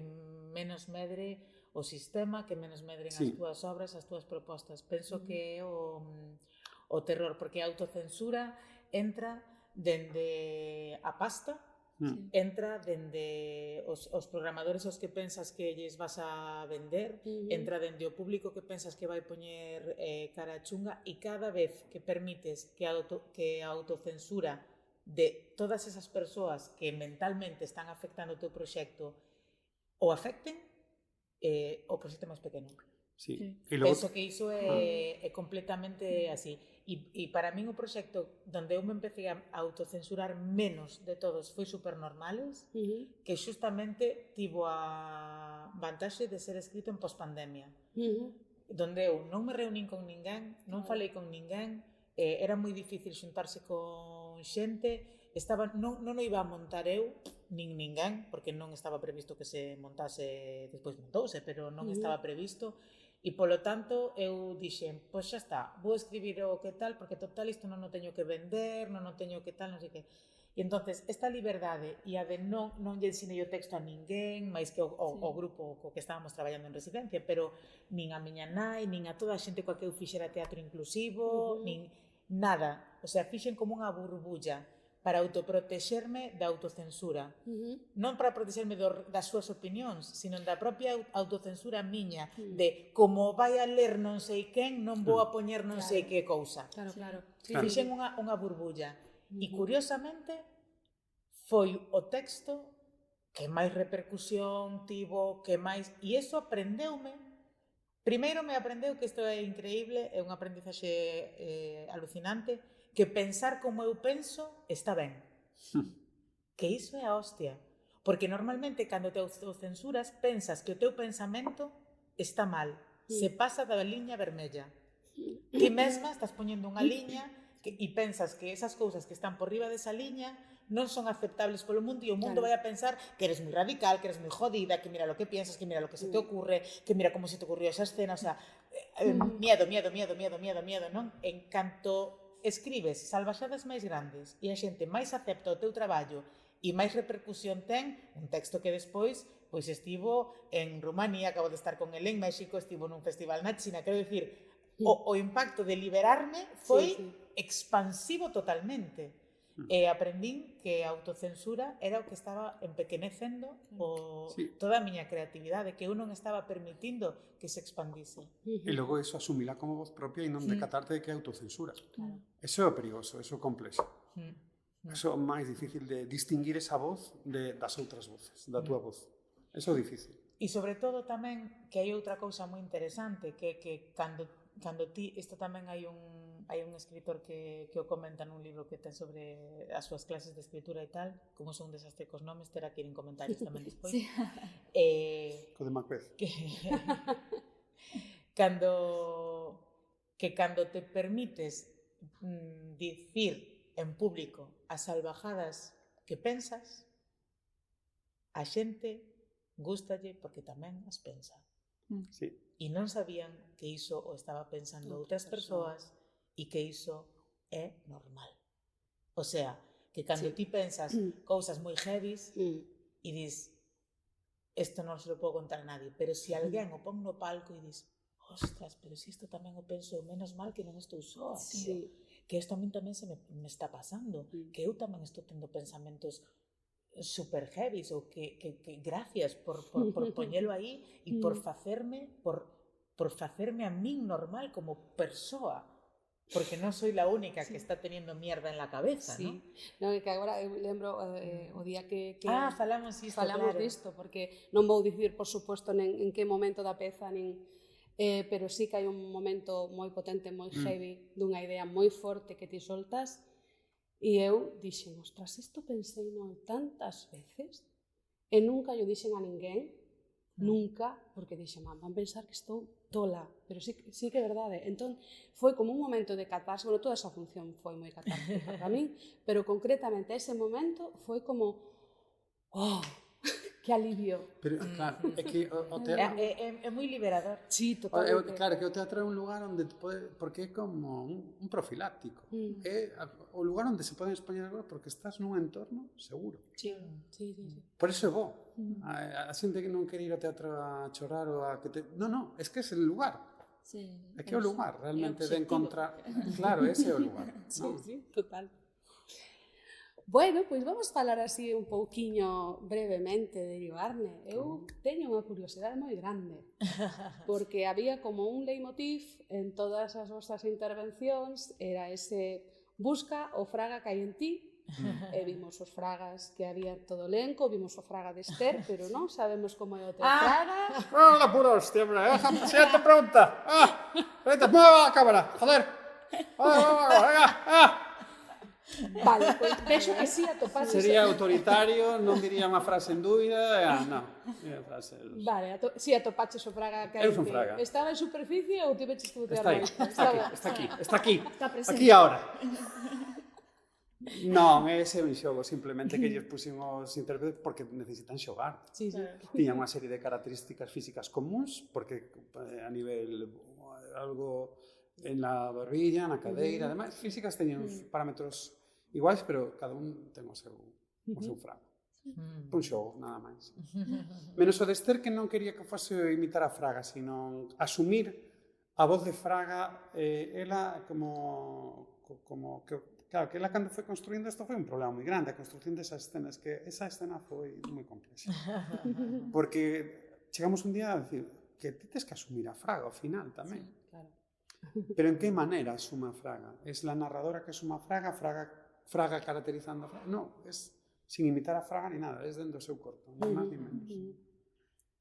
menos medre o sistema, que menos medren as túas obras, as túas propostas. Penso que é o terror, porque a autocensura entra dende a pasta, entra dende os programadores aos que pensas que lles vas a vender, entra dende o público que pensas que vai poñer cara chunga, e cada vez que permites que a autocensura de todas esas persoas que mentalmente están afectando o teu proxecto o afecten, o proxecto é máis pequeno. Sí. Penso que iso é completamente así. E para min o proxecto donde eu me empecé a autocensurar menos de todos foi Supernormales, que xustamente tivo a vantaxe de ser escrito en pospandemia, donde eu non me reunín con ninguén, non falei con ninguén, era moi difícil xuntarse con xente, non o iba a montar eu, nin ninguén, porque non estaba previsto que se montase, despois montouse, pero non estaba previsto. E, polo tanto, eu dixen, pois xa está, vou escribir o que tal, porque total isto non o teño que vender, non o teño que tal, non sei que. E entonces esta liberdade e a de non lle ensinei o texto a ninguén, máis que o grupo co que estábamos traballando en residencia, pero nin a miña nai, nin a toda a xente coa que eu fixera teatro inclusivo, nin nada. O sea, fixen como unha burbulla para autoprotexerme da autocensura. Non para protexerme das súas opinións, sino da propia autocensura miña, de como vai a ler non sei quen, non vou a poñer non sei que cousa. Fixen unha burbulla. E, curiosamente, foi o texto que máis repercusión tivo, que máis... E iso aprendeume. Primeiro me aprendeu que isto é increíble, é un aprendizaxe alucinante, que pensar como eu penso está ben. Que iso é a hostia. Porque normalmente, cando te autocensuras, pensas que o teu pensamento está mal, se pasa da liña vermella. Ti mesma estás poñendo unha liña e pensas que esas cousas que están por riba desa liña non son aceptables polo mundo, e o mundo vai a pensar que eres moi radical, que eres moi jodida, que mira lo que piensas, que mira lo que se te ocurre, que mira como se te ocurrió esa escena, o sea, miedo, non? En canto escribes salvaxadas máis grandes e a xente máis acepta o teu traballo e máis repercusión ten, un texto que despois pois estivo en Rumanía, acabo de estar con el en México, estivo nun festival na China, quero dicir, o impacto de liberarme foi expansivo totalmente. E aprendín que a autocensura era o que estaba empequenecendo toda a miña creatividade, que eu non estaba permitindo que se expandise. E logo eso asumila como voz propia e non decatarte de que é autocensura. Eso é o perigoso, eso é o complexo. Eso é máis difícil de distinguir esa voz das outras voces, da túa voz. Eso é difícil. E sobre todo tamén que hai outra cousa moi interesante, que cando ti, isto tamén hai un escritor que o comenta nun libro que ten sobre as súas clases de escritura e tal, como son un desastre cos nomes, terá que ir en comentarios tamén despois. Co de Macbeth. Cando te permites dicir en público as salvajadas que pensas, a xente gústalle porque tamén as pensa. Sí. E non sabían que iso o estaba pensando outras persoas e que iso é normal. O sea, que cando ti pensas cousas moi heavies e dis, isto non se lo podo contar a nadie, pero se alguén o pon no palco e dis, ostras, pero se isto tamén o penso, menos mal que non estou soa, tío. Que isto a min tamén se me está pasando, que eu tamén estou tendo pensamentos super heavies, ou que gracias por poñelo aí e por facerme a min normal como persoa, porque non soy la única que está teniendo mierda en la cabeza, ¿no? Non, é que agora eu lembro o día que falamos disto, porque non vou dicir, por suposto, en que momento da peza, pero sí que hai un momento moi potente, moi heavy, dunha idea moi forte que ti soltas. E eu dixen, ostras, isto pensei non tantas veces e nunca yo dixen a ninguén, nunca, porque dixen, van pensar que estou tola, pero sí que é verdade. Entón, foi como un momento de catarse, bueno, toda esa función foi moi catártica para min, pero concretamente ese momento foi como, que alivio. Pero, claro, é que o teatro... É moi liberador. Sí, totalmente. Claro, que o teatro é un lugar onde porque é como un profiláctico. É o lugar onde se poden expoñer algo porque estás nun entorno seguro. Sí. Por iso é bo. A xente que non quere ir ao teatro a chorar ou a que te... Non, é que é o lugar. É que é o lugar, realmente, de encontrar... Claro, ese é o lugar. Sí, total. Bueno, pois vamos falar así un pouquiño brevemente de Iribarne. Eu teño unha curiosidade moi grande, porque había como un leitmotiv en todas as vosas intervencións, era ese busca o fraga que hai en ti, e vimos os fragas que había en todo o elenco, vimos o fraga de Esther, pero non sabemos como é o teu fraga. ¡Hola, pura hostia, hombre! Siguiente pregunta. Vete, mueva la cámara, joder. Venga. Vale, pois vexo que sí atopaches. Sería autoritario, non diría unha frase en dúbida. Non, diría frase. Vale, si atopaches o fraga que hai Eu en son ti. fraga. Estaba en superficie ou tiveches que botear Está aí, moito? está aquí. Está presente. Aquí ahora. Non, ese é un xogo, simplemente que lles puximos intérpretes porque necesitan xogar. Sí, sí. Tiñan unha serie de características físicas comuns, porque a nivel algo en la barbilla, na cadeira, ademais físicas teñen uns parámetros iguais, pero cada un ten o seu frago. Un xogo, nada máis. Menos o de Esther, que non quería que fose imitar a Fraga, sino asumir a voz de Fraga, ela como que claro, que ela cando foi construindo isto foi un problema moi grande, a construcción desas escenas, que esa escena foi moi complexa. Porque chegamos un día a decir que ti tes que asumir a Fraga ao final tamén. Sí, claro. Pero en que maneira asuma a Fraga? Es la narradora que asuma a Fraga, Fraga caracterizando a Fraga? No, es sin imitar a Fraga ni nada, es dentro do seu corpo, ni máis ni menos.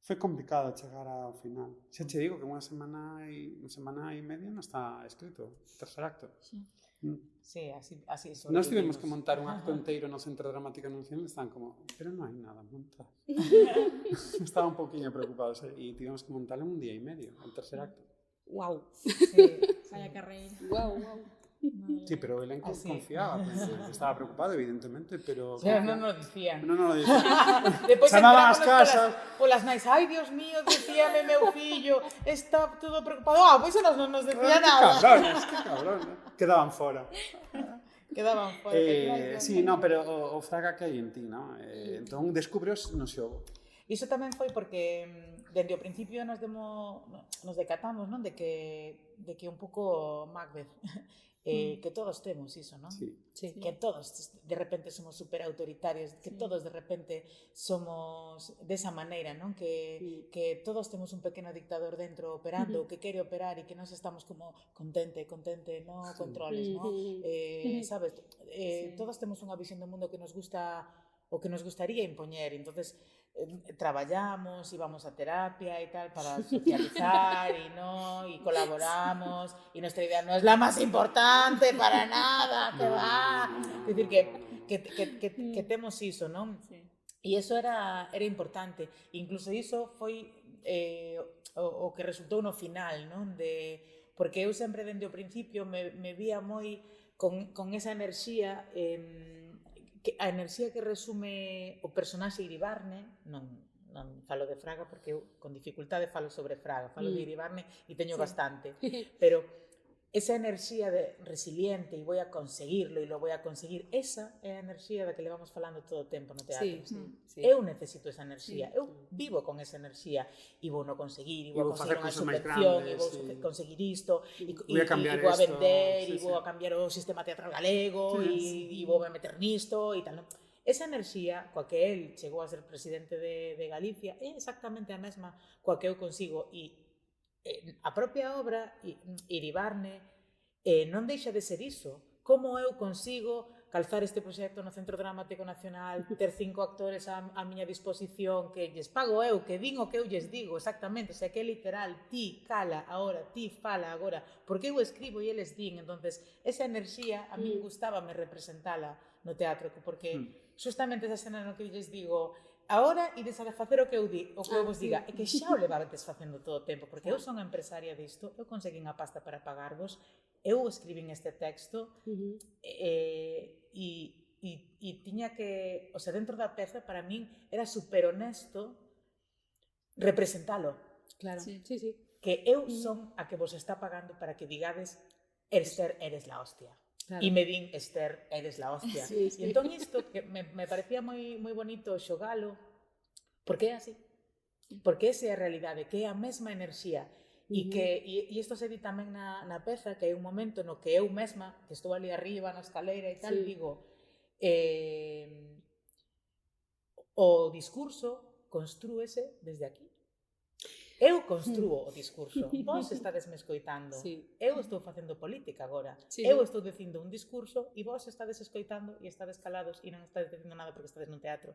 Foi complicado chegar ao final. Xa che digo que unha semana e media non está escrito, o tercer acto. Sí, así Nós tivemos que montar un acto inteiro no Centro Dramático Anunciante, están como, pero non hai nada montado. Estaba un pouquinho preocupados e tivemos que montarlo en un día e medio, el tercer acto. Guau. Sí, Vaya carreira. Guau, guau. Sí, pero el elenco confiaba, estaba preocupado, evidentemente, pero... pero non nos dicían. Non lo dicían. Depois Chamaban as entramos casas. polas nais, ai, Dios mío, decíame meu fillo, está todo preocupado. Pois non nos decía nada. Qué cabrones. Quedaban fora. Quedaban fora. Sí, no, pero o fraga que hai en ti, ¿no? Entón, descubres no xogo. Iso tamén foi porque dende o principio nos decatamos, non, de que un pouco Macbeth que todos temos iso, non? Sí. Sí. Que todos de repente somos super autoritarios, que todos de repente somos desa maneira, non? Que todos temos un pequeno dictador dentro operando, que quere operar e que nos estamos como contente, no controles, non? Sabes? Todos temos unha visión do mundo que nos gusta o que nos gustaría impoñer, entonces traballamos, íbamos a terapia e tal para socializar y colaboramos y nuestra idea no es la más importante para nada, que va. Es decir, que temos iso, non? Sí. E iso era importante. Incluso iso foi o que resultou no final, non? Porque eu sempre dende o principio me vía moi con esa enerxía a enerxía que resume o personaxe Iribarne, non falo de Fraga porque eu con dificultade falo sobre Fraga, falo de Iribarne e teño bastante, pero esa enerxía de resiliente e voy a conseguirlo e lo voy a conseguir, esa é a enerxía da que levamos falando todo o tempo no teatro. Sí. Eu necesito esa enerxía, eu vivo con esa enerxía e vou no conseguir, e vou a conseguir unha subvención, e vou conseguir isto, e vou a vender, e vou a cambiar o sistema teatral galego, e vou a meter nisto, e tal. Esa enerxía, coa que el chegou a ser presidente de Galicia, é exactamente a mesma coa que eu consigo, e a propia obra, Iribarne, non deixa de ser iso. Como eu consigo calzar este proxecto no Centro Dramático Nacional, ter 5 actores a miña disposición, que lles pago eu, que din o que eu lles digo, exactamente, o sea, que é literal, ti cala agora, ti fala agora, porque eu escribo e eles din, entonces, esa enerxía a min gustábame representala no teatro, porque justamente esa escena no que eu lles digo, agora ides a facer o que eu vos diga, e que xa o levades facendo todo o tempo, porque eu son empresaria disto, eu conseguín a pasta para pagarvos, eu escribín este texto, e tiña que, o sea, dentro da peza, para min, era super honesto representalo. Claro, sí. Que eu son a que vos está pagando para que digades, Esther, eres la hostia. Claro. E me din, Esther, eres la hostia. Sí. E entón isto, que me parecía moi bonito xogalo, porque é así. Porque esa é a realidade, que é a mesma enerxía. E isto se di tamén na peza, que hai un momento no que eu mesma, que estou ali arriba na escaleira e tal, digo, o discurso construúese desde aquí. Eu construo o discurso, vos estadesme escoitando, eu estou facendo política agora, eu estou dicindo un discurso e vos estades escoitando e estades calados e non estades dicindo nada porque estades nun teatro.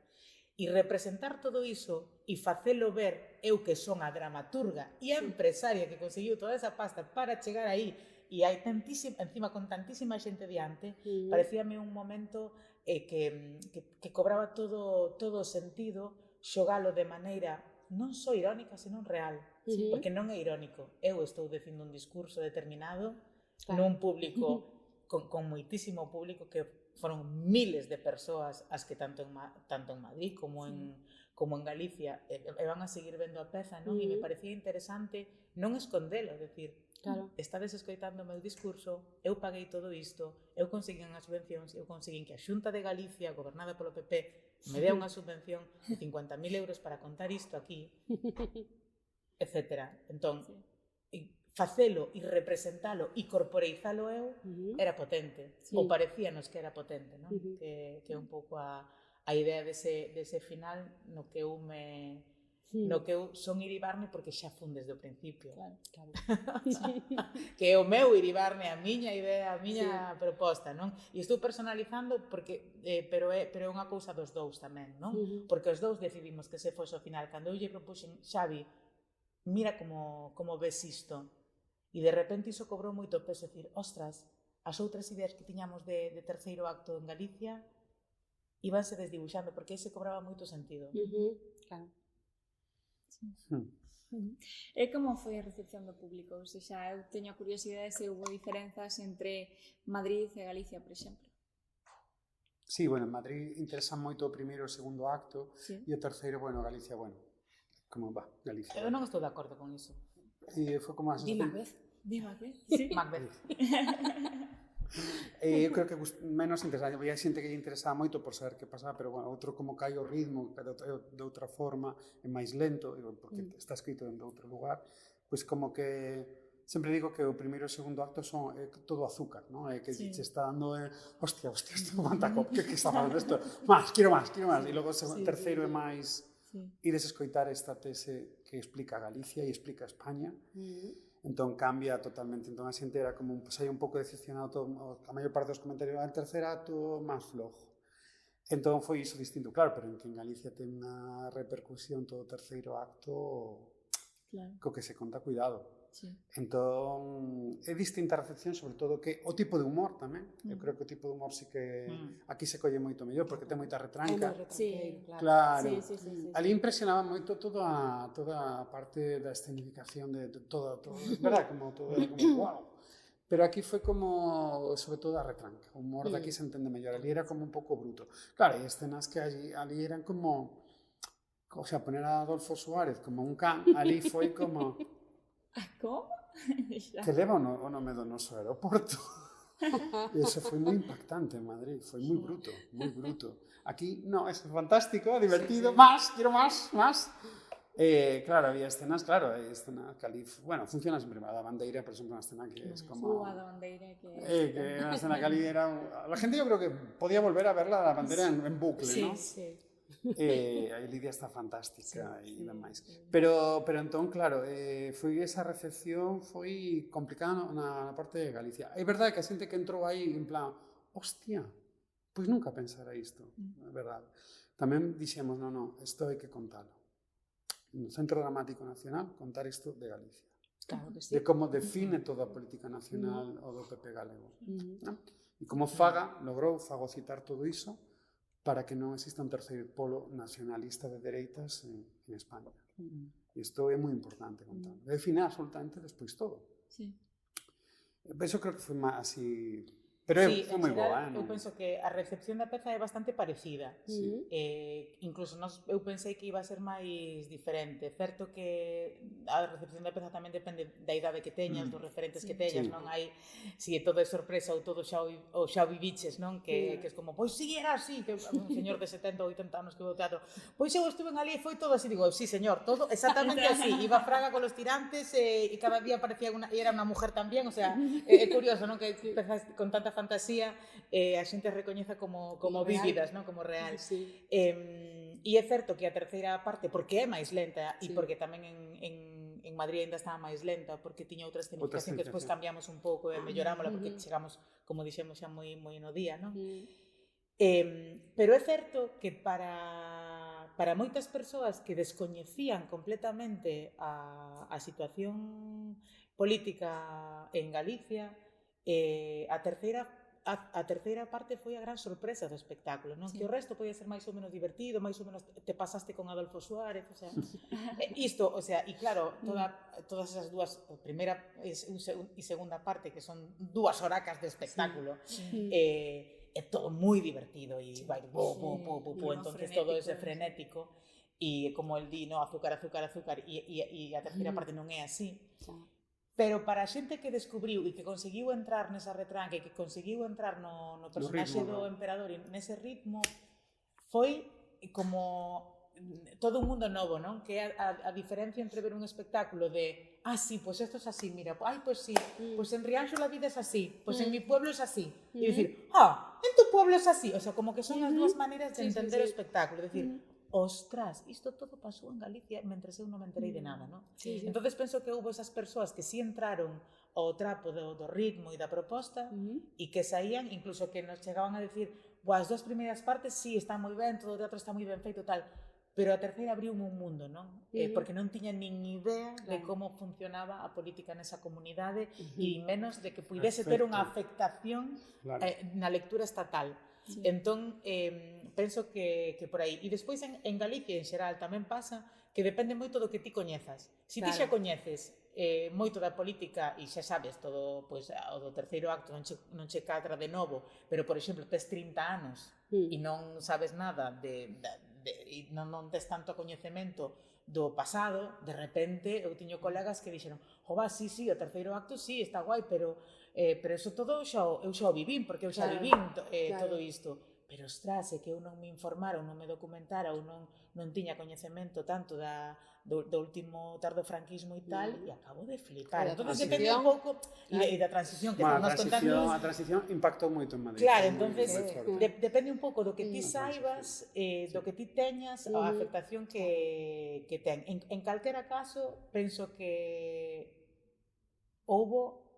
E representar todo iso e facelo ver eu que son a dramaturga e a empresaria que conseguiu toda esa pasta para chegar aí e hai encima con tantísima xente diante, parecíame un momento que cobraba todo o sentido xogalo de maneira non só irónica, senón real. Porque non é irónico. Eu estou dicindo un discurso determinado nun público, con moitísimo público, que foron miles de persoas as que tanto en Madrid como en Galicia van a seguir vendo a peza, non? E me parecía interesante non escondelo, decir, estades escoitando o meu discurso, eu paguei todo isto, eu conseguín as subvencións, eu conseguín que a Xunta de Galicia, gobernada polo PP, me dea unha subvención de 50.000 euros para contar isto aquí, etc. Entón, facelo e representalo e corporeizalo eu era potente, ou parecíanos que era potente, non? Que é un pouco a idea dese final no que eu son Iribarne porque xa fun desde o principio. Que é o meu Iribarne, a miña idea, a miña proposta, non? E estou personalizando porque pero é unha cousa dos dous tamén, non? Porque os dous decidimos que se fose o final. Cando eu lle propuxen, Xavi, mira como ves isto. E de repente iso cobrou moito peso, decir, ostras, as outras ideas que tiñamos de terceiro acto en Galicia íbanse desdibuixando, porque ese cobraba moito sentido. Claro. E como foi a recepción do público? Ou seja, eu teño a curiosidade se houve diferenzas entre Madrid e Galicia, por exemplo. Sí, bueno, en Madrid interesa moito o primeiro e o segundo acto, e o terceiro, bueno, Galicia, bueno, como va, Galicia. Eu non estou de acordo con iso. E foi como a Di Macbeth. Macbeth. Eu creo que menos interesante, había xente que lle interesaba moito por saber que pasaba, pero bueno, outro como cae o ritmo, pero de outra forma, é máis lento, porque está escrito en outro lugar, pois como que sempre digo que o primeiro e o segundo acto son todo azúcar, ¿no? Que se está dando hostia, isto aguanta cop, que está falando isto? Más, quiero más, e logo o terceiro é máis ides escoitar esta tese que explica Galicia e explica España. Entón cambia totalmente, entón a xente era como hai un pouco decepcionado a maior parte dos comentarios, el tercer acto máis flojo. Entón foi iso distinto, claro, pero en que en Galicia ten unha repercusión todo o terceiro acto co que se conta cuidado. Entón é distinta a recepción, sobre todo que o tipo de humor tamén. Eu creo que o tipo de humor sí que aquí se colle moito mellor porque ten moita retranca. Claro. Ali impresionaba moito toda a parte da escenificación de todo, verdad, como todo era como wow. Pero aquí foi como, sobre todo a retranca. O humor de aquí se entende mellor. Ali era como un pouco bruto. Claro, hai escenas que ali eran como, o sea, poner a Adolfo Suárez como un can, ali foi como Como? que leva o nome do noso aeroporto. E iso foi moi impactante en Madrid, foi moi bruto, moi bruto. Aquí, no, é fantástico, divertido, más, quiero más. Claro, había escenas, escena que ali, bueno, funciona sempre, a da bandeira, por exemplo, unha escena que é como... A da bandeira que unha escena que ali era... La gente yo creo que podía volver a verla da bandeira en bucle, ¿no? Sí. A Lidia está fantástica e demais. Pero entón, claro, foi esa recepción foi complicada na parte de Galicia. É verdade que a xente que entrou aí en plan, hostia, pois nunca pensara isto, é verdade. Tamén dixemos, non, isto hai que contalo. No Centro Dramático Nacional, contar isto de Galicia. Claro que sí. De como define toda a política nacional o do PP galego. E como logrou fagocitar todo iso, para que non exista un terceiro polo nacionalista de dereitas en España. Isto é moi importante contar. Define absolutamente despois todo. Eso creo que foi así... Pero foi moi boa. Eu penso que a recepción da peza é bastante parecida. Incluso eu pensei que iba a ser máis diferente. Certo que a recepción da peza tamén depende da idade que teñas, dos referentes que teñas, non hai si todo é sorpresa ou todo xa o viviches, non? Que é como, pois si era así, que un señor de 70 ou 80 anos que veu teatro, pois eu estuve ali e foi todo así, digo, sí señor, todo exactamente así, iba Fraga con los tirantes e cada día parecía e era unha mujer tamén, o sea, é curioso, non? Que empezas con tanta fantasía a xente recoñeza como vívidas, non? Como real. Sí. E é certo que a terceira parte, porque é máis lenta e porque tamén en Madrid ainda estaba máis lenta, porque tiña outra escenificación que despois cambiamos un pouco e mellorámola porque chegamos, como dixemos, xa moi no día, non? Pero é certo que para moitas persoas que descoñecían completamente a situación política en Galicia, a terceira parte foi a gran sorpresa do espectáculo, non? Que o resto podía ser máis ou menos divertido, máis ou menos te pasaste con Adolfo Suárez, o sea, isto, o sea, e claro, todas esas dúas, a primeira e segunda parte, que son 2 horacas de espectáculo, é todo moi divertido e vai entonces todo ese frenético e como el di, no, azúcar e a terceira parte non é así. Pero para a xente que descubriu e que conseguiu entrar nesa retranca e que conseguiu entrar no personaxe do emperador e nese ritmo, foi como todo un mundo novo, non? Que é a diferencia entre ver un espectáculo de sí, pues esto es así, mira, pues sí, pues en Rianxo la vida es así, pues en mi pueblo es así. E dicir, en tu pueblo es así. O sea, como que son as dúas maneiras de entender o espectáculo. Dicir, ostras, isto todo pasou en Galicia mentre eu non me enterei de nada, non? Entonces penso que houve esas persoas que sí entraron ao trapo do ritmo e da proposta e que saían, incluso que nos chegaban a decir, as 2 primeiras partes sí, están moi ben, todo o teatro está moi ben feito, tal, pero a terceira abriu un mundo, non? Porque non tiña nin idea de como funcionaba a política nesa comunidade e menos de que puidese ter unha afectación na lectura estatal. Entón, penso que por aí. E despois en Galicia, en xeral, tamén pasa que depende moito do que ti coñezas. Se ti xa coñeces moito da política e xa sabes todo, pois, o do terceiro acto non che cadra de novo, pero, por exemplo, tes 30 anos e non sabes nada e non tes tanto coñecemento do pasado, de repente eu tiño colegas que dixeron, sí, o terceiro acto sí, está guai, pero eso todo eu xa o vivín, porque eu xa vivín todo isto. Pero, ostras, é que eu non me informara ou non me documentara ou non tiña coñecemento tanto do último tardofranquismo e tal, e acabo de flipar. Entón, depende un pouco e da transición que estamos contando. A transición impactou moito en Madrid. Claro, entonces depende un pouco do que ti saibas, do que ti teñas, a afectación que ten. En calquera caso, penso que houbo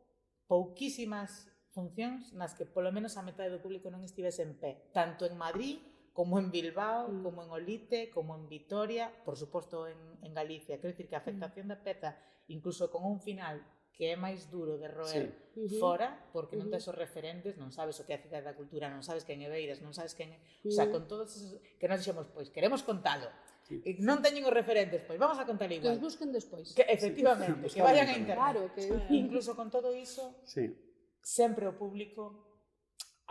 pouquísimas funcións nas que polo menos a metade do público non estivese en pé, tanto en Madrid como en Bilbao, como en Olite, como en Vitoria, por suposto en Galicia. Quero dicir que a afectación da peza, incluso con un final que é máis duro de roer fora, porque non tes os referentes, non sabes o que é a Cidade da Cultura, non sabes quen é Beiras, non sabes quen é... O sea, con todos esos... Que nos dixemos, pois, queremos contalo. E non teñen os referentes, pois vamos a contar igual. Que os busquen despois. Efectivamente, que vayan a internet. Claro, que... Incluso con todo iso, sempre o público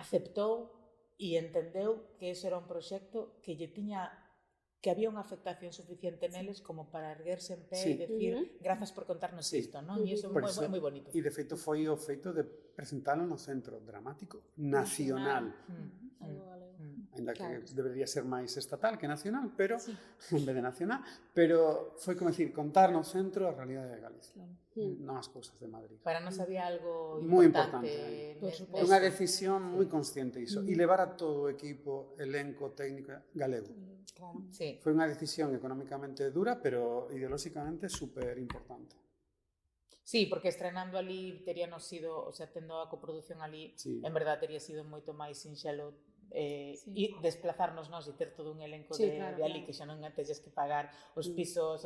aceptou e entendeu que ese era un proxecto que lle tiña, que había unha afectación suficiente neles como para erguerse en pé e decir grazas por contarnos isto, non? E iso é moi bonito. E de feito foi o feito de presentalo no Centro Dramático Nacional. Ainda que debería ser máis estatal que nacional, pero en vez de nacional, pero foi como decir, contar no centro a realidade de Galicia, non as cousas de Madrid. Para nós había algo moi importante. É unha decisión moi consciente iso, e levar a todo o equipo, elenco, técnico galego. Foi unha decisión económicamente dura, pero ideolóxicamente super importante. Sí, porque estrenando ali teríanos sido, o sea, tendo a coproducción ali, en verdad tería sido moito máis sinxelo e desplazarnos nós e ter todo un elenco de ali que xa non teñes que pagar os pisos,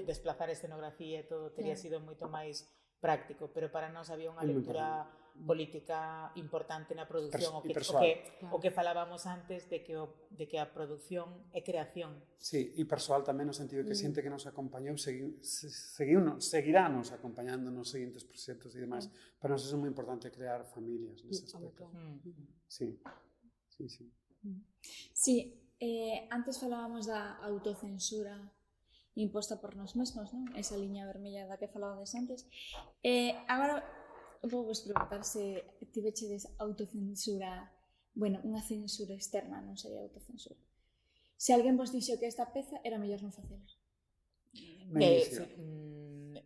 desplazar a escenografía e todo, tería sido moito máis práctico, pero para nós había unha lectura política importante na produción, o que falábamos antes de que a produción é creación. Sí, e persoal tamén no sentido que xente que nos acompañou seguirá nos acompañando nos seguintes proxectos e demais. Para nós é moi importante crear familias nese aspecto. Sí. Antes falábamos da autocensura imposta por nós mesmos, non? Esa liña vermella da que falabades antes. Agora vou vos preguntar se tivechedes autocensura, unha censura externa, non sería autocensura. Se alguén vos dixo que esta peza era mellor non facela.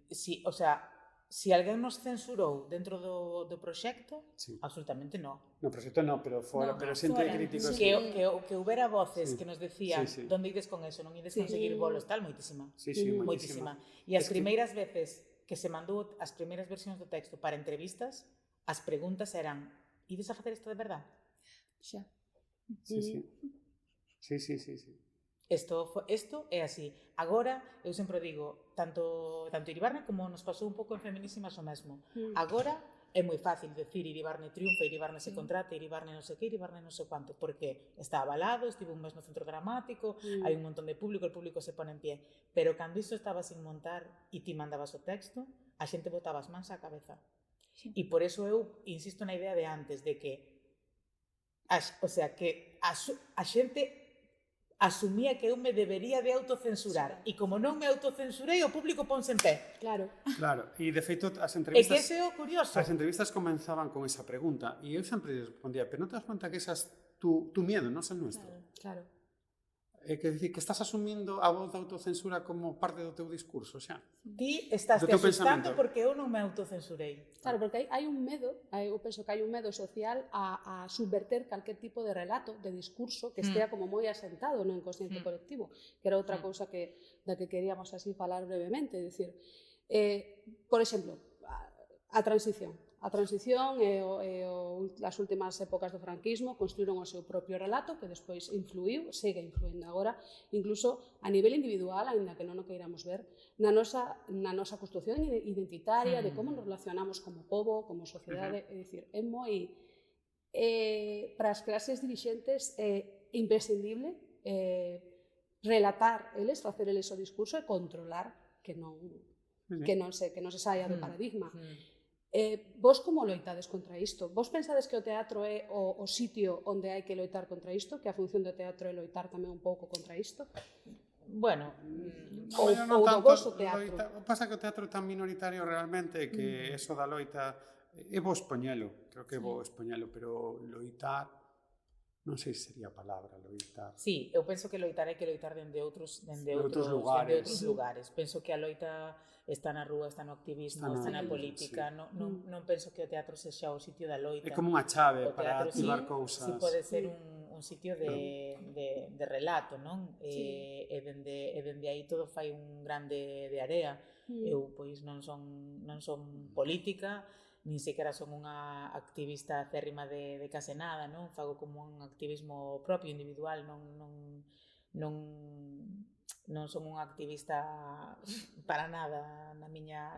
Sí, o sea, si alguén nos censurou dentro do proxecto, Sí. absolutamente non. No proxecto no, pero fora, No, pero xente fora. crítico. Sí. Que houbera voces Sí. que nos decían Sí, sí. donde ides con eso, non ides Sí. conseguir bolos, tal, moitísima. Sí, sí, Moitísima. E as Es que- primeiras veces que se mandou as primeiras versións do texto para entrevistas, as preguntas eran: ides a facer isto de verdad? Xa. Sí, sí. Sí, sí, sí, sí. Isto é así. Agora, eu sempre digo, tanto Iribarne como nos pasou un pouco en Feminísimas o mesmo. Agora é moi fácil decir Iribarne triunfa, Iribarne se contrata, Iribarne non sei que, Iribarne non sei quanto, porque está avalado, estivo un mes no centro dramático, hai un montón de público, el público se pone en pie. Pero cando isto estaba sin montar e ti mandabas o texto, a xente botaba as mans á cabeza. Sí. E por eso eu insisto na idea de antes, de que a xente asumía que eu me debería de autocensurar e como non me autocensurei, o público ponse en pé. Claro. Claro, e de feito as E que entrevistas ese é o curioso. as entrevistas comenzaban con esa pregunta e eu sempre respondía, pero non te das cuenta que esa es tu miedo, non es el nuestro. Claro. É que decir que estás asumindo a voz da autocensura como parte do teu discurso, xa. Ti estás Do te teu asustando pensamento. porque eu non me autocensurei. Claro, porque hai un medo, eu penso que hai un medo social a subverter calquer tipo de relato, de discurso que estea como moi asentado no inconsciente colectivo, que era outra cousa da que queríamos así falar brevemente, é dicir, por exemplo, a transición. A transición e as últimas épocas do franquismo construíron o seu propio relato que despois influiu, segue influindo agora, incluso a nivel individual, aínda que non o queiramos ver, na nosa construción identitaria, de como nos relacionamos como pobo, como sociedade, é dicir, é moi para as clases dirixentes é imprescindible relatar eles, facer eles o discurso e controlar que non se saia do paradigma. Vos como loitades contra isto? Vos pensades que o teatro é o sitio onde hai que loitar contra isto? Que a función do teatro é loitar tamén un pouco contra isto? Bueno, Ou non do tanto vosso teatro? O que pasa é que o teatro é tan minoritario realmente que eso da loita é bo expoñelo, creo que é bo expoñelo, pero loitar non sei se sería a palabra, loitar. sí, eu penso que loitar hai que loitar dende outros lugares. Penso que a loita está na rúa, está no activismo, está na política. Non penso que o teatro sexa o sitio da loita. É como unha chave O para teatro activar sí cousas. pode ser un sitio de relato, non? E dende aí todo fai un grande de area. Eu pois non son política, nin sequera son unha activista acérrima de case nada, non? Fago como un activismo propio, individual, non son unha activista para nada na miña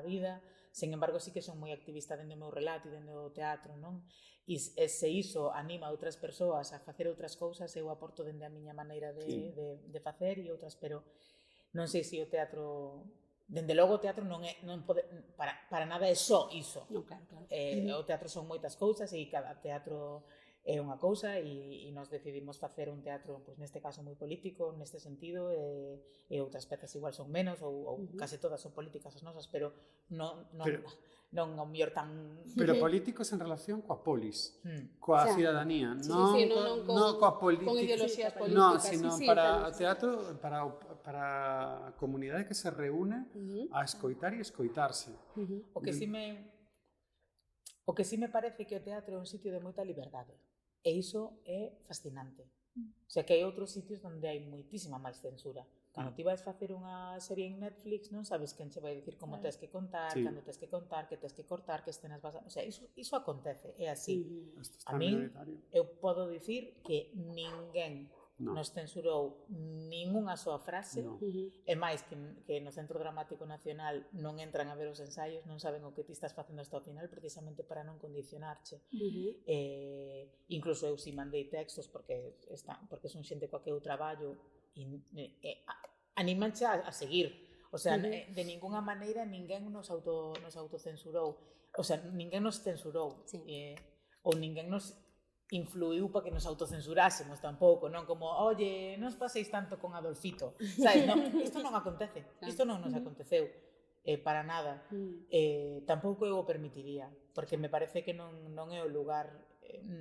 vida. Sen embargo, sí que son moi activista dentro do meu relato e dentro do teatro, non? E se iso anima a outras persoas a facer outras cousas, eu aporto dende a miña maneira de facer e outras, pero non sei se o teatro... Dende logo o teatro non pode, para nada é só iso. Non, claro. O teatro son moitas cousas e cada teatro é unha cousa e nós decidimos facer un teatro, pois neste caso moi político, neste sentido, e outras pezas igual son menos ou case todas son políticas as nosas, pero non ao mellor tan... Pero políticos en relación coa polis, coa cidadanía, non coa política, con ideoloxías políticas. Non, sino para o teatro, para a comunidade que se reúne a escoitar e escoitarse. O que si me parece que o teatro é un sitio de moita liberdade. E iso é fascinante. O sea, que hai outros sitios onde hai moitísima máis censura. Cando ti vais facer unha serie en Netflix, non sabes quen che vai dicir como tes que contar, cando tes que contar, que tes que cortar, que escenas vas a... O sea, iso acontece, é así. A min, eu podo dicir que ninguén nos censurou ningunha soa frase, e máis que no Centro Dramático Nacional non entran a ver os ensaios, non saben o que ti estás facendo hasta o final, precisamente para non condicionarche. Incluso eu si mandei textos porque son xente coa que eu traballo e animanche a seguir. O sea, de ningunha maneira ninguén nos autocensurou. O sea, ninguén nos censurou. Ou ninguén nos influiu para que nos autocensurásemos tampouco, non como, oye, non os paséis tanto con Adolfito, sabes, non, isto non acontece, isto non nos aconteceu para nada, tampouco eu o permitiría, porque me parece que non é o lugar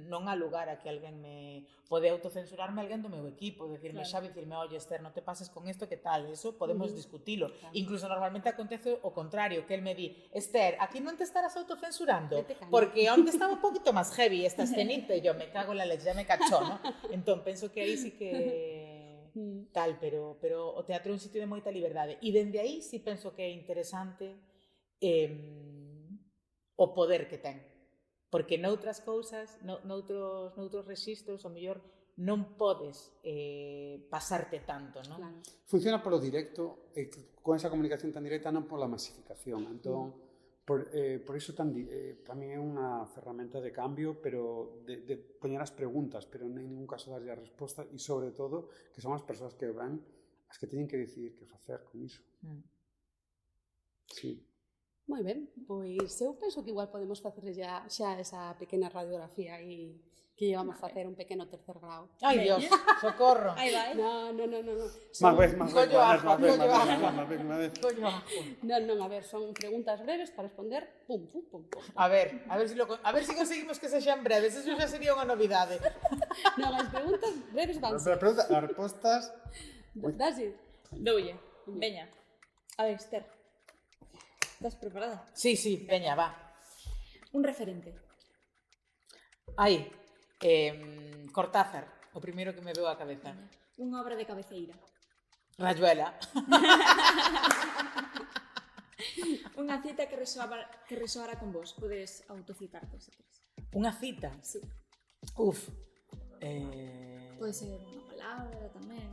non há lugar a que alguén me pode autocensurarme, alguén do meu equipo, decirme, Claro. Xavi, decirme, oye, Esther, non te pases con isto, que tal, eso podemos discutilo. Claro. Incluso normalmente acontece o contrario, que el me di, Esther, aquí non te estarás autocensurando, Vete caña. porque onde estaba un poquito máis heavy esta escenita, e yo me cago en la leche, ya me cachó, ¿no? Entón, penso que aí sí que tal, pero o teatro é un sitio de moita liberdade. E dende aí sí penso que é interesante o poder que ten. Porque noutras cousas, noutros rexistros, o mellor non podes pasarte tanto, non? Claro. Funciona polo directo, con esa comunicación tan directa, non pola masificación. Entón, por iso tamén é unha ferramenta de cambio, pero de poñer as preguntas, pero en ningún caso darlle a resposta, e sobre todo, que son as persoas que van as que teñen que decidir que facer con iso. Sí. Moi ben, pois eu penso que igual podemos facer xa esa pequena radiografía e que llevamos a facer un pequeno tercer grau. Ai, Dios, socorro. Aí vai. No. Más vez. Collo ajo. Coño, Non, a ver, son preguntas breves para responder, pum. a ver si conseguimos que sexan breves, eso xa sería unha novidade. Non, as preguntas breves van ser. As respostas... Dasi? Doulle. Veña. A ver, Esther. Estás preparada? Sí, veña, va. Un referente. Aí, Cortázar, o primeiro que me veo á cabeza. Unha obra de cabeceira. Rayuela. Unha cita que resoara con vos. Podes autocitarte, se queres. Unha cita. Sí. Uf. Pode ser unha palabra tamén.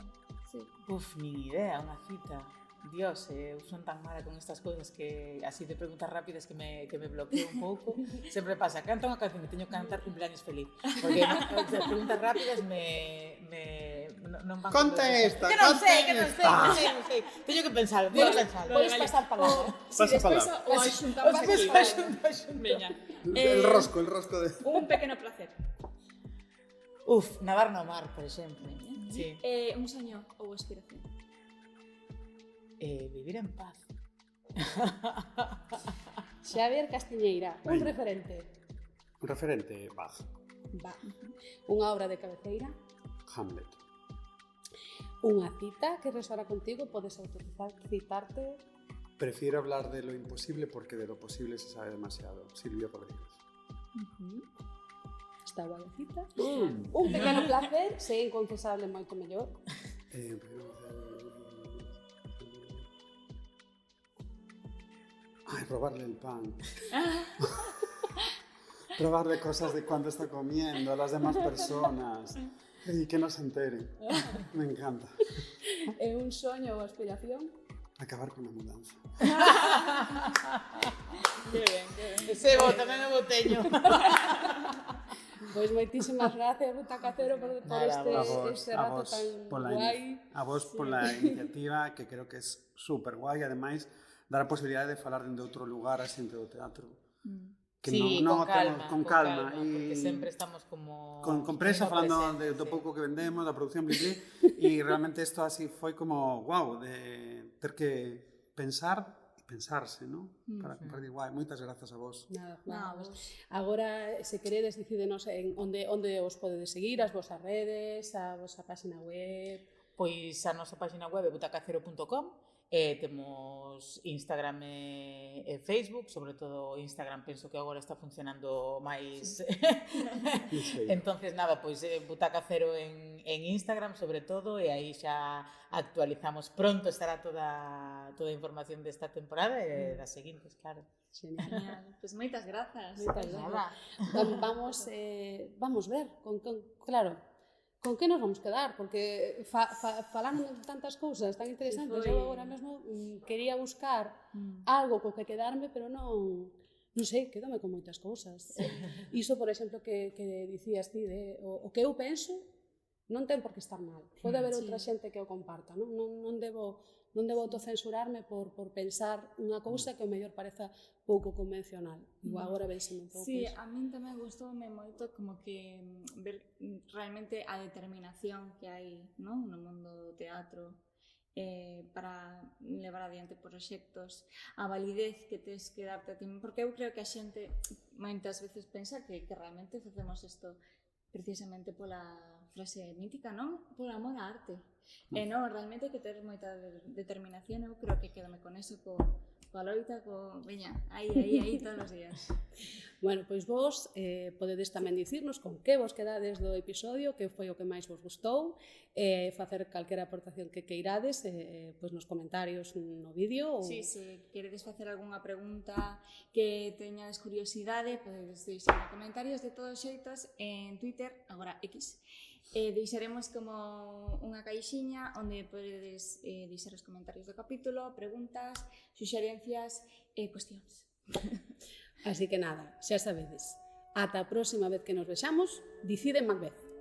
Sí. Uf, nin idea, unha cita. Dios, eu son tan mala con estas cousas que así de preguntas rápidas que me bloqueo un pouco. Sempre pasa, canta unha canción e teño que cantar cumpleaños feliz. Porque as preguntas rápidas non van... Conta esta, Que non sei. Teño que pensar, Podes pasar palabra. Si despois o axuntamos aquí. Veña. El rosco de... Un pequeno placer. Uf, nadar no mar, por exemplo. Sí. Un soño ou aspiración. Vivir en paz. Xavier Castiñeira, un Veña. referente. Un referente, Bach, Unha obra de cabeceira. Hamlet. Unha cita que resoara contigo, podes autocitarte. Prefiero hablar de lo imposible porque de lo posible se sabe demasiado. Silvio Rodríguez. Está guai a cita. Un pequeno placer, se é inconfesable moito mellor. Ay, robarle el pan. Robarle cosas de cuando está comiendo a las demás personas y que no se enteren. Me encanta. É un soño ou aspiración. Acabar con la mudanza. Que ben. Ese bo, tamén é boteño. Pois moitísimas gracias, Ruta Cacero, por Nada, este rato tan guai. A vos por la iniciativa, que creo que es súper guai, ademais dar a posibilidade de falar dende outro lugar así do teatro. Que Sí, non con o temos calma, con calma porque e sempre estamos como... con presa falando do sí. pouco que vendemos, da produción bli e realmente isto así foi como guau, de ter que pensar e pensarse, ¿no? Para compartir guai. Moitas grazas a vos. Nada, Nada, vamos. vos. Agora, se queredes, dicídenos en onde os podedes seguir, as vosas redes, a vosa página web. Pois a nosa página web é butacacero.com. Temos Instagram e Facebook, sobre todo Instagram penso que agora está funcionando máis. Sí. Entonces nada, pois Butaca Cero en Instagram sobre todo, e aí xa actualizamos. Pronto estará toda a información desta temporada e das seguintes, claro. Genial. Genial. Pois moitas grazas. Moitas Nada. Vamos ver, claro, con que nos vamos quedar, porque falando de tantas cousas tan interesantes, Sí, foi. eu agora mesmo quería buscar algo co que quedarme, pero non sei, quedome con moitas cousas. Iso, por exemplo, que dicías ti, o que eu penso non ten por que estar mal. Pode haber outra xente que o comparta, non debo autocensurarme por pensar unha cousa que o mellor pareza pouco convencional. Igual agora vénseme un pouco Sí, iso. a min tamén gustoume moito como que ver realmente a determinación que hai, non, no mundo do teatro para levar adiante proxectos, a validez que tes que darte a ti, porque eu creo que a xente moitas veces pensa que realmente facemos isto precisamente pola frase mítica, non? Por amor á arte. E non, realmente hai que ter moita determinación, eu creo que quedame con eso, coa loita, veña, aí, todos os días. Bueno, pois vos podedes tamén dicirnos con que vos quedades do episodio, que foi o que máis vos gustou, facer calquera aportación que queirades pois nos comentarios no vídeo. Sí, se queredes facer algunha pregunta que teñades curiosidade, podedes deixar nos comentarios. De todos xeitos, en Twitter, agora X, deixaremos como unha caixiña onde podedes deixar os comentarios do capítulo, preguntas, suxerencias e cuestións. Así que nada, xa sabedes. Ata a próxima vez que nos vexamos, dicide Macbeth.